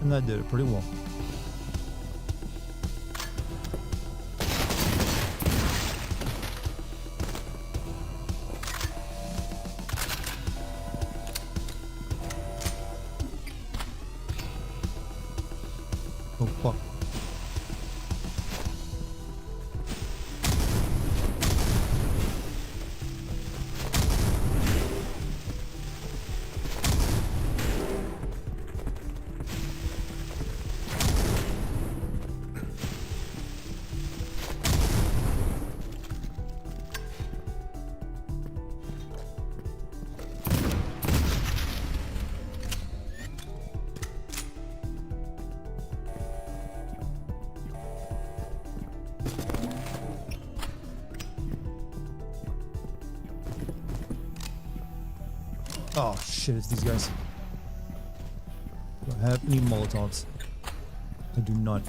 And that did it pretty well. Oh, fuck. Oh shit, it's these guys. Do I have any Molotovs? I do not.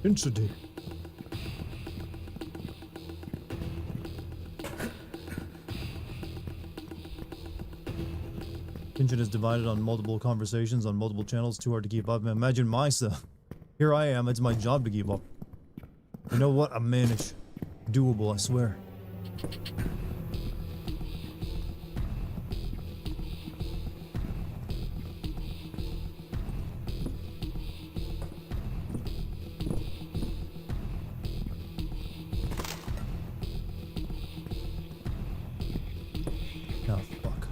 Intensity. Attention is divided on multiple conversations on multiple channels, too hard to keep up. Imagine myself. Here I am, it's my job to keep up. You know what? I'm managed. Doable, I swear. Oh, fuck.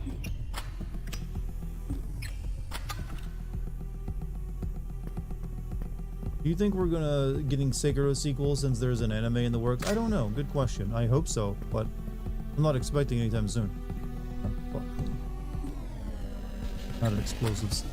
Do you think we're gonna getting Sekiro sequel since there's an anime in the works? I don't know. Good question. I hope so, but I'm not expecting anytime soon. Oh, fuck. Out of explosives.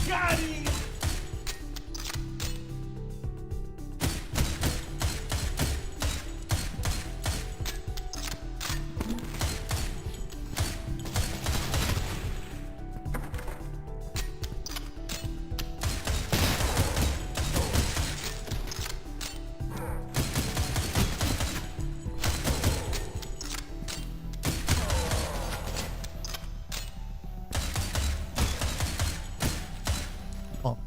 Got him! Oh.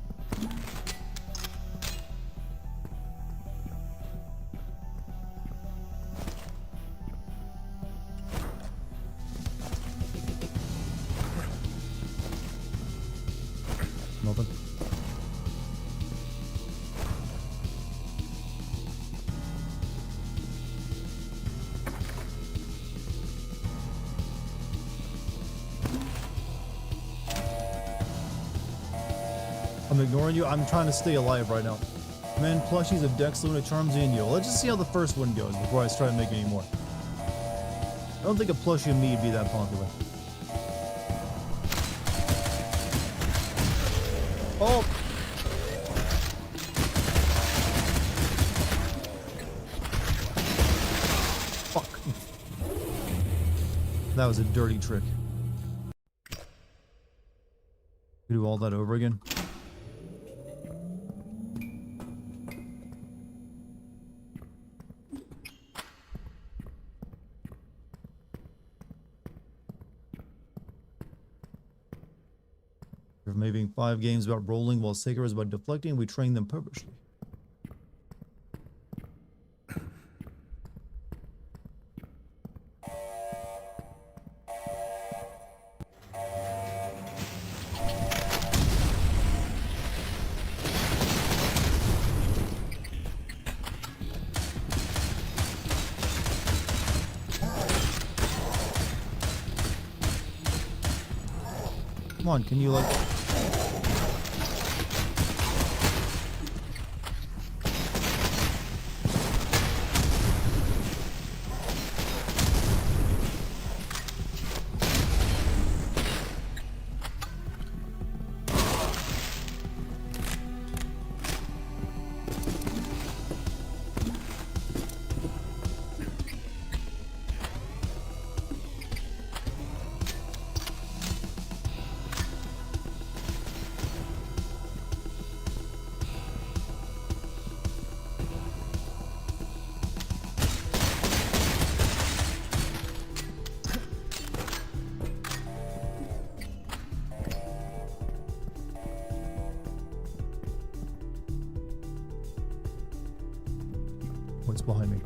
Nothing. I'm ignoring you. I'm trying to stay alive right now. Man, plushies of Dex, Luna, Charmsy, and Yo. Let's just see how the first one goes before I try to make any more. I don't think a plushie of me would be that popular. Oh! Fuck. That was a dirty trick. Do all that over again? From maybe 5 games about rolling, while Sacred was about deflecting, we train them purposely. Come on, can you like... What's behind me?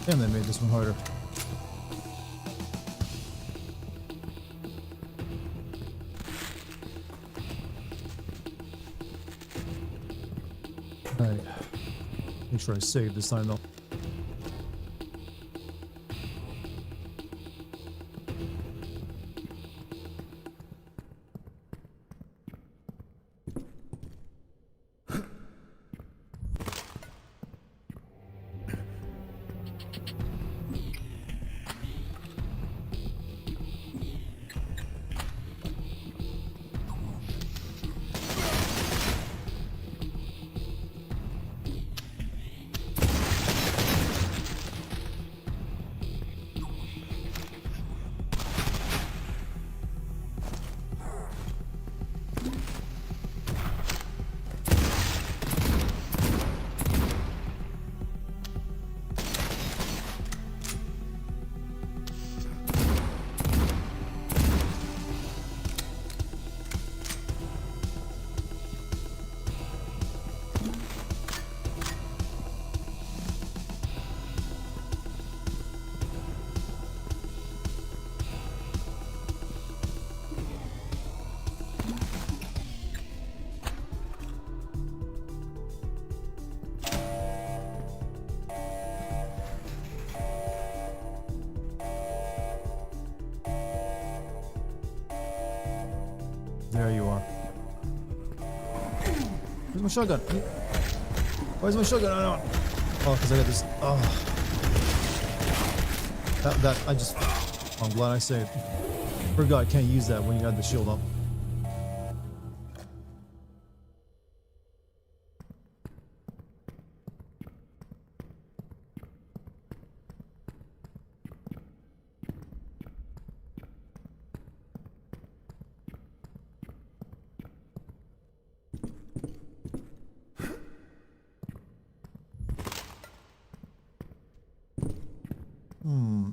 Damn, they made this one harder. Alright. Make sure I save this time though. There you are. Where's my shotgun? Where's my shotgun? I don't. Oh, because I got this. Oh. I just. I'm glad I saved. Forgot I can't use that when you got the shield up.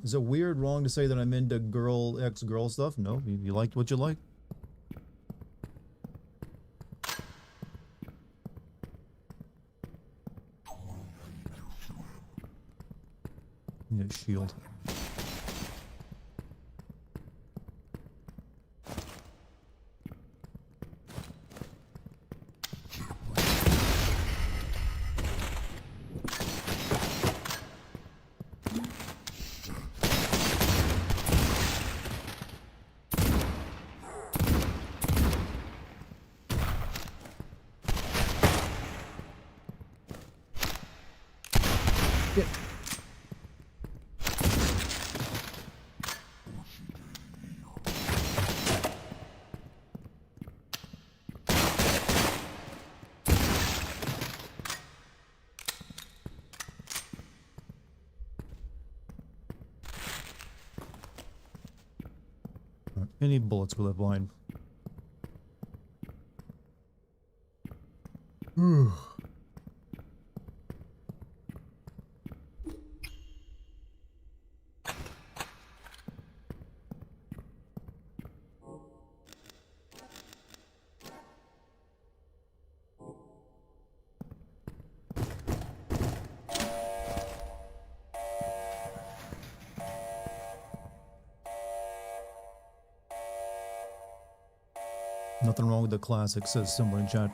Is it weird, wrong to say that I'm into ex-girl stuff? No, you liked what you like. Need a shield. Shit. Any bullets will have blind. Nothing wrong with the classic, says someone in chat.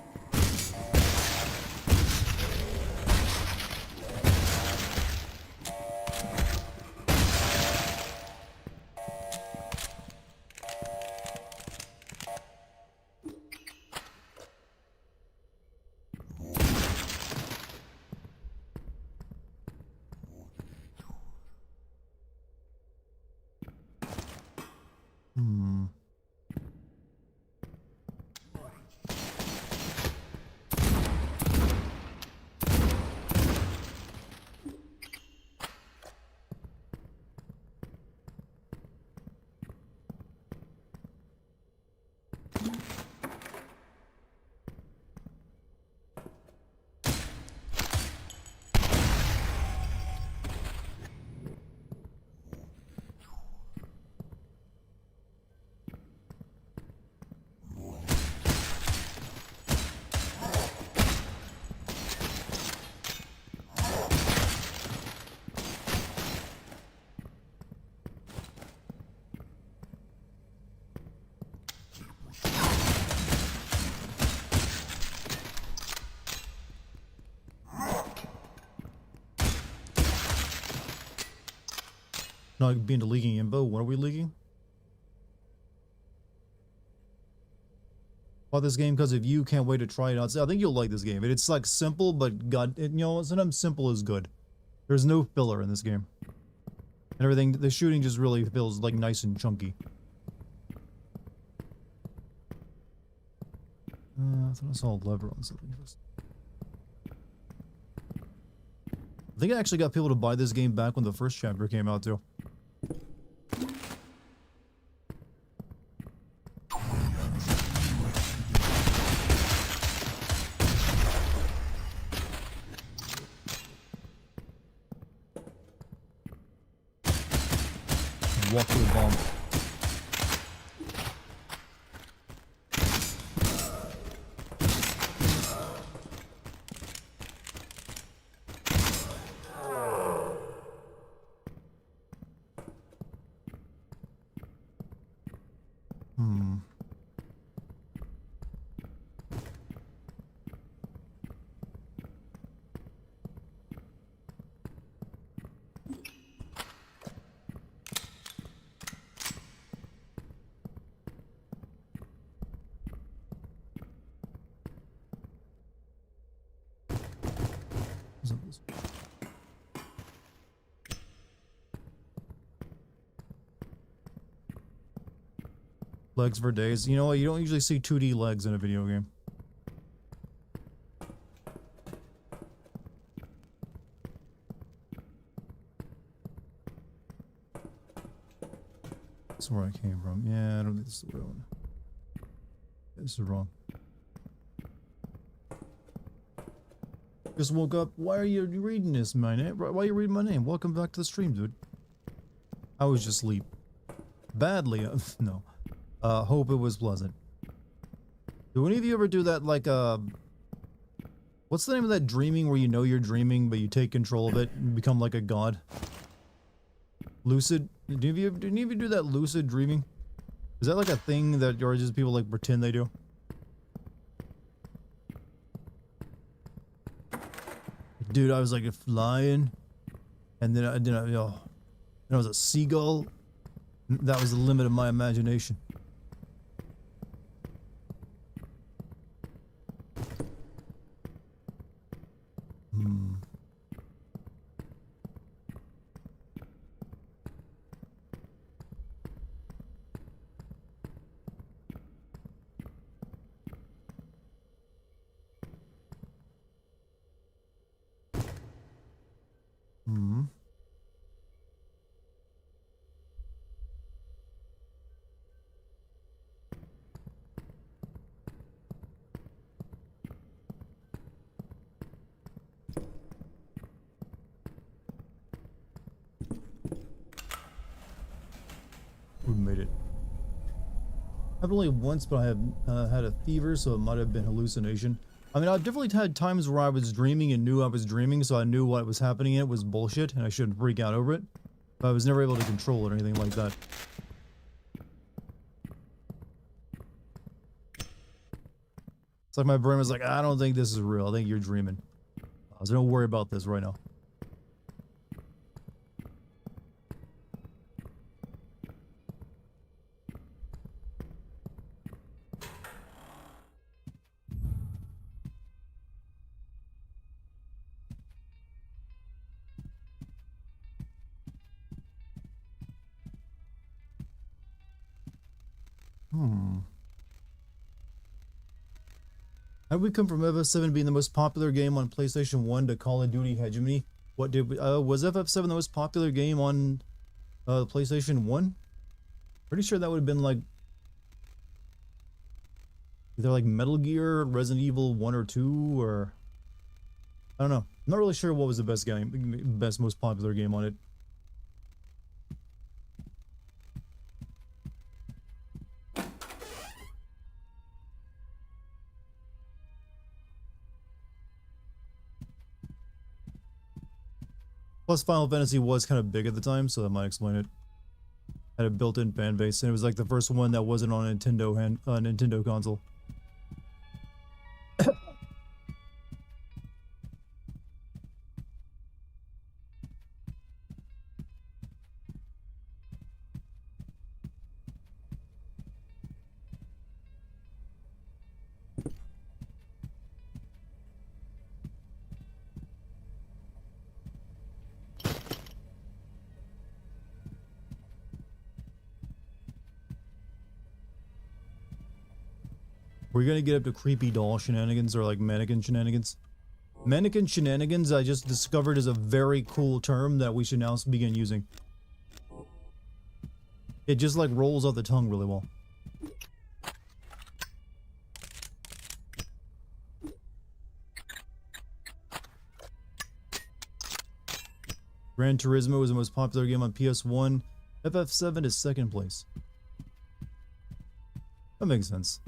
Not being to leaking info. What are we leaking? Bought this game because of you. Can't wait to try it out. So I think you'll like this game. It's like simple, but you know, sometimes simple is good. There's no filler in this game. And everything, the shooting just really feels like nice and chunky. I thought I saw a lever on something. I think I actually got people to buy this game back when the first chapter came out too. Walk through the bomb. Legs for days. You know what? You don't usually see 2D legs in a video game. That's where I came from. Yeah, I don't think this is the right one. This is wrong. Just woke up. Why are you reading this, my name? Why are you reading my name? Welcome back to the stream, dude. I was just asleep. Badly. No. Hope it was pleasant. Do any of you ever do that, like, what's the name of that dreaming where you know you're dreaming, but you take control of it and become like a god? Lucid? Do any of you do that lucid dreaming? Is that like a thing that or just people like pretend they do? Dude, I was like flying, and then I was a seagull. That was the limit of my imagination. We made it. I've only once, but I have had a fever, so it might have been hallucination. I mean, I've definitely had times where I was dreaming and knew I was dreaming, so I knew what was happening and it was bullshit, and I shouldn't freak out over it. But I was never able to control it or anything like that. It's like my brain was like, I don't think this is real. I think you're dreaming. So don't worry about this right now. How did we come from FF7 being the most popular game on PlayStation 1 to Call of Duty hegemony? What did we, was FF7 the most popular game on PlayStation 1? Pretty sure that would have been like either like Metal Gear, Resident Evil 1 or 2, or I don't know. I'm not really sure what was the best most popular game on it. Plus, Final Fantasy was kind of big at the time, so that might explain it. Had a built-in fan base, and it was like the first one that wasn't on a Nintendo console. We're gonna get up to creepy doll shenanigans or like mannequin shenanigans. Mannequin shenanigans I just discovered is a very cool term that we should now begin using. It just like rolls off the tongue really well. Gran Turismo was the most popular game on PS1. FF7 is second place. That makes sense.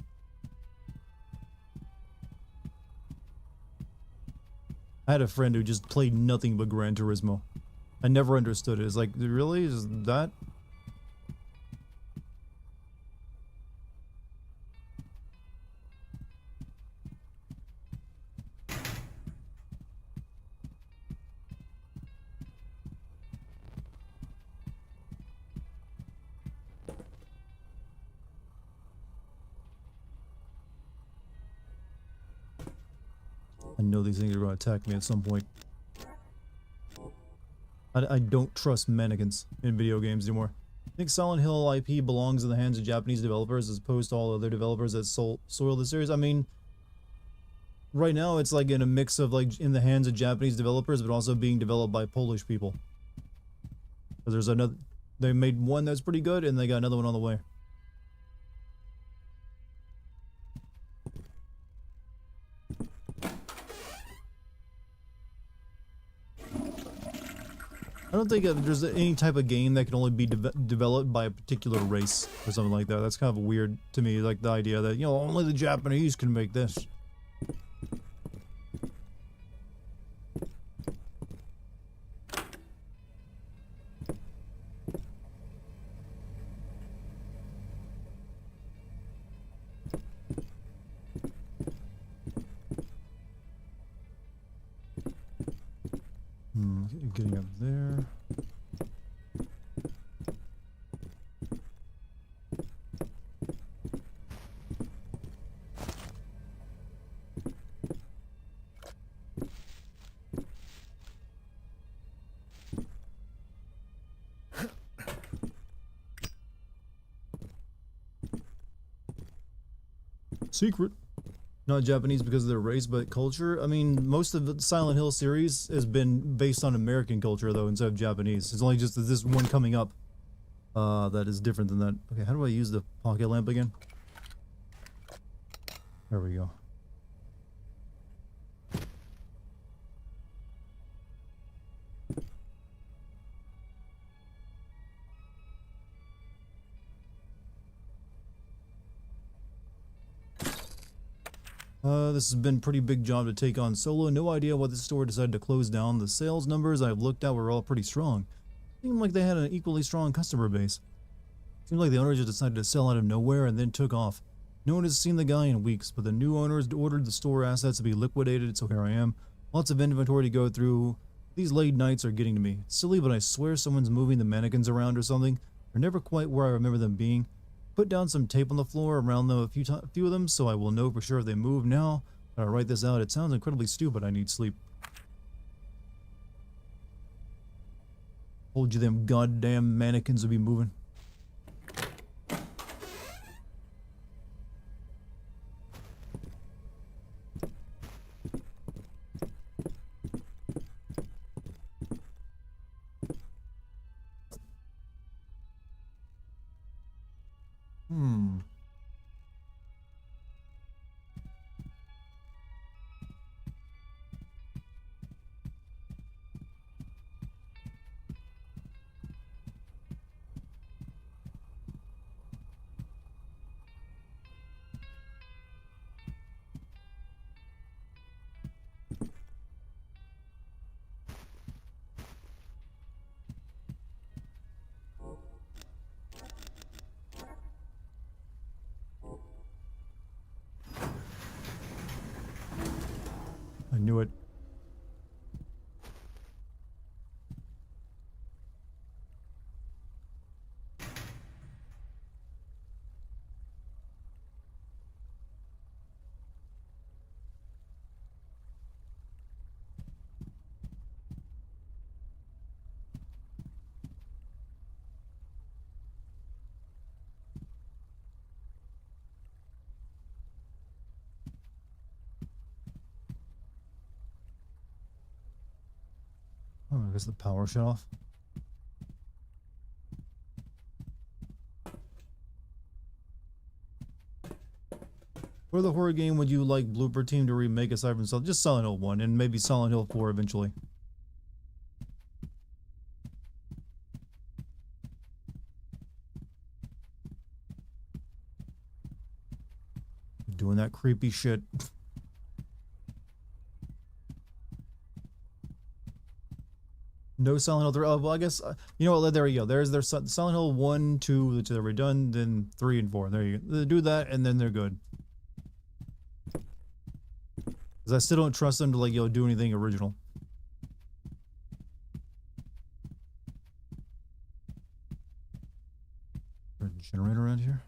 I had a friend who just played nothing but Gran Turismo. I never understood it. It's like, really? Is that? I know these things are going to attack me at some point. I don't trust mannequins in video games anymore. I think Silent Hill IP belongs in the hands of Japanese developers as opposed to all other developers that soil the series. I mean, right now it's like in a mix of like in the hands of Japanese developers but also being developed by Polish people. Because there's another, they made one that's pretty good and they got another one on the way. I don't think there's any type of game that can only be developed by a particular race or something like that. That's kind of weird to me, like the idea that, you know, only the Japanese can make this. Getting up there. Secret. Not Japanese because of their race, but culture. I mean, most of the Silent Hill series has been based on American culture, though, instead of Japanese. It's only just that this one coming up that is different than that. Okay, how do I use the pocket lamp again? There we go. This has been a pretty big job to take on solo. No idea why this store decided to close down. The sales numbers I've looked at were all pretty strong. Seemed like they had an equally strong customer base. Seems like the owners just decided to sell out of nowhere and then took off. No one has seen the guy in weeks, but the new owners ordered the store assets to be liquidated, so here I am. Lots of inventory to go through. These late nights are getting to me. It's silly, but I swear someone's moving the mannequins around or something. They're never quite where I remember them being. Put down some tape on the floor around them, a few of them, so I will know for sure if they move. Now that I write this out, it sounds incredibly stupid. I need sleep. Told you them goddamn mannequins would be moving. I knew it. Oh, I guess the power shut off. For the horror game, would you like Blooper Team to remake aside from just Silent Hill 1 and maybe Silent Hill 4 eventually? Doing that creepy shit. No Silent Hill 3. Oh, well, I guess, you know what, there you go. There's Silent Hill 1, 2, which they're redone, then 3 and 4. There you go. They do that, and then they're good. Because I still don't trust them to, like, do anything original. There's a generator around here.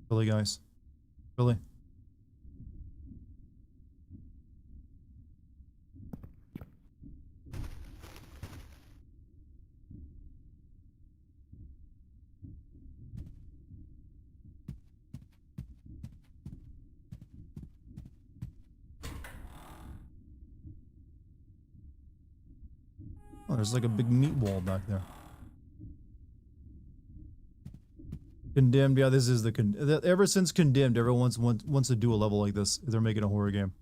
Really, guys? Really? Oh, there's like a big meat wall back there. Condemned, yeah, this is the ever since Condemned, everyone wants to do a level like this if they're making a horror game.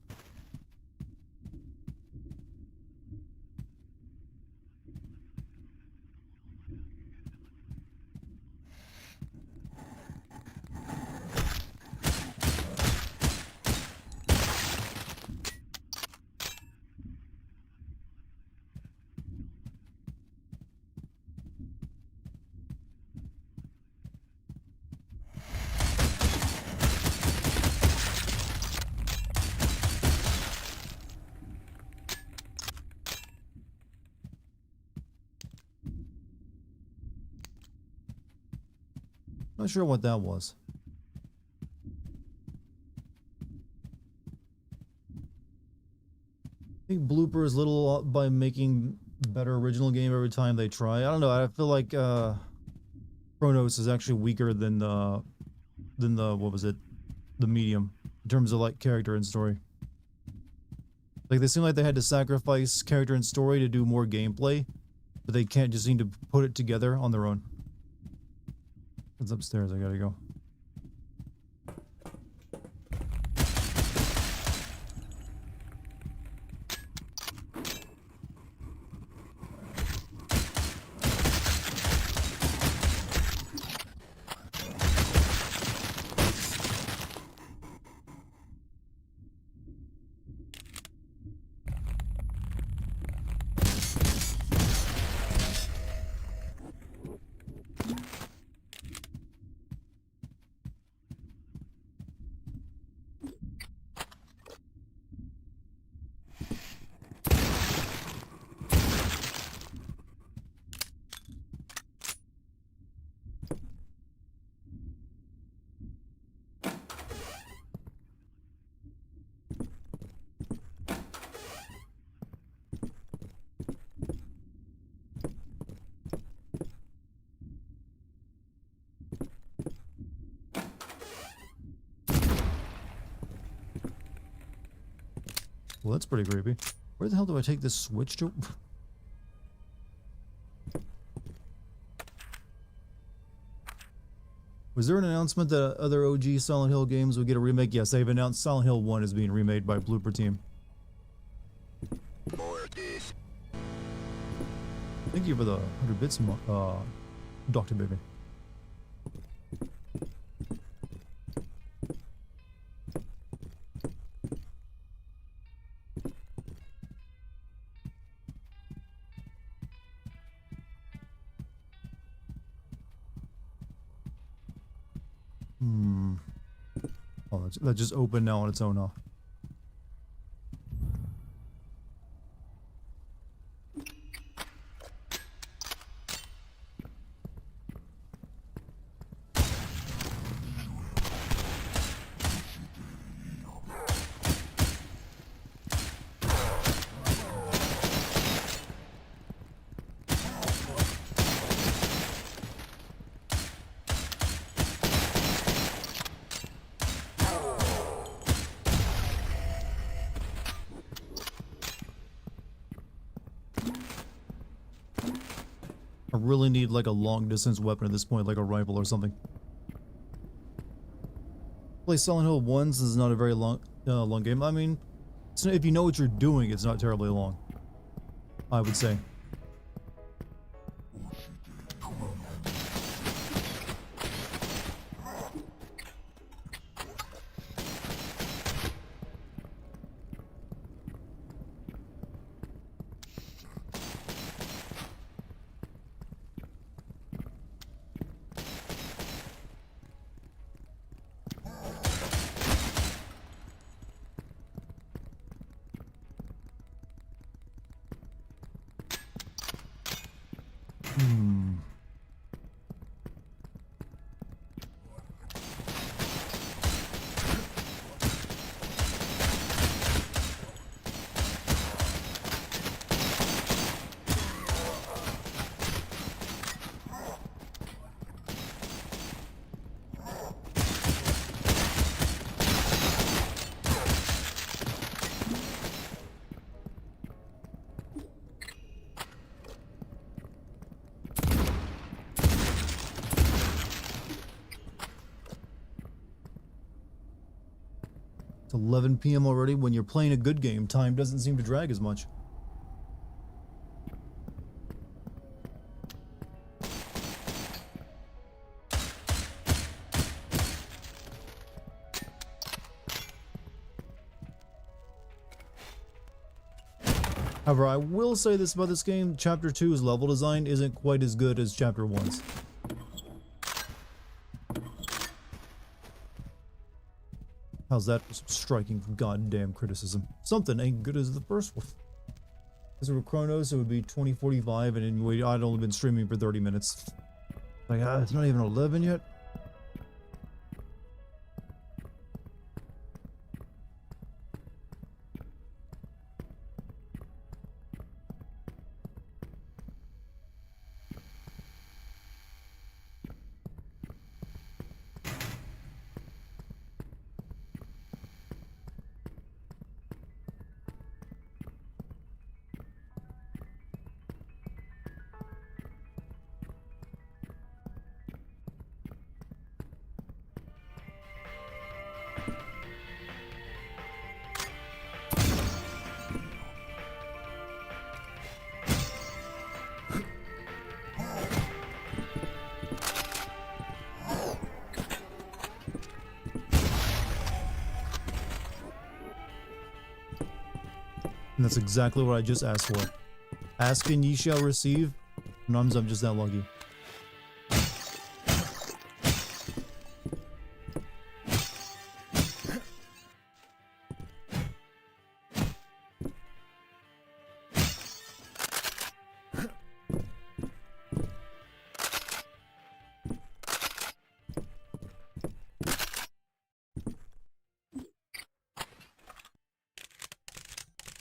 Not sure what that was. I think Blooper is little by making better original game every time they try. I don't know. I feel like Chronos is actually weaker than the what was it? The medium in terms of like character and story. Like they seem like they had to sacrifice character and story to do more gameplay, but they can't just seem to put it together on their own. It's upstairs. I gotta go. Well, that's pretty creepy. Where the hell do I take this switch to? Was there an announcement that other OG Silent Hill games would get a remake? Yes, they've announced Silent Hill 1 is being remade by Blooper Team. Thank you for the 100 bits, Dr. Baby. Oh, that just opened now on its own, huh? I really need like a long distance weapon at this point, like a rifle or something. Play Silent Hill 1, this is not a very long game. I mean, if you know what you're doing, it's not terribly long, I would say. It's 11 PM already. When you're playing a good game, time doesn't seem to drag as much. However, I will say this about this game, Chapter 2's level design isn't quite as good as Chapter 1's. How's that for some striking goddamn criticism? Something ain't good as the first one. As it were Chronos, it would be 2045, and I'd only been streaming for 30 minutes. Like, it's not even 11 yet? And that's exactly what I just asked for. Ask and ye shall receive. Sometimes I'm just that lucky.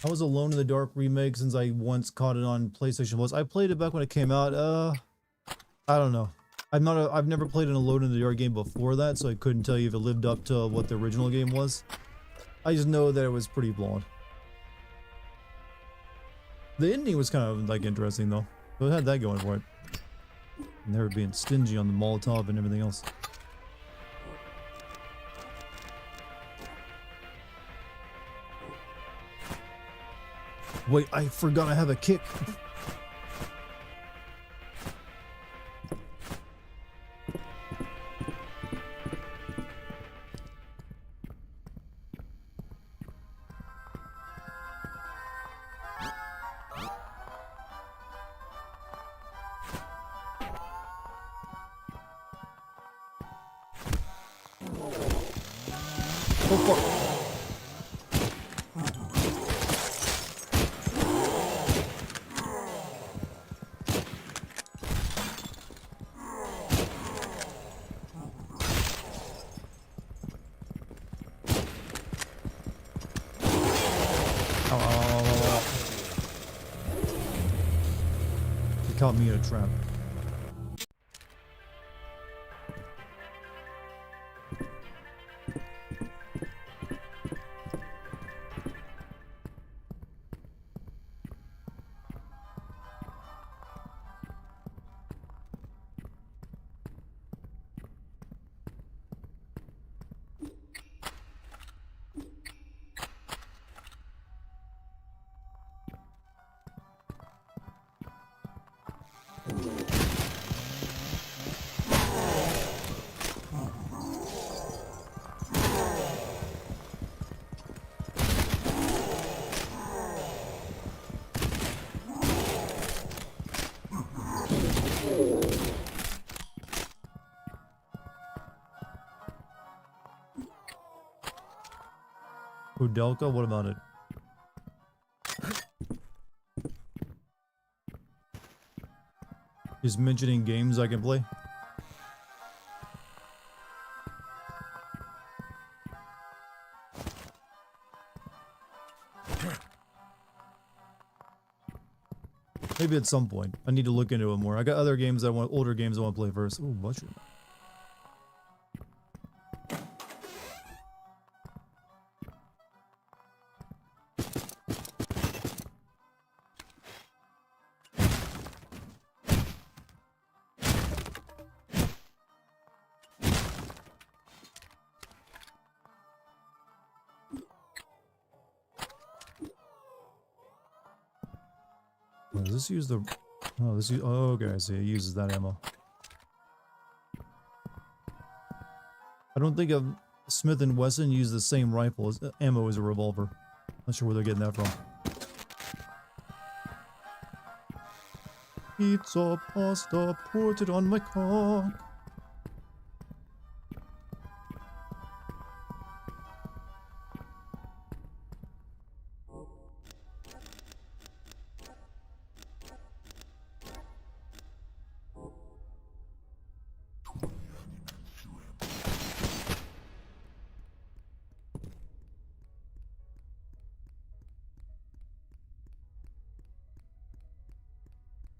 I was Alone in the Dark remake since I once caught it on PlayStation Plus. I played it back when it came out. I don't know. I've never played an Alone in the Dark game before that, so I couldn't tell you if it lived up to what the original game was. I just know that it was pretty flawed. The ending was kind of like interesting though. So it had that going for it. And they were being stingy on the Molotov and everything else. Wait, I forgot I have a kick. Oh fuck. He caught me in a trap. Udelka, what about it? Just mentioning games I can play. Maybe at some point. I need to look into it more. I got other games I want, older games I want to play first. Ooh, mushroom. Does this use the... Oh, this use... Oh, okay, I see. It uses that ammo. I don't think Smith & Wesson use the same rifle as ammo as a revolver. Not sure where they're getting that from. Pizza, pasta, put it on my cock.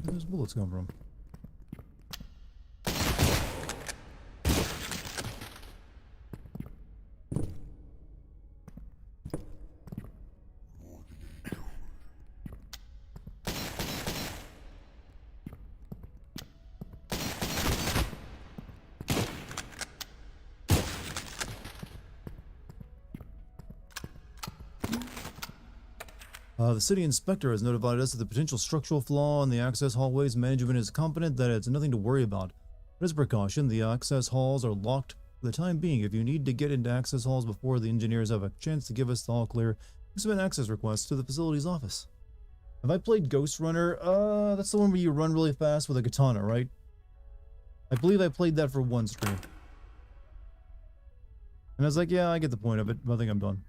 Where those bullets come from? The city inspector has notified us that the potential structural flaw in the access hallways management is confident that it's nothing to worry about. But as a precaution, the access halls are locked for the time being. If you need to get into access halls before the engineers have a chance to give us the all clear, Submit access request to the facility's office. Have I played Ghost Runner? That's the one where you run really fast with a katana, right? I believe I played that for one stream. And I was like, yeah, I get the point of it, but I think I'm done.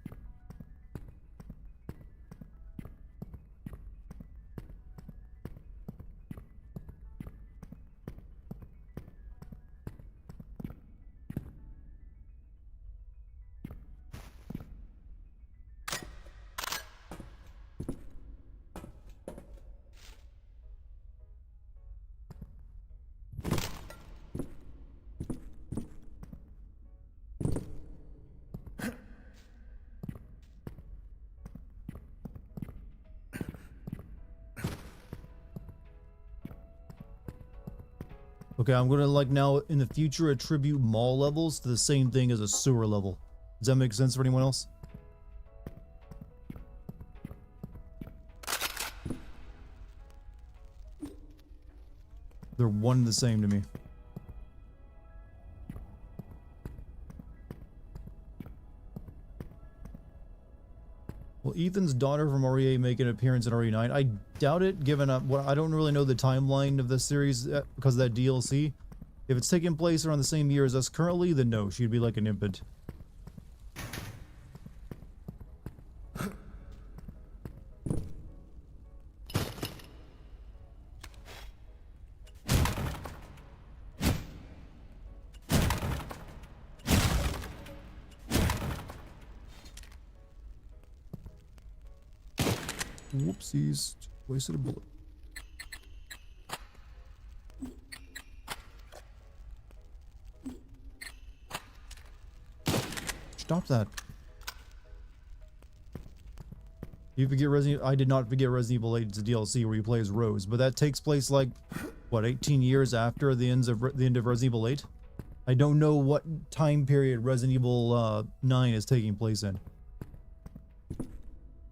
Okay, I'm gonna like now in the future attribute mall levels to the same thing as a sewer level. Does that make sense for anyone else? They're one and the same to me. Will Ethan's daughter from RE8 make an appearance in RE9? I doubt it, given what I don't really know the timeline of the series because of that DLC. If it's taking place around the same year as us currently, then no, she'd be like an infant. Whoopsies, wasted a bullet. Stop that. You forget Resident I did not forget Resident Evil 8's DLC where you play as Rose, but that takes place like what, 18 years after the end of Resident Evil 8? I don't know what time period Resident Evil 9 is taking place in.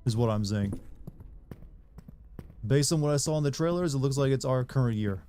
Is what I'm saying. Based on what I saw in the trailers, it looks like it's our current year.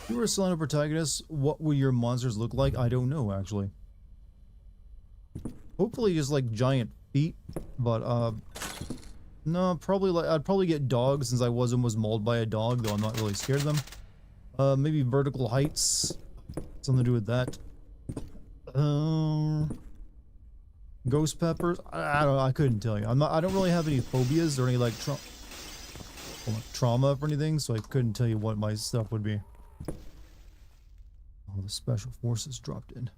If you were selling a protagonist, what would your monsters look like? I don't know, actually. Hopefully just like giant feet, but no, probably like I'd probably get dogs since I was mauled by a dog, though I'm not really scared of them. Maybe vertical heights, something to do with that. Ghost peppers. I don't know, I couldn't tell you. I don't really have any phobias or any like trauma for anything, so I couldn't tell you what my stuff would be. Oh, the special forces dropped in.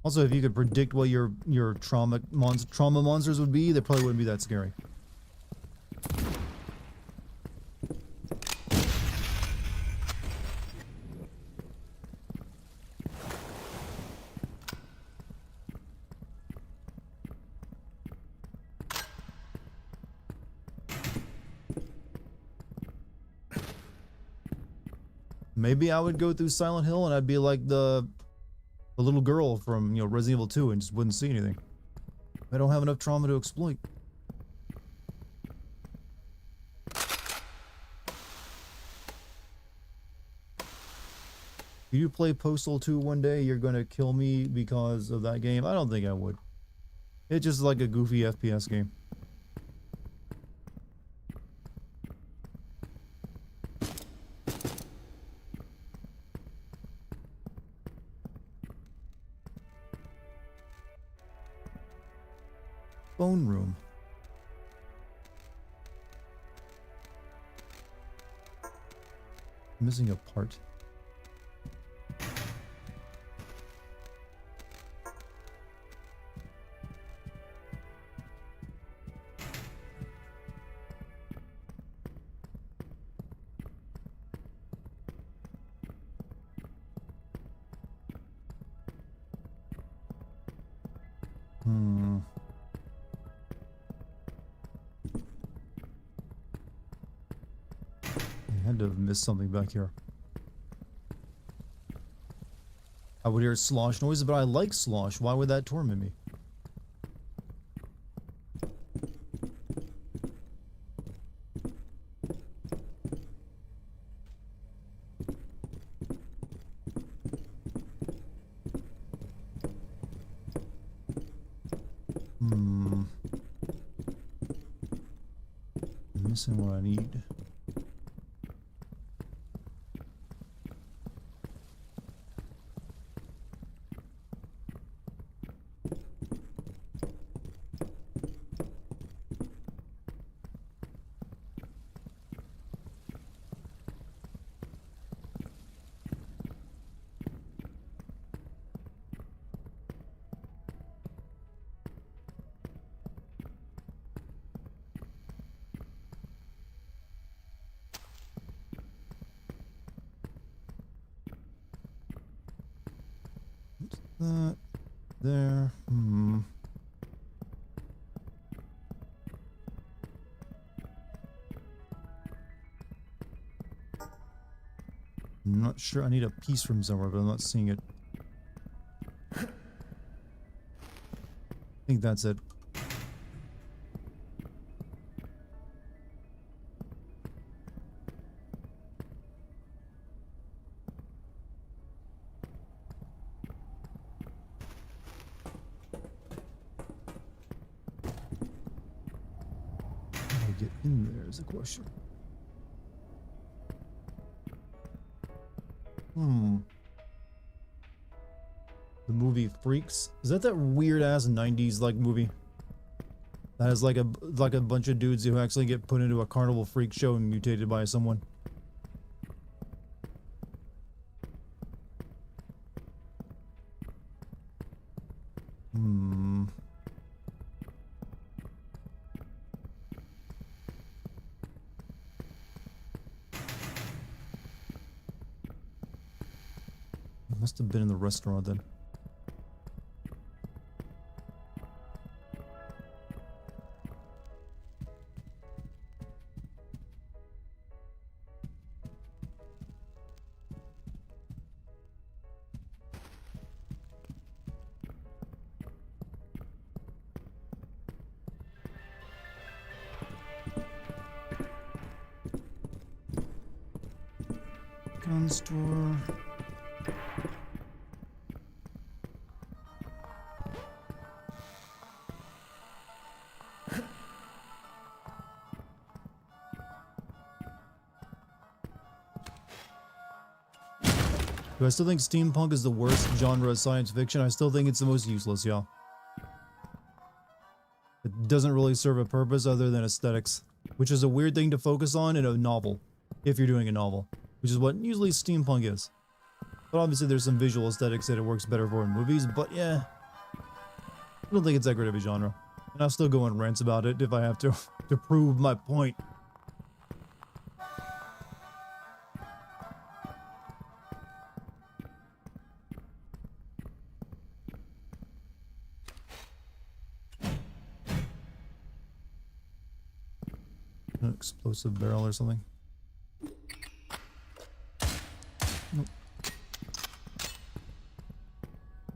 Also, if you could predict what your trauma monsters would be, they probably wouldn't be that scary. Maybe I would go through Silent Hill and I'd be like the little girl from, you know, Resident Evil 2 and just wouldn't see anything. I don't have enough trauma to exploit. If you play Postal 2 one day, you're gonna kill me because of that game? I don't think I would. It's just like a goofy FPS game. Phone room. Missing a part. I had to have missed something back here. I would hear slosh noises, but I like slosh. Why would that torment me? I'm missing what I need. That there. I'm not sure. I need a piece from somewhere, but I'm not seeing it. I think that's it. How do I get in there is the question. The movie Freaks. Is that weird ass 90s like movie? That has like a bunch of dudes who actually get put into a carnival freak show and mutated by someone. Must have been in the restaurant then. Gun store. Do I still think steampunk is the worst genre of science fiction? I still think it's the most useless, y'all. It doesn't really serve a purpose other than aesthetics, which is a weird thing to focus on in a novel, if you're doing a novel, which is what usually steampunk is. But obviously there's some visual aesthetics that it works better for in movies, but yeah. I don't think it's that great of a genre. And I'll still go on rants about it if I have to prove my point. An explosive barrel or something.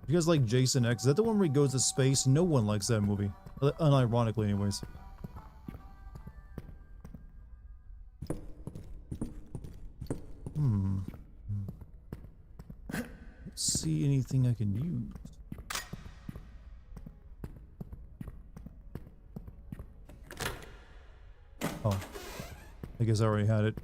You guys like Jason X? Is that the one where he goes to space? No one likes that movie. Unironically, anyways. Let's see anything I can use. Oh. I guess I already had it.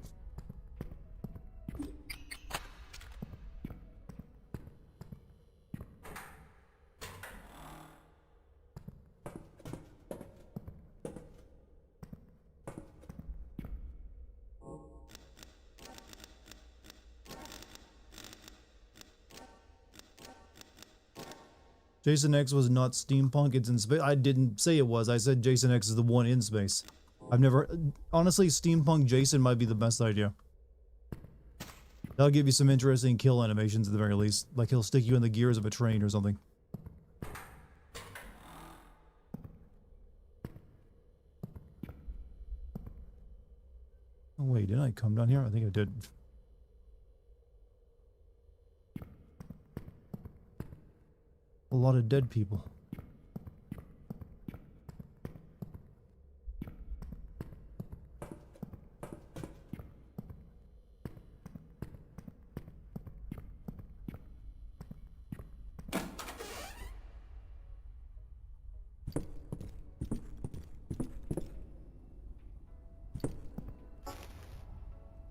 Jason X was not steampunk, it's in space. I didn't say it was, I said Jason X is the one in space. I've never... Honestly, steampunk Jason might be the best idea. That'll give you some interesting kill animations at the very least. Like he'll stick you in the gears of a train or something. Oh wait, didn't I come down here? I think I did. A lot of dead people.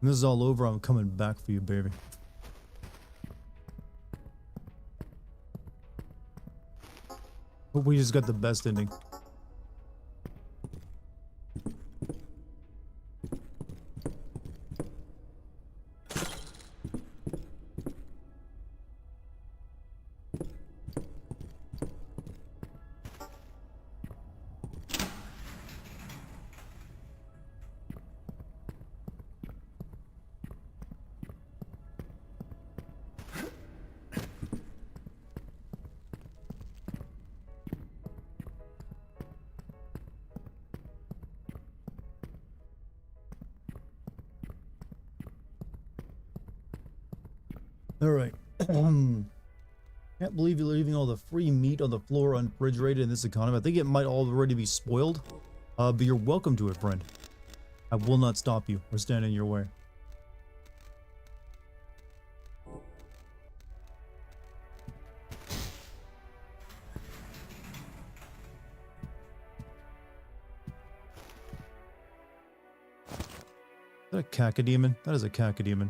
When this is all over, I'm coming back for you, baby. Hope we just got the best ending. Alright. Can't believe you're leaving all the free meat on the floor unrefrigerated in this economy. I think it might already be spoiled. But you're welcome to it, friend. I will not stop you or stand in your way. Is that a cacodemon? That is a cacodemon.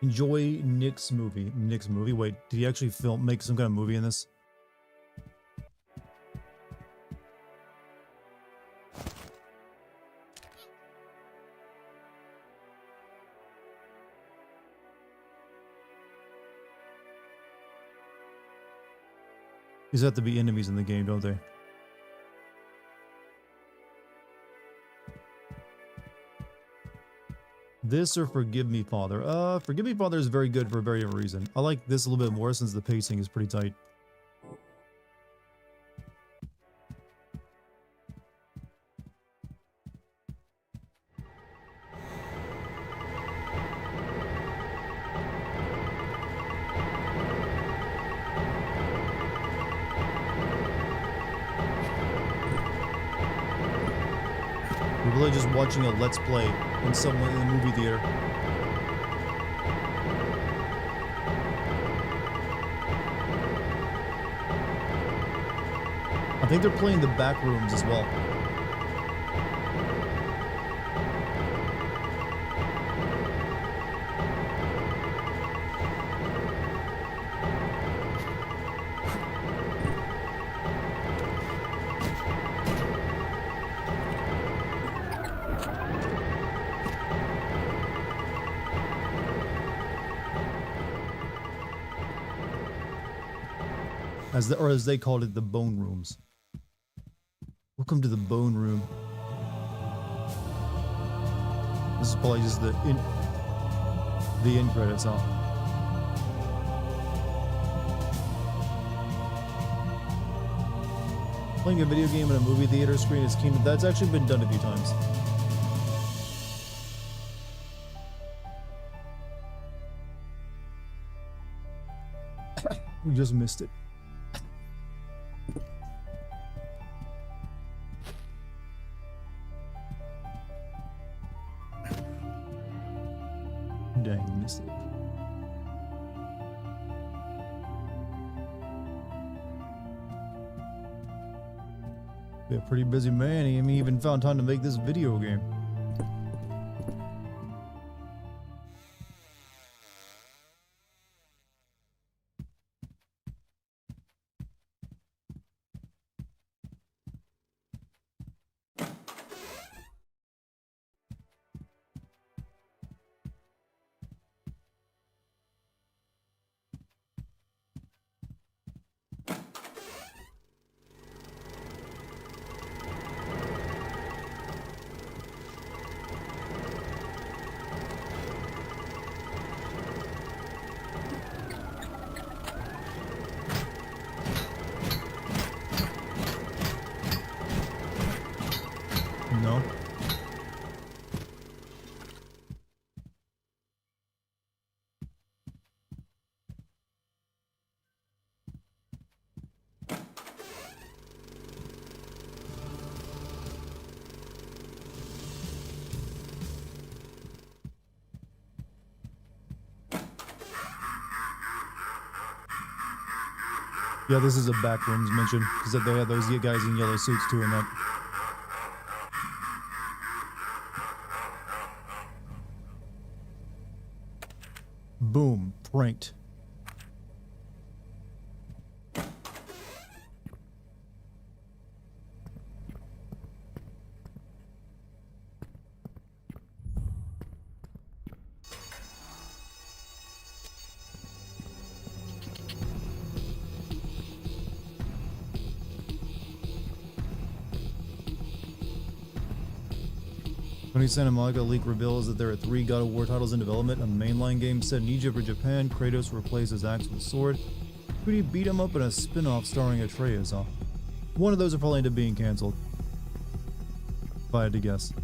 Enjoy Nick's movie. Nick's movie? Wait, did he actually make some kind of movie in this? These have to be enemies in the game, don't they? This or Forgive Me Father? Forgive Me Father is very good for a very different reason. I like this a little bit more since the pacing is pretty tight. We're really just watching a Let's Play in someone in the movie theater. I think they're playing the back rooms as well. as they called it, the bone rooms. Welcome to the bone room. This is probably just the end credits, huh? Playing a video game in a movie theater screen is keen. That's actually been done a few times. We just missed it. Dang, missed it. Be a pretty busy man. He even found time to make this video game. No. Yeah, this is a backrooms mention because they had those guys in yellow suits too in that. Boom, pranked. Sony Santa Monica leak reveals that there are 3 God of War titles in development. A mainline game set in Egypt or Japan. Kratos replaces axe with sword. 2D beat 'em up and a spin-off starring Atreus. One of those will probably end up being cancelled, if I had to guess.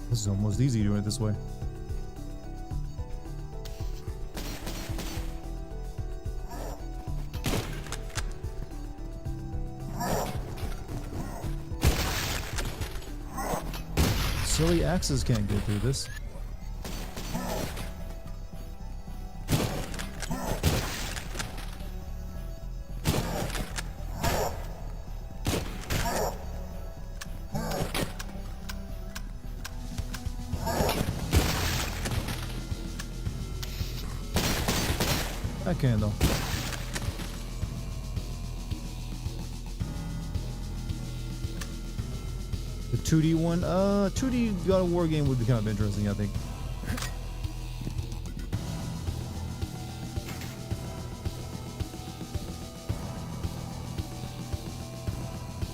This is almost easy doing it this way. Silly axes can't get through this. I can though. The 2D one, 2D God of War game would be kind of interesting, I think.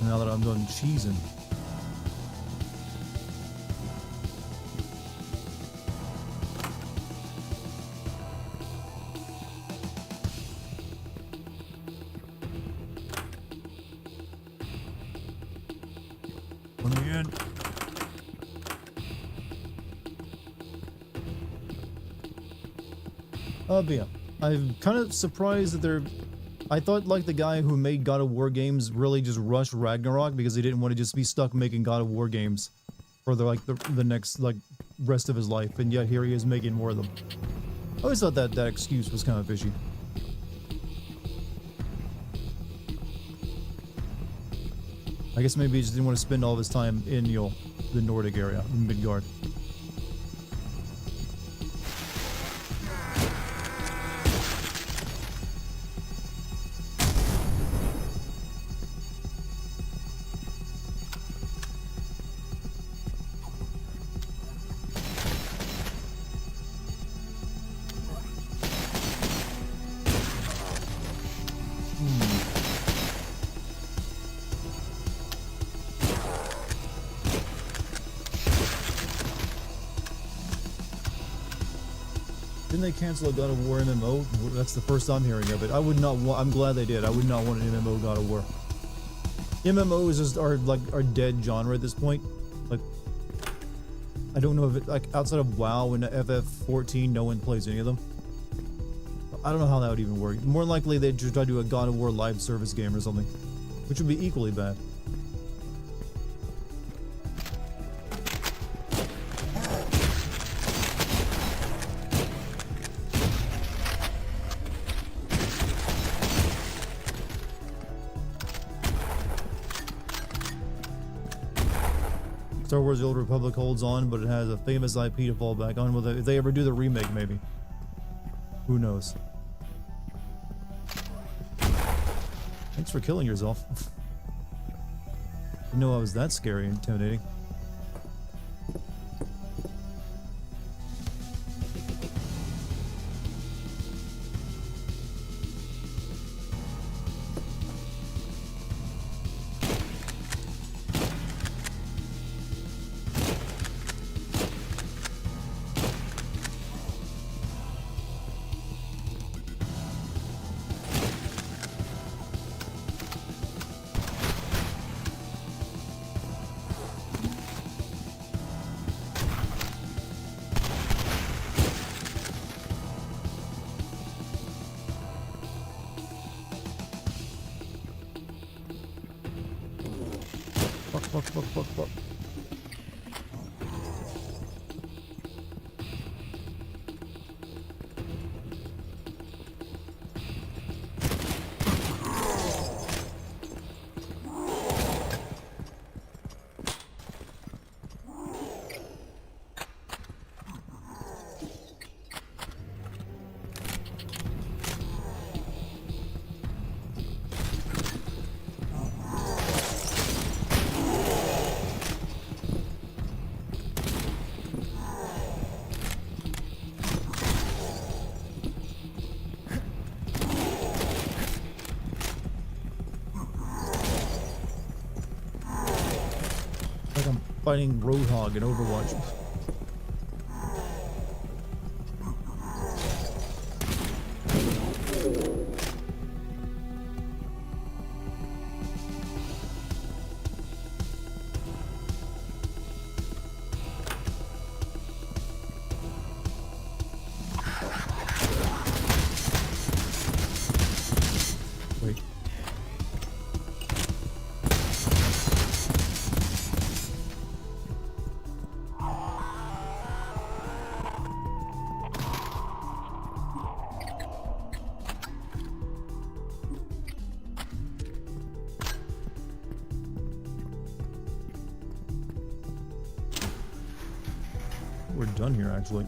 Now that I'm done cheesing. But yeah, I'm kind of surprised that they're. I thought like the guy who made God of War games really just rushed Ragnarok because he didn't want to just be stuck making God of War games for the next like rest of his life, and yet here he is making more of them. I always thought that excuse was kind of fishy. I guess maybe he just didn't want to spend all of his time in the Nordic area, in Midgard. Didn't they cancel a God of War MMO? That's the first I'm hearing of it. I would not want. I'm glad they did. I would not want an MMO God of War. MMOs just are dead genre at this point. Like, I don't know if it like outside of WoW and FF14, no one plays any of them. I don't know how that would even work. More likely they'd just try to do a God of War live service game or something, which would be equally bad. Star Wars: The Old Republic holds on, but it has a famous IP to fall back on. If they ever do the remake, maybe. Who knows? Thanks for killing yourself. Didn't know I was that scary and intimidating. Fuck. Like I'm fighting Roadhog in Overwatch. Wait. We're done here, actually.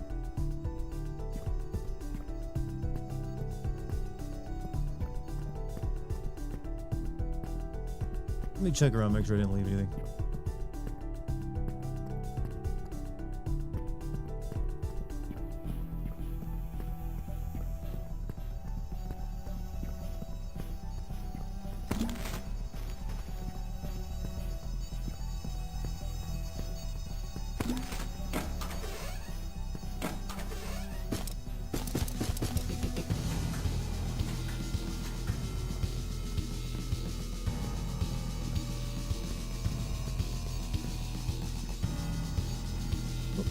Let me check around, make sure I didn't leave anything.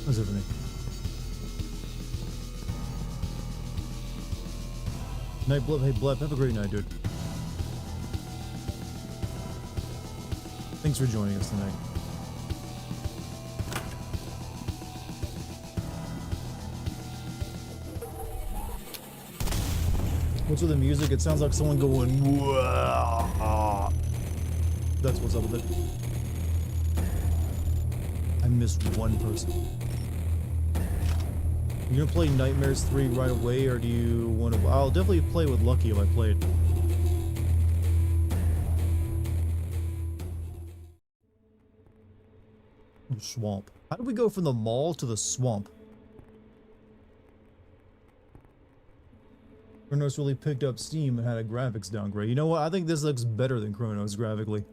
That's it for me. Night Blip. Hey, Blip, have a great night, dude. Thanks for joining us tonight. What's with the music? It sounds like someone going, "Wah." That's what's up with it. I missed one person. You gonna play Nightmares 3 right away, or do you want to? I'll definitely play with Lucky if I play it. Swamp. How did we go from the mall to the swamp? Chronos really picked up steam and had a graphics downgrade. You know what? I think this looks better than Chronos graphically.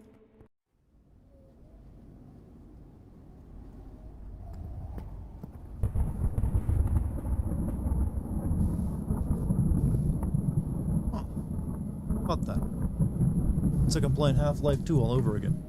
Huh. How about that? It's like I'm playing Half-Life 2 all over again.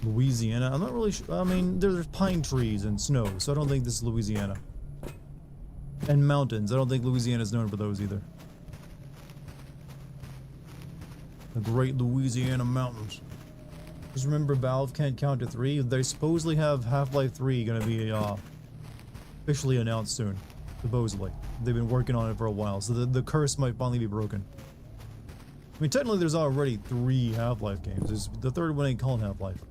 Louisiana. I'm not really sure. I mean, there's pine trees and snow, so I don't think this is Louisiana. And mountains. I don't think Louisiana's known for those either. The Great Louisiana Mountains. Just remember, Valve can't count to 3. They supposedly have Half-Life 3 gonna be officially announced soon. Supposedly. They've been working on it for a while, so the curse might finally be broken. I mean, technically there's already 3 Half-Life games. The third one ain't called Half-Life.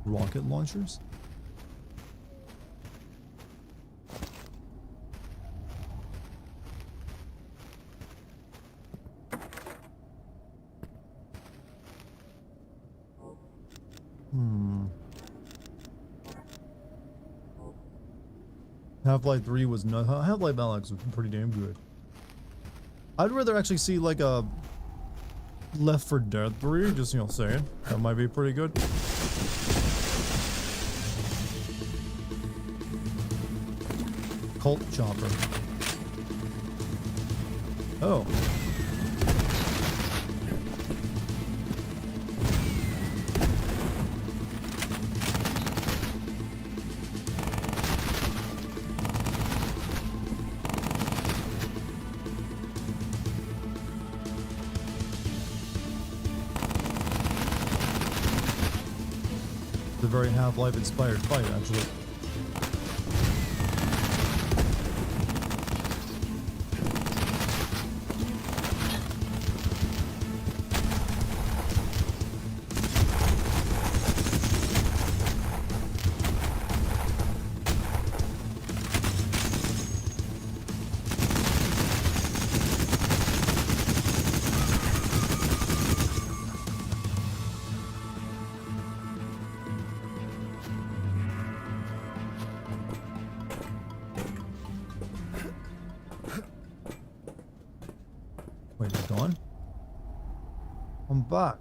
Rocket launchers? Half-Life 3 was not. Half-Life Alyx was pretty damn good. I'd rather actually see like a Left 4 Dead 3, just, you know, saying. That might be pretty good. Cult Chopper. Oh. It's a very Half-Life inspired fight, actually. Wait, it's gone? I'm back.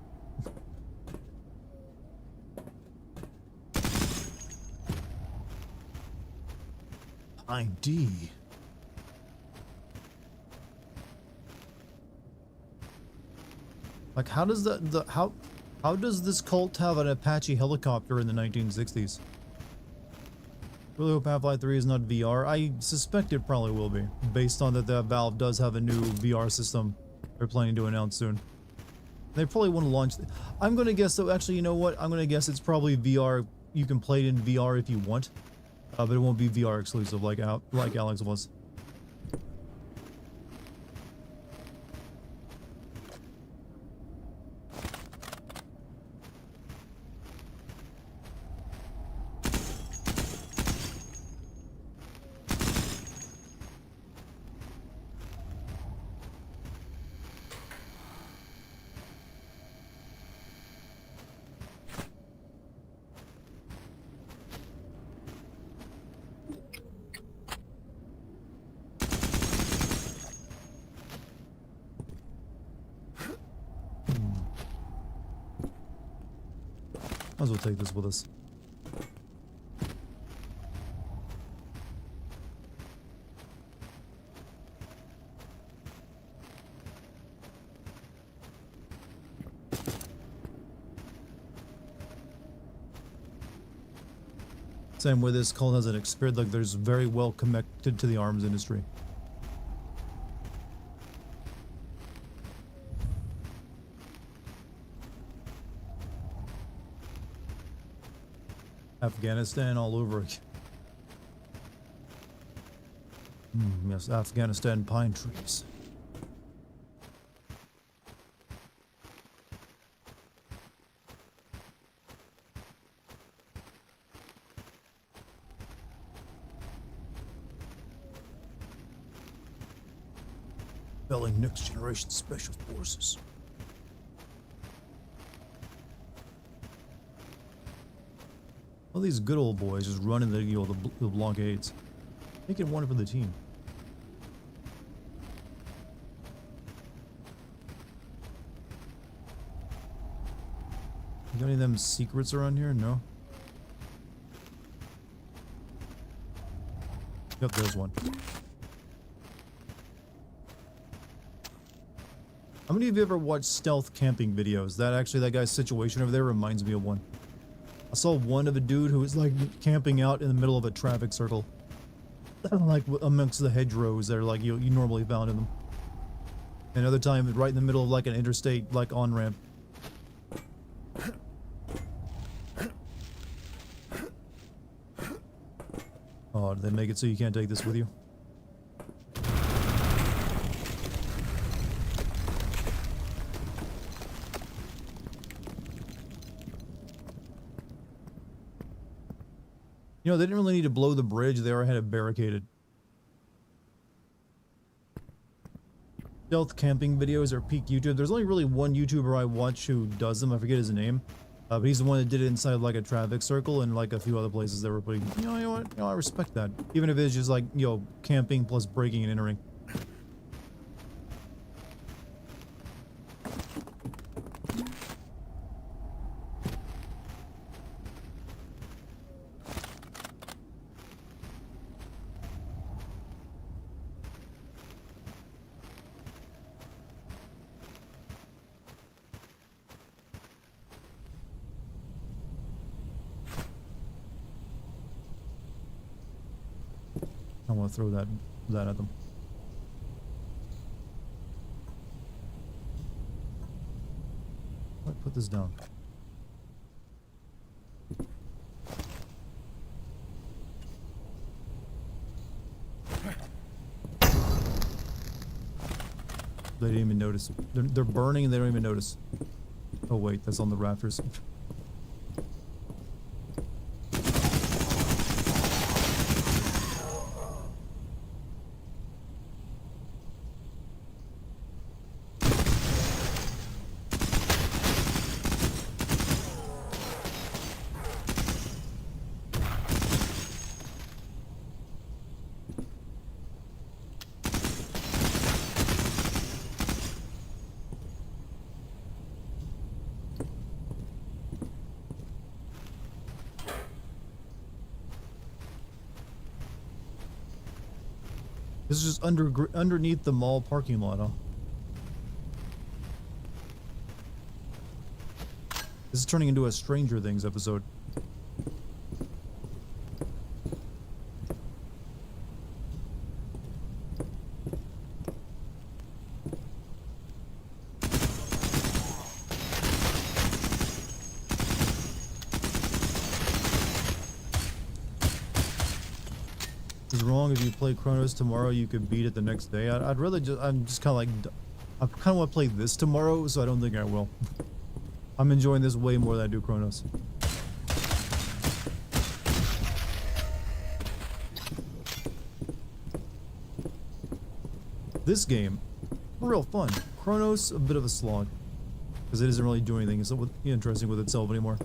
ID. Like, how does how does this cult have an Apache helicopter in the 1960s? Really hope Half-Life 3 is not VR. I suspect it probably will be, based on that Valve does have a new VR system they're planning to announce soon. They probably want to launch. I'm gonna guess though. Actually, you know what? I'm gonna guess it's probably VR. You can play it in VR if you want, but it won't be VR exclusive like Alyx was. Might as well take this with us. Same way this cult has an experience, like there's very well connected to the arms industry. Afghanistan all over again. Yes, Afghanistan pine trees. Spelling next generation special forces. All these good old boys just running the blockades. Making one for the team. Got any of them secrets around here? No. Yep, there's one. How many of you ever watched stealth camping videos? That guy's situation over there reminds me of one. I saw one of a dude who was like camping out in the middle of a traffic circle. Like amongst the hedgerows that are like you normally found in them. Another time right in the middle of like an interstate like on-ramp. Oh, did they make it so you can't take this with you? You know, they didn't really need to blow the bridge. They already had it barricaded. Stealth camping videos are peak YouTube. There's only really one YouTuber I watch who does them. I forget his name. But he's the one that did it inside like a traffic circle and like a few other places that were pretty... You know what? I respect that. Even if it's just like, camping plus breaking and entering. I want to throw that at them. Let's put this down. They didn't even notice. They're burning and they don't even notice. Oh wait, that's on the rafters. This is just underneath the mall parking lot, huh? This is turning into a Stranger Things episode. Is wrong if you play Chronos tomorrow, you could beat it the next day. I'd rather just, I'm just kind of like, I kind of want to play this tomorrow, so I don't think I will. I'm enjoying this way more than I do Chronos. This game, real fun. Chronos, a bit of a slog. Because it isn't really doing anything. It's not interesting with itself anymore.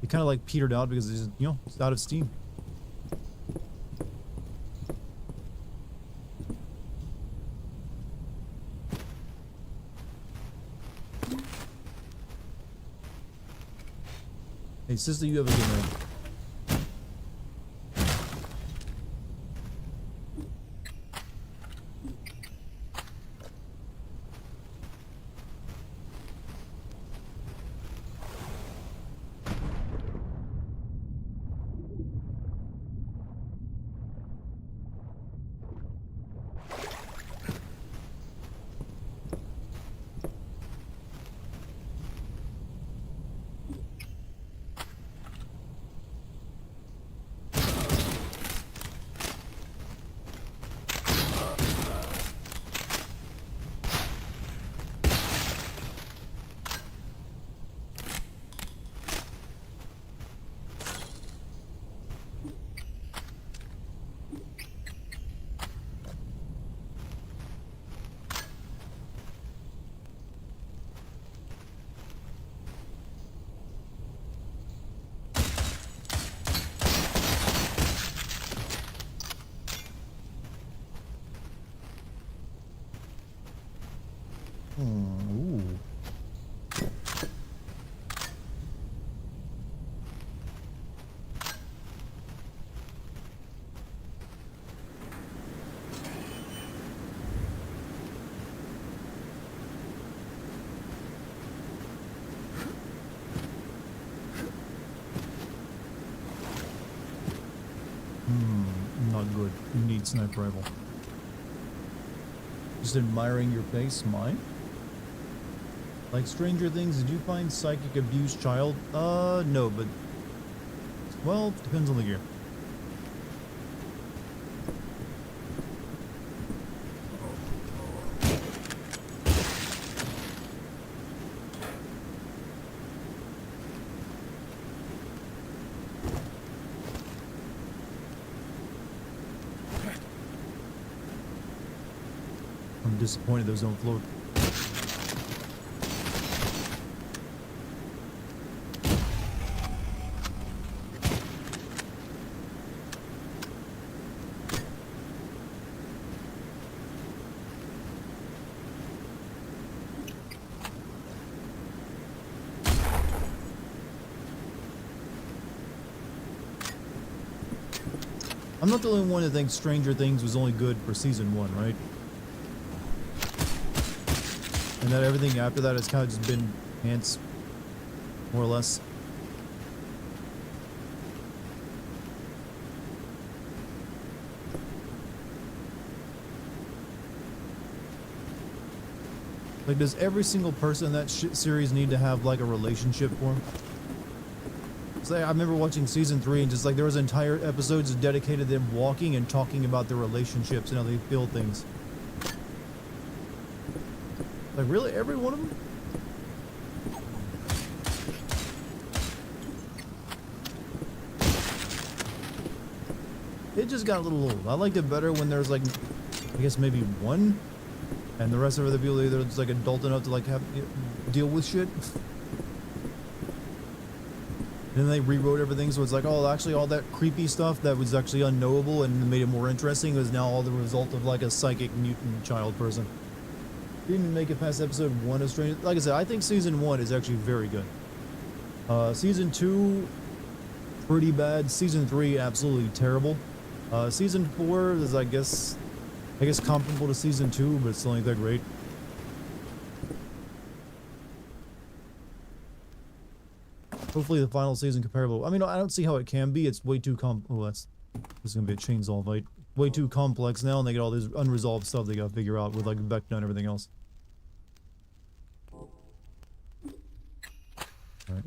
It kind of like petered out because it's, it's out of steam. Hey, sister, you have a good night. Ooh. Not good. You need sniper rifle. Just admiring your face, mine? Like Stranger Things, did you find psychic abused child? No, but... Well, depends on the gear. I'm disappointed those don't float. I'm not the only one that thinks Stranger Things was only good for season 1, right? And that everything after that has kind of just been ants, more or less. Like, does every single person in that series need to have, like, a relationship for him? Like, I remember watching season 3 and just, like, there was entire episodes dedicated to them walking and talking about their relationships and how they feel things. Like, really? Every one of them? It just got a little old. I liked it better when there's, like, I guess maybe one, and the rest of the people either just, like, adult enough to, like, have deal with shit. And then they rewrote everything, so it's like, oh, actually all that creepy stuff that was actually unknowable and made it more interesting is now all the result of, like, a psychic mutant child person. Didn't even make it past episode 1 of Stranger. Like I said, I think season 1 is actually very good. Season 2, pretty bad. Season 3, absolutely terrible. Season 4 is, I guess comparable to season 2, but it's still ain't that great. Hopefully the final season comparable. I mean, I don't see how it can be. It's way too this is gonna be a chainsaw fight. Way too complex now, and they get all this unresolved stuff they gotta figure out with, like, Vecna and everything else. Alright,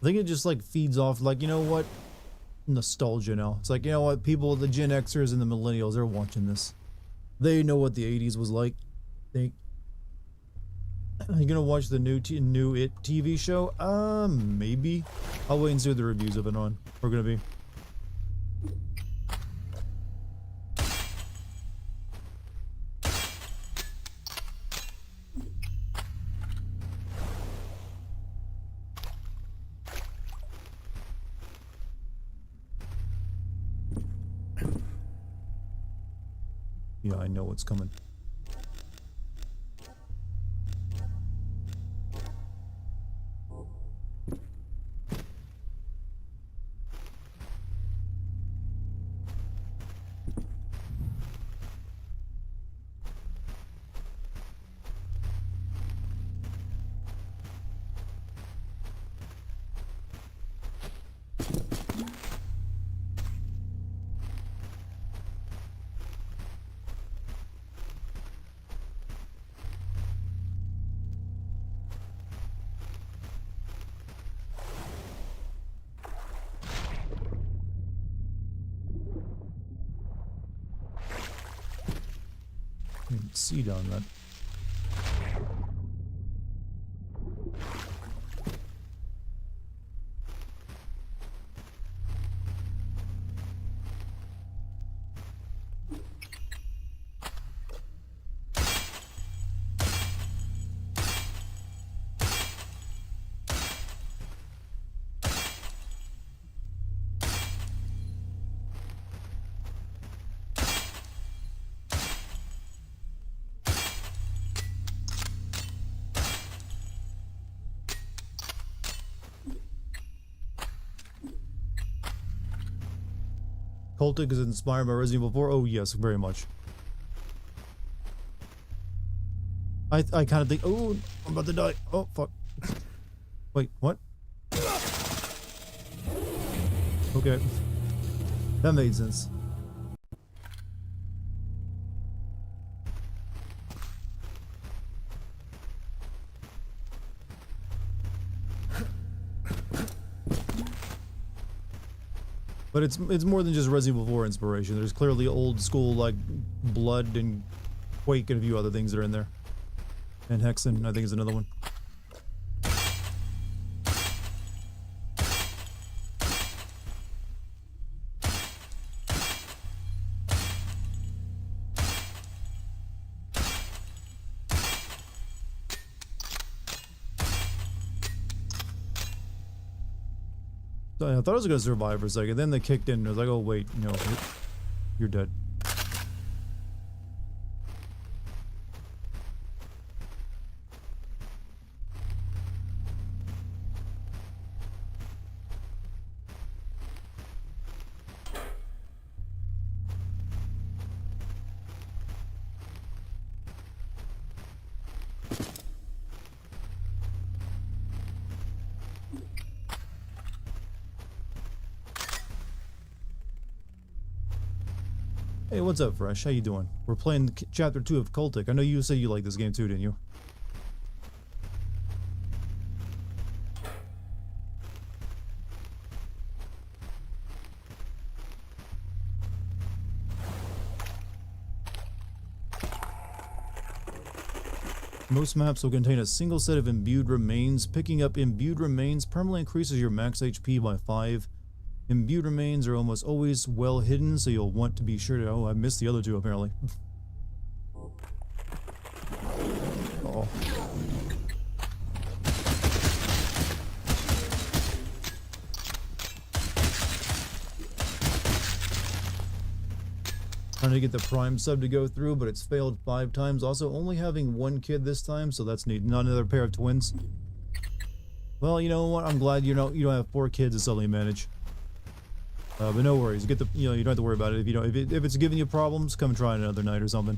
I think it just like feeds off like, you know what? Nostalgia now. It's like, you know what? People, the Gen Xers and the millennials, they're watching this. They know what the 80s was like. Are you gonna watch the new It TV show? Maybe. I'll wait and see what the reviews of it are gonna be. Yeah, I know what's coming. You can see down that. Cultic is inspired by Resident Evil 4. Oh yes, very much. I kind of think, oh, I'm about to die. Oh fuck. Wait, what? Okay, that made sense. But it's more than just Resident Evil 4 inspiration. There's clearly old school like Blood and Quake and a few other things that are in there. And Hexen, I think, is another one. I thought I was gonna survive for a second, then they kicked in and I was like, oh wait, no, you're dead. Hey, what's up, Fresh? How you doing? We're playing Chapter 2 of Cultic. I know you said you like this game too, didn't you? Most maps will contain a single set of imbued remains. Picking up imbued remains permanently increases your max HP by 5. Imbued remains are almost always well hidden, so you'll want to be sure to... Oh, I missed the other two, apparently. Uh-oh. Trying to get the Prime sub to go through, but it's failed 5 times. Also, only having 1 kid this time, so that's neat. Not another pair of twins. Well, you know what? I'm glad you don't have 4 kids to suddenly manage. But no worries. Get the you don't have to worry about it. If you don't, if it's giving you problems, come try it another night or something.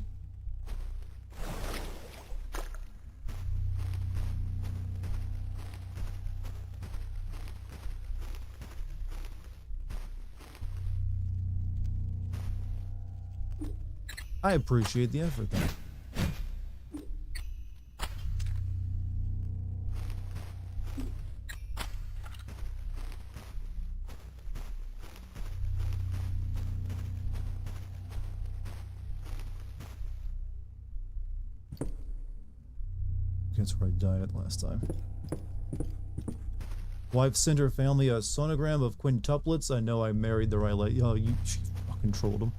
I appreciate the effort, though. that's where I died at last time. Wife sent her family a sonogram of quintuplets. I know I married the right lady. Oh, she fucking trolled him.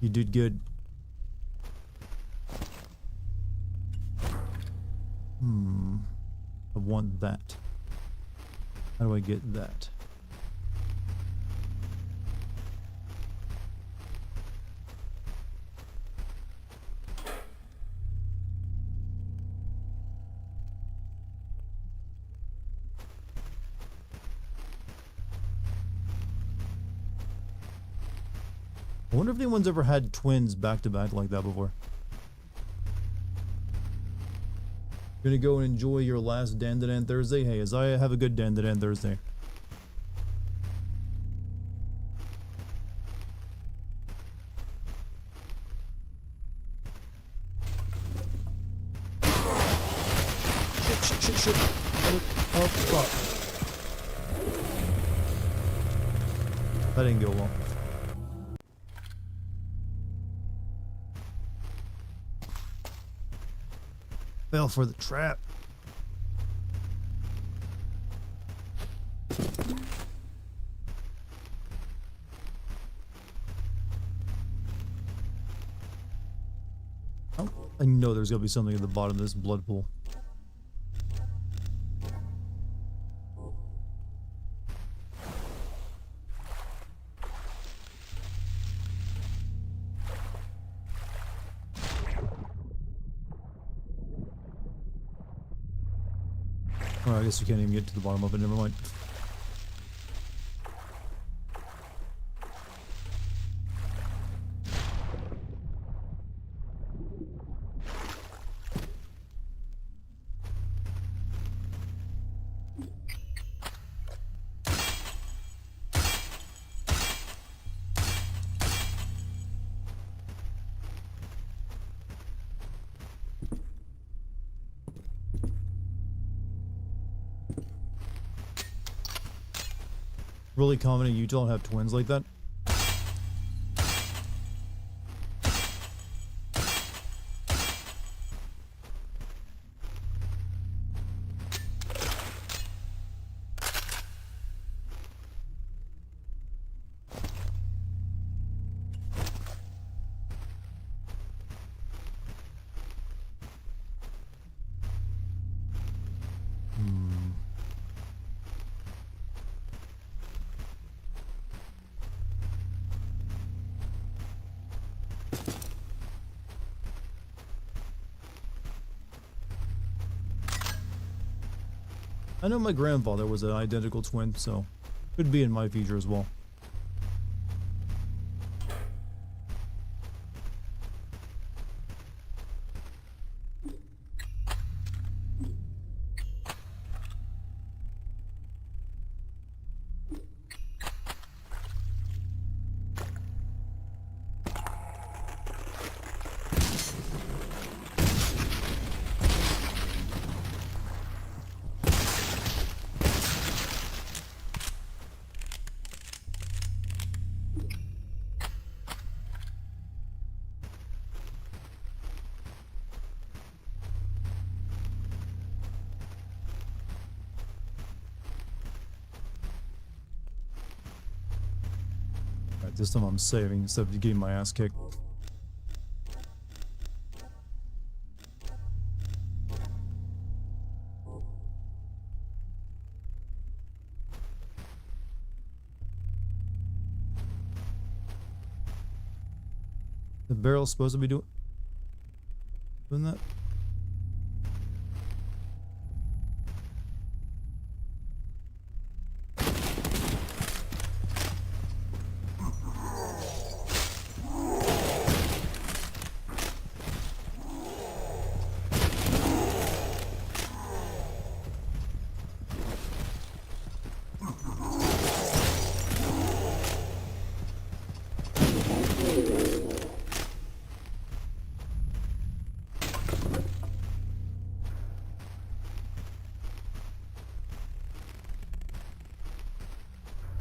You did good. I want that. How do I get that? I wonder if anyone's ever had twins back to back like that before. Gonna go and enjoy your last Dandadan Thursday? Hey, as I have a good Dandadan Thursday. Shit. Oh, fuck. That didn't go well. Fell for the trap. Oh, I know there's gonna be something at the bottom of this blood pool. Oh, I guess you can't even get to the bottom of it, never mind. Really common you don't have twins like that? I know my grandfather was an identical twin, so could be in my future as well. This time I'm saving instead of getting my ass kicked. The barrel's supposed to be doing that?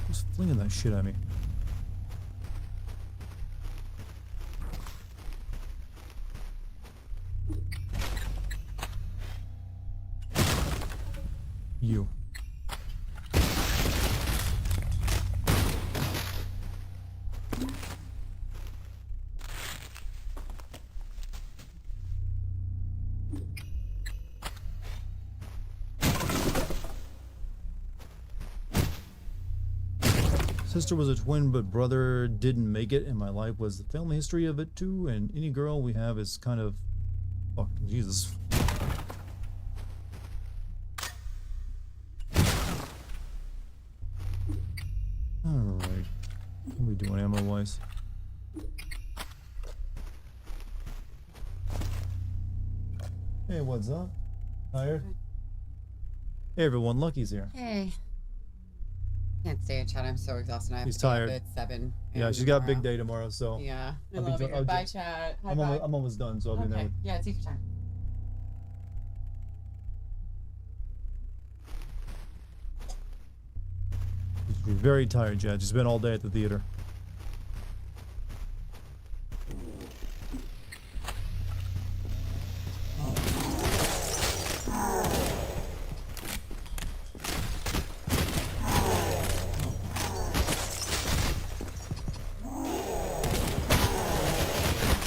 Who's flinging that shit at me? You. Sister was a twin, but brother didn't make it, and my life was the family history of it too. And any girl we have is kind of, fuck, Jesus. All right, what are we doing ammo wise? Hey, what's up? Tired? Hey everyone, Lucky's here. Hey. Can't stay in chat. I'm so exhausted. I have She's to stay up tired. at 7. Yeah, she's got a big day tomorrow, so Yeah. I I'll be love done- it. I'll Bye, ju- chat. Hi, I'm bye. almost done, so I'll be there. Okay. Yeah, take your time. She's very tired, Jed. She's been all day at the theater.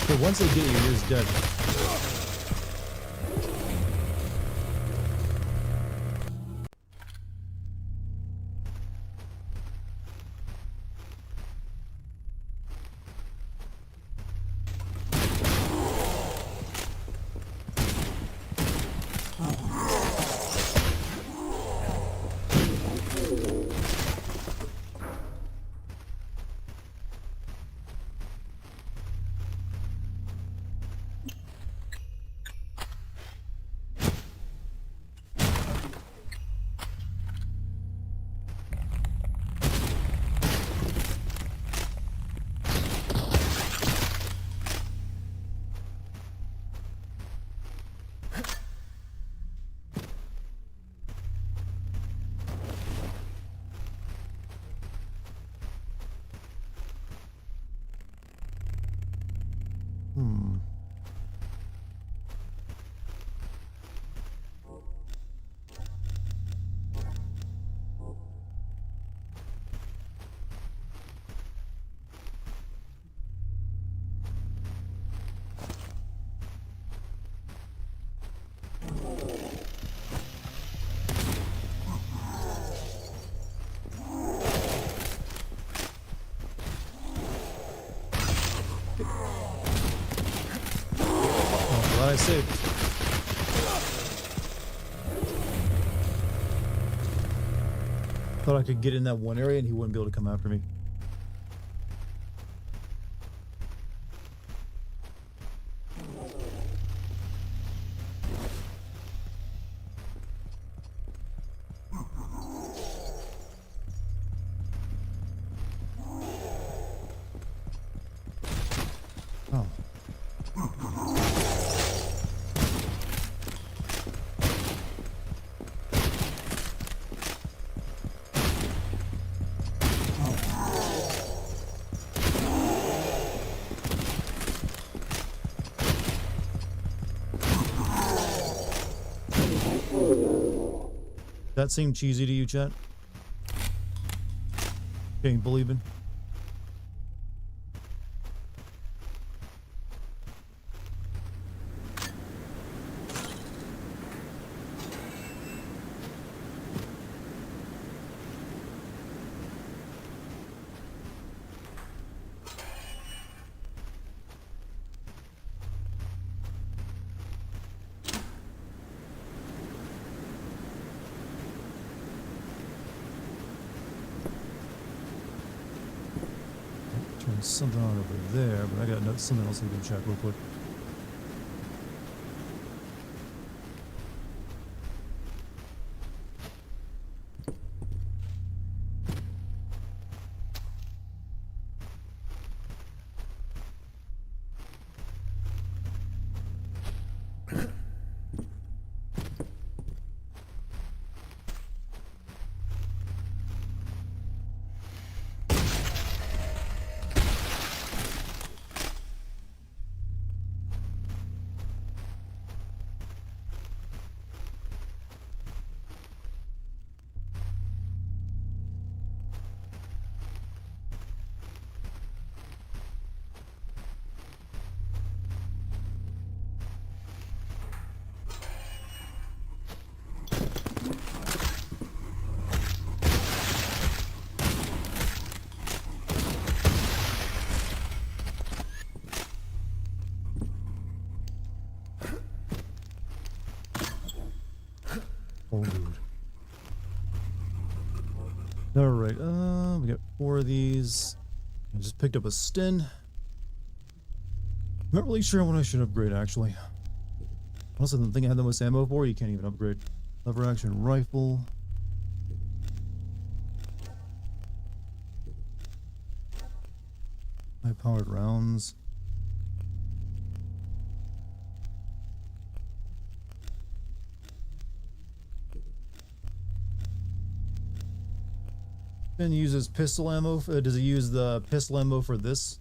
So once they get you, you're just dead. Hmm. Oh, glad I saved. Thought I could get in that one area and he wouldn't be able to come after me. Oh. That seemed cheesy to you, chat? Ain't believing. Turn something on over there, but I got something else I can check real quick. Alright, we got 4 of these. I just picked up a Sten. Not really sure what I should upgrade, actually. Also, the thing I had the most ammo for, you can't even upgrade. Lever action rifle. High powered rounds. Then uses pistol ammo. Does he use the pistol ammo for this?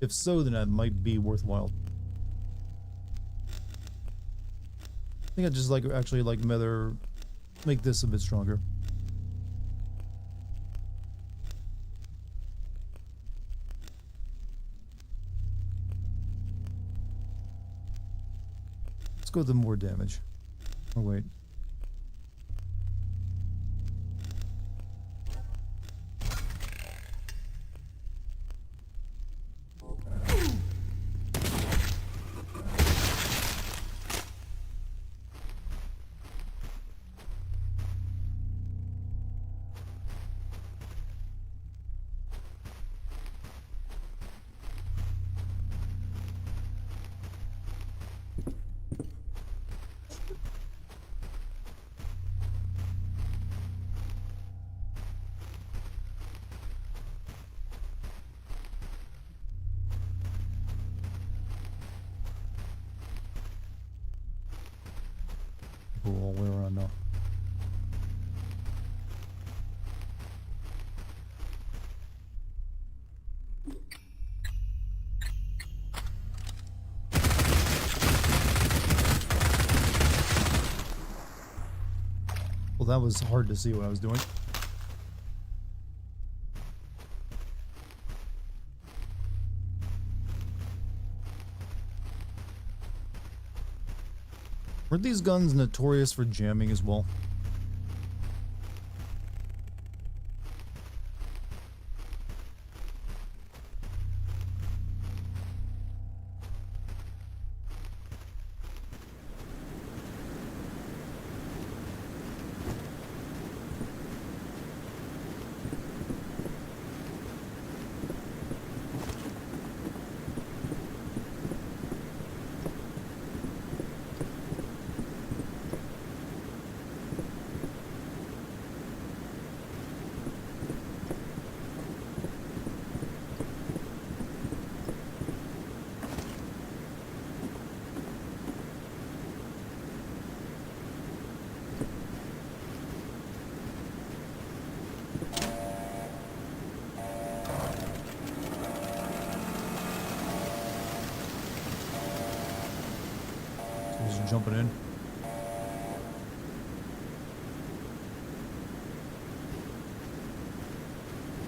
If so, then that might be worthwhile. I think I just like actually like make this a bit stronger. Let's go with the more damage. Oh wait. Go all the way around now. Well, that was hard to see what I was doing. Weren't these guns notorious for jamming as well? Just jumping in.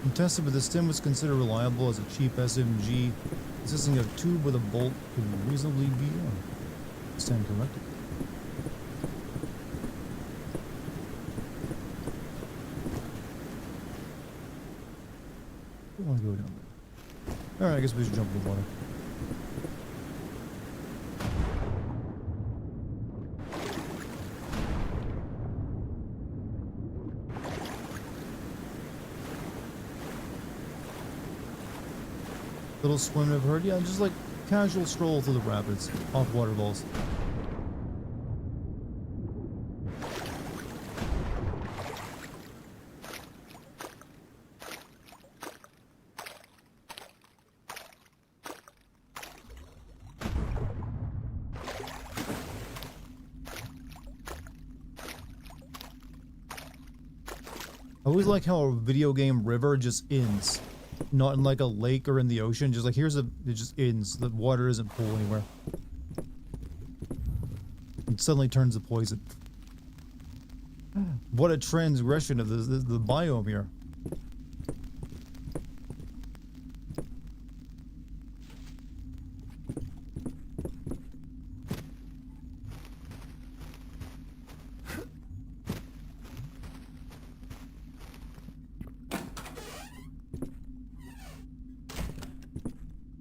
Contested, but the Sten was considered reliable as a cheap SMG, consisting of a tube with a bolt could reasonably be stand corrected. I want to go down there. Alright, I guess we should jump in the water. Little swim, I've heard. Yeah, just like casual stroll through the rapids, off waterfalls. I always like how a video game river just ends. Not in like a lake or in the ocean, just like it just ends. The water isn't pool anywhere. It suddenly turns to poison. What a transgression of the biome here.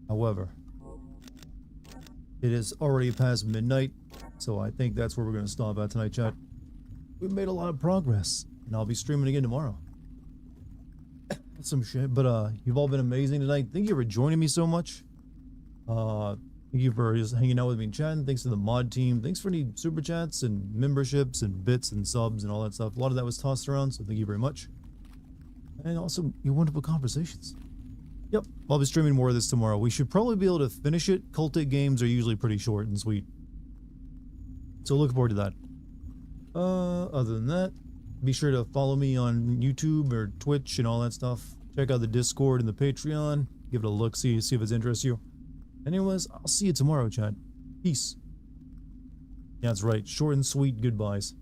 However, it is already past midnight, so I think that's where we're going to stop at tonight, chat. We've made a lot of progress, and I'll be streaming again tomorrow. some shit. But you've all been amazing tonight. Thank you for joining me so much. Thank you for just hanging out with me and chatting. Thanks to the mod team. Thanks for any super chats and memberships and bits and subs and all that stuff. A lot of that was tossed around, so thank you very much. And also your wonderful conversations. Yep, I'll be streaming more of this tomorrow. We should probably be able to finish it. Cultic games are usually pretty short and sweet. So looking forward to that. Other than that, be sure to follow me on YouTube or Twitch and all that stuff. Check out the Discord and the Patreon. Give it a look, see if it interests you. Anyways, I'll see you tomorrow, chat. Peace. Yeah, that's right. Short and sweet goodbyes.